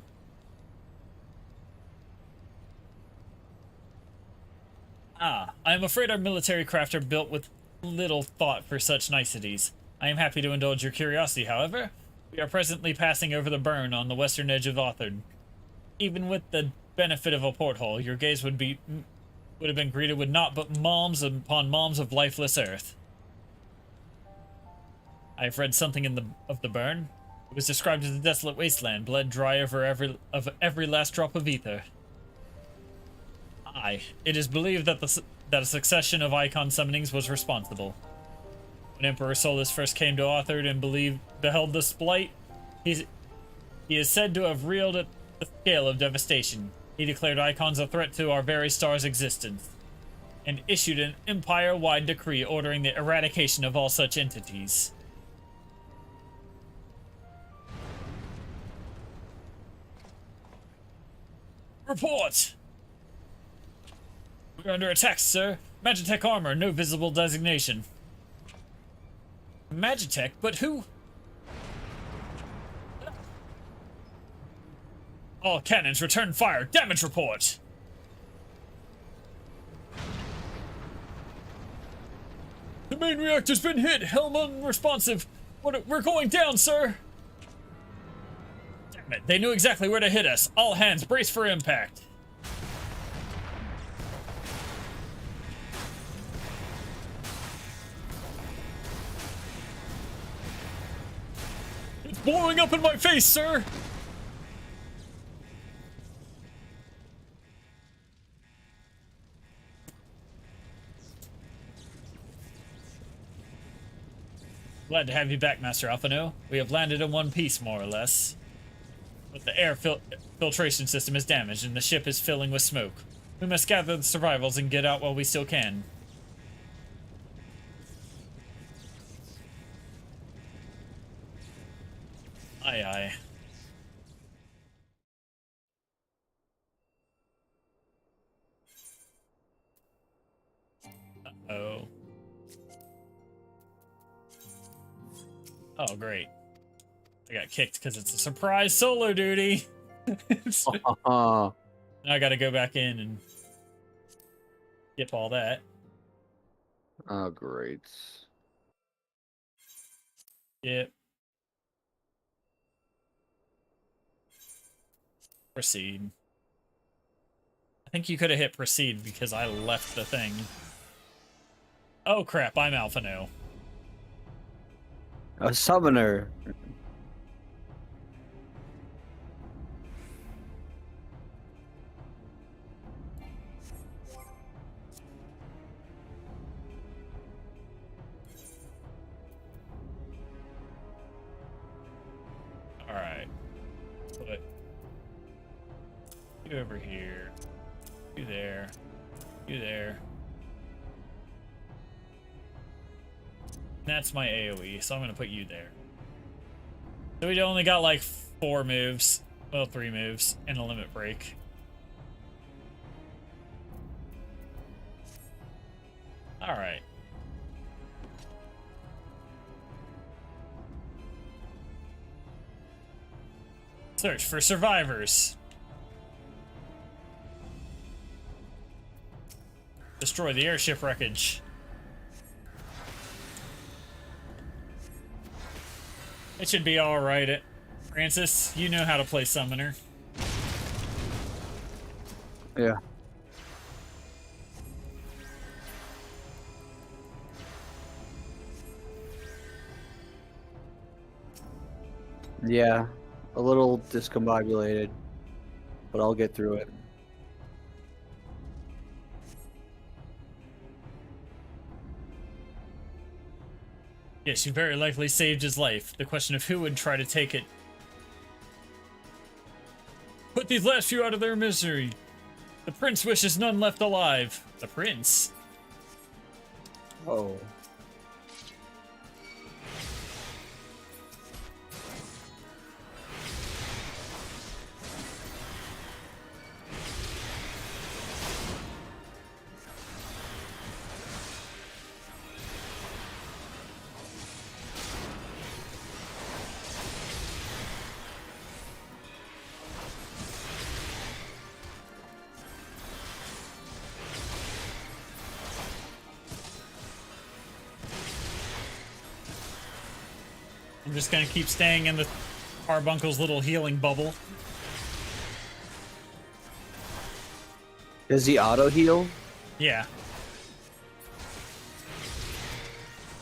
Speaker 2: Ah, I am afraid our military craft are built with little thought for such niceties. I am happy to indulge your curiosity, however. We are presently passing over the burn on the western edge of Othard. Even with the benefit of a porthole, your gaze would have been greeted with naught but moms upon moms of lifeless earth. I have read something of the burn. It was described as a desolate wasteland, bled dry over every last drop of ether. Aye, it is believed that a succession of icon summonings was responsible. When Emperor Solus first came to Othard and beheld the splight, he is said to have reeled at the scale of devastation. He declared icons a threat to our very star's existence, and issued an empire-wide decree ordering the eradication of all such entities. Report! We're under attack, sir. Magitech armor, no visible designation. Magitech? But who? All cannons return fire. Damage report! The main reactor's been hit. Helm unresponsive. We're going down, sir. Damn it. They knew exactly where to hit us. All hands, brace for impact. It's blowing up in my face, sir. Glad to have you back, Master Alphino. We have landed in one piece, more or less. But the air filtration system is damaged and the ship is filling with smoke. We must gather the survivals and get out while we still can. Aye, aye. Uh-oh. Oh, great. I got kicked because it's a surprise solo duty. Now I gotta go back in and skip all that.
Speaker 1: Oh, great.
Speaker 2: Yep. Proceed. I think you could have hit proceed because I left the thing. Oh crap, I'm Alphino.
Speaker 1: A summoner.
Speaker 2: Alright. Put you over here. You there. You there. That's my AoE, so I'm gonna put you there. So we only got like 4 moves. Well, 3 moves and a limit break. Alright. Search for survivors. Destroy the airship wreckage. It should be alright. Francis, you know how to play summoner.
Speaker 1: Yeah. Yeah. A little discombobulated, but I'll get through it.
Speaker 2: Yes, you very likely saved his life. The question of who would try to take it. Put these last few out of their misery. The prince wishes none left alive. The prince?
Speaker 1: Oh.
Speaker 2: I'm just gonna keep staying in the Carbuncle's little healing bubble.
Speaker 1: Does he auto heal?
Speaker 2: Yeah.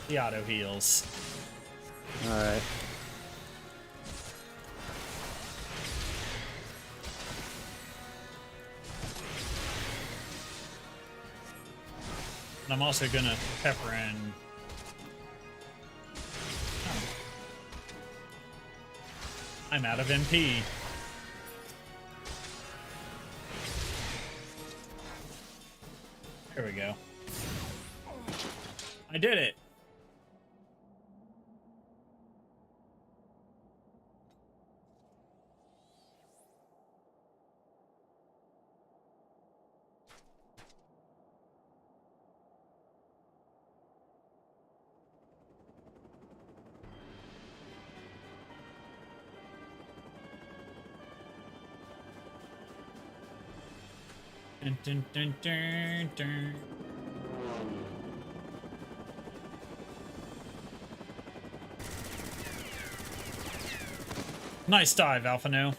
Speaker 2: He auto heals.
Speaker 1: Alright.
Speaker 2: And I'm also gonna pepper in. I'm out of MP. There we go. I did it. Dun, dun, dun, dun, dun. Nice dive, Alphano.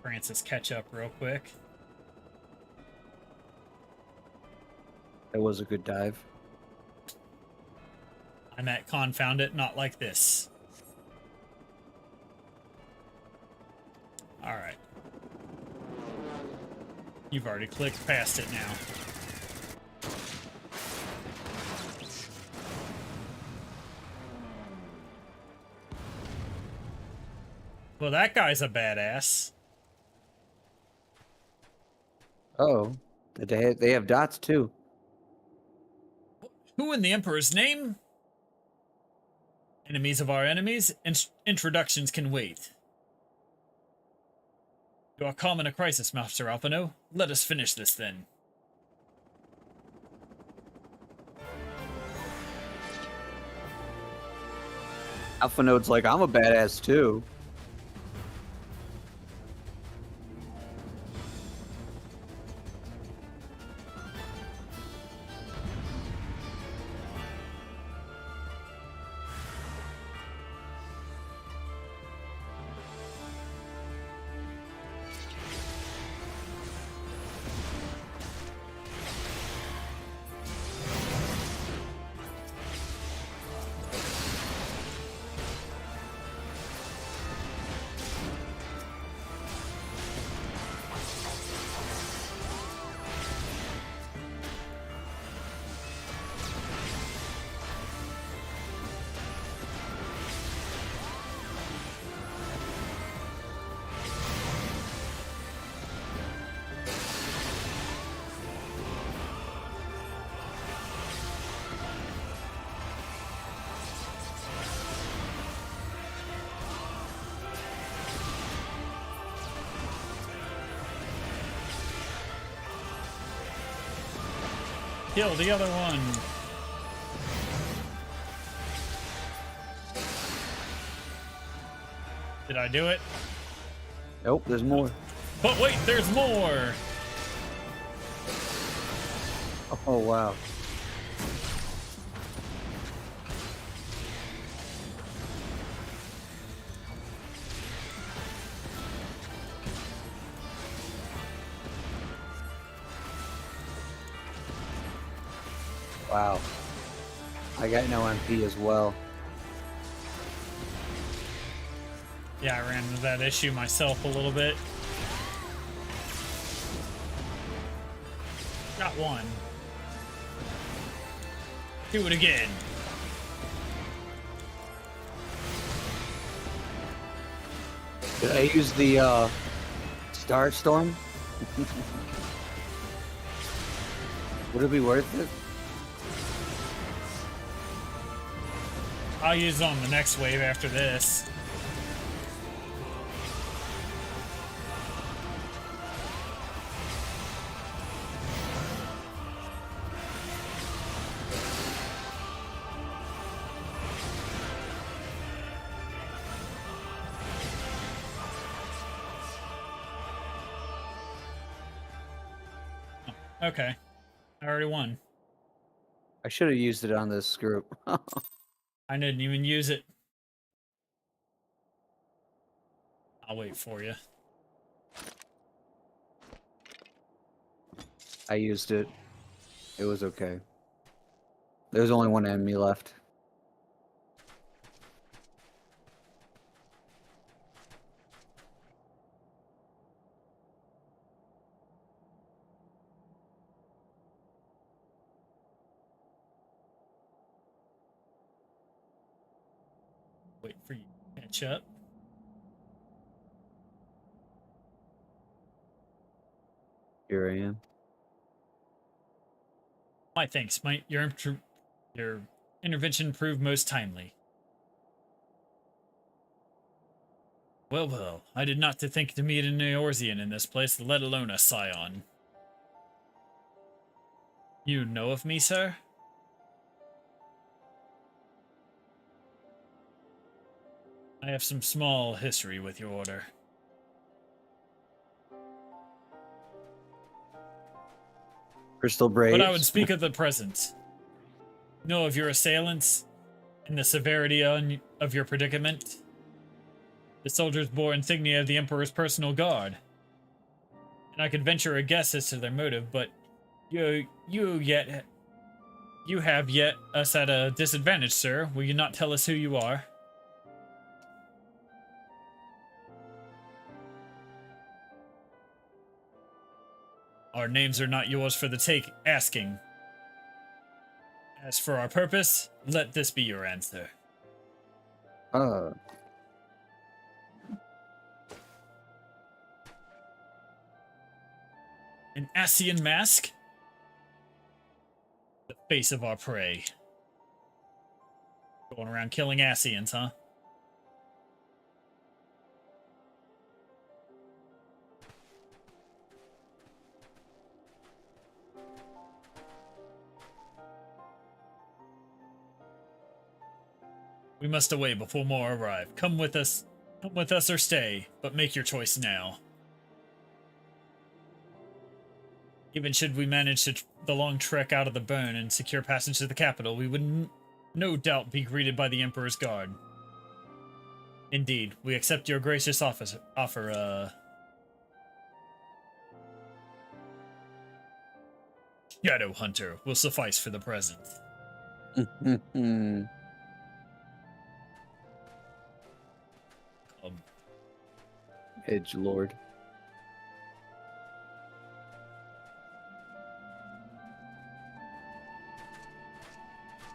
Speaker 2: Francis catch up real quick.
Speaker 1: That was a good dive.
Speaker 2: I'm at confound it, not like this. Alright. You've already clicked past it now. Well, that guy's a badass.
Speaker 1: Oh, they have dots too.
Speaker 2: Who in the Emperor's name? Enemies of our enemies? Introductions can wait. You are calm in a crisis, Master Alphino. Let us finish this then.
Speaker 1: Alphanode's like, I'm a badass too.
Speaker 2: Kill the other one. Did I do it?
Speaker 1: Nope, there's more.
Speaker 2: But wait, there's more!
Speaker 1: Oh, wow. Wow. I got no MP as well.
Speaker 2: Yeah, I ran into that issue myself a little bit. Got one. Do it again.
Speaker 1: Did I use the Star Storm? Would it be worth it?
Speaker 2: I'll use it on the next wave after this. Okay. I already won.
Speaker 1: I should have used it on this group.
Speaker 2: I didn't even use it. I'll wait for you.
Speaker 1: I used it. It was okay. There's only one enemy left.
Speaker 2: Wait for you to catch up.
Speaker 1: Here I am.
Speaker 2: My thanks. Your intervention proved most timely. Well, well, I did not to think to meet an Eorzean in this place, let alone a Scion. You know of me, sir? I have some small history with your order.
Speaker 1: Crystal
Speaker 2: But I would
Speaker 1: Braves.
Speaker 2: speak of the present. Know of your assailants and the severity of your predicament. The soldiers bore insignia of the Emperor's personal guard. And I could venture a guess as to their motive, but you have yet us at a disadvantage, sir. Will you not tell us who you are? Our names are not yours for the asking. As for our purpose, let this be your answer. An Asian mask? The face of our prey. Going around killing Asians, huh? We must away before more arrive. Come with us or stay, but make your choice now. Even should we manage the long trek out of the burn and secure passage to the capital, we would no doubt be greeted by the Emperor's guard. Indeed, we accept your gracious offer, Shadow Hunter will suffice for the present.
Speaker 1: Edge Lord.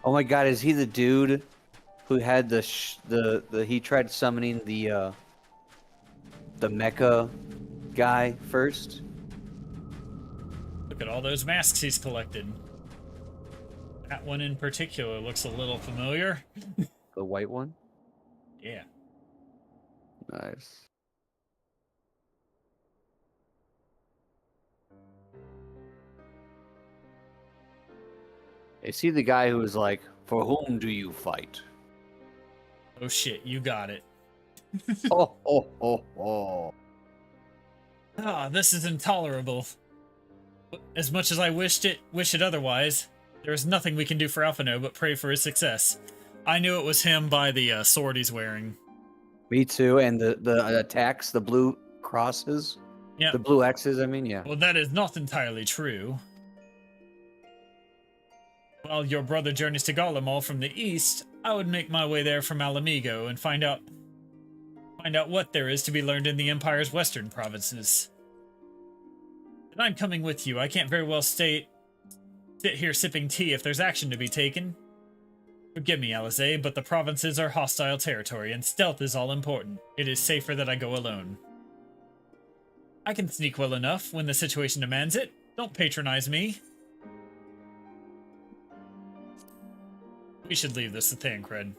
Speaker 1: Oh my god, is he the dude who had the he tried summoning the mecha guy first?
Speaker 2: Look at all those masks he's collected. That one in particular looks a little familiar.
Speaker 1: The white one?
Speaker 2: Yeah.
Speaker 1: Nice. Is he the guy who was like, "For whom do you fight?"
Speaker 2: Oh shit, you got it.
Speaker 1: Oh.
Speaker 2: Ah, this is intolerable. As much as I wish it otherwise, there is nothing we can do for Alphino but pray for his success. I knew it was him by the sword he's wearing.
Speaker 1: Me too, and the attacks, the blue crosses.
Speaker 2: Yeah.
Speaker 1: The blue X's, I mean, yeah.
Speaker 2: Well, that is not entirely true. While your brother journeys to Garlemald from the east, I would make my way there from Alamigo and find out what there is to be learned in the Empire's western provinces. And I'm coming with you. I can't very well sit here sipping tea if there's action to be taken. Forgive me, Alizé, but the provinces are hostile territory, and stealth is all important. It is safer that I go alone. I can sneak well enough when the situation demands it. Don't patronize me. We should leave this to Thancred.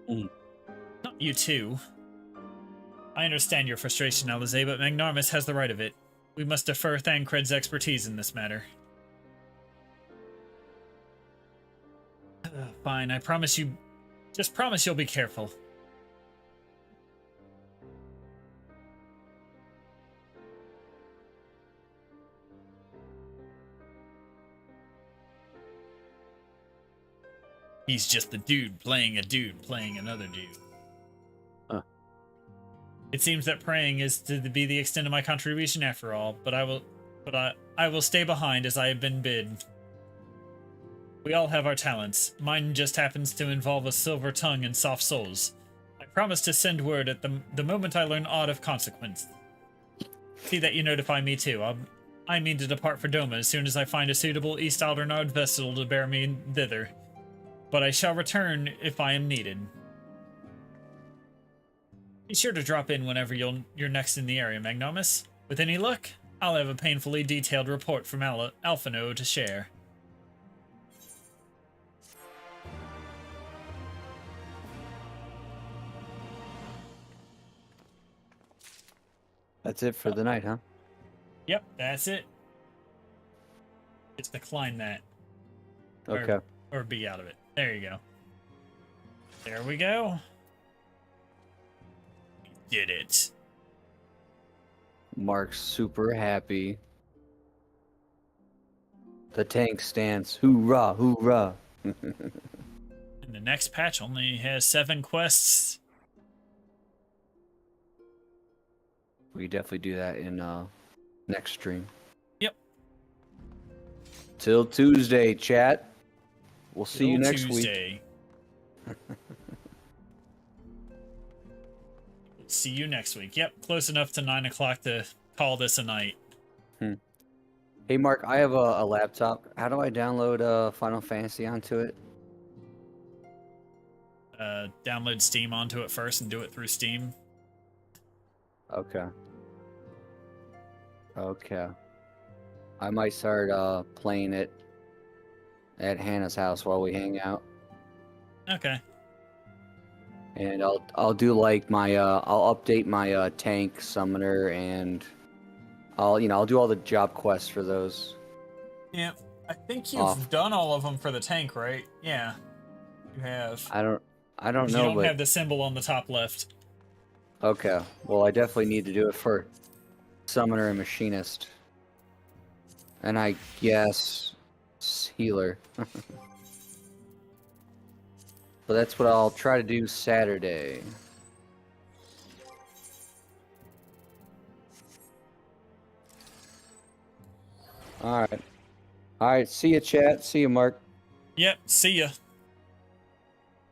Speaker 2: Not you too. I understand your frustration, Alizé, but Magnarmus has the right of it. We must defer Thancred's expertise in this matter. Fine, I promise you. Just promise you'll be careful. He's just the dude playing another dude.
Speaker 1: Huh.
Speaker 2: It seems that praying is to be the extent of my contribution after all, but I will stay behind as I have been bid. We all have our talents. Mine just happens to involve a silver tongue and soft souls. I promise to send word at the moment I learn aught of consequence. See that you notify me too. I mean to depart for Doma as soon as I find a suitable East Aldernard vessel to bear me thither. But I shall return if I am needed. Be sure to drop in whenever you're next in the area, Magnarmus. With any luck, I'll have a painfully detailed report from Alphino to share.
Speaker 1: That's it for the night, huh?
Speaker 2: Yep, that's it. Just decline that.
Speaker 1: Okay.
Speaker 2: Or be out of it. There you go. There we go. We did it.
Speaker 1: Mark's super happy. The tank stance. Hoorah, hoorah.
Speaker 2: And the next patch only has 7 quests.
Speaker 1: We definitely do that in next stream.
Speaker 2: Yep.
Speaker 1: Till Tuesday, chat. We'll see you next
Speaker 2: Tuesday.
Speaker 1: week.
Speaker 2: See you next week. Yep, close enough to 9 o'clock to call this a night.
Speaker 1: Hey, Mark, I have a laptop. How do I download Final Fantasy onto it?
Speaker 2: Download Steam onto it first and do it through Steam.
Speaker 1: Okay. Okay. I might start playing it at Hannah's house while we hang out.
Speaker 2: Okay.
Speaker 1: And I'll do like my I'll update my tank summoner, and I'll do all the job quests for those.
Speaker 2: Yeah, I think you've done all of them for the tank, right? Yeah, you have.
Speaker 1: I don't know.
Speaker 2: You don't
Speaker 1: but
Speaker 2: have the symbol on the top left.
Speaker 1: okay. Well, I definitely need to do it for summoner and machinist, and I guess healer. But that's what I'll try to do Saturday. All right. See you, chat. See you, Mark.
Speaker 2: Yep, see ya.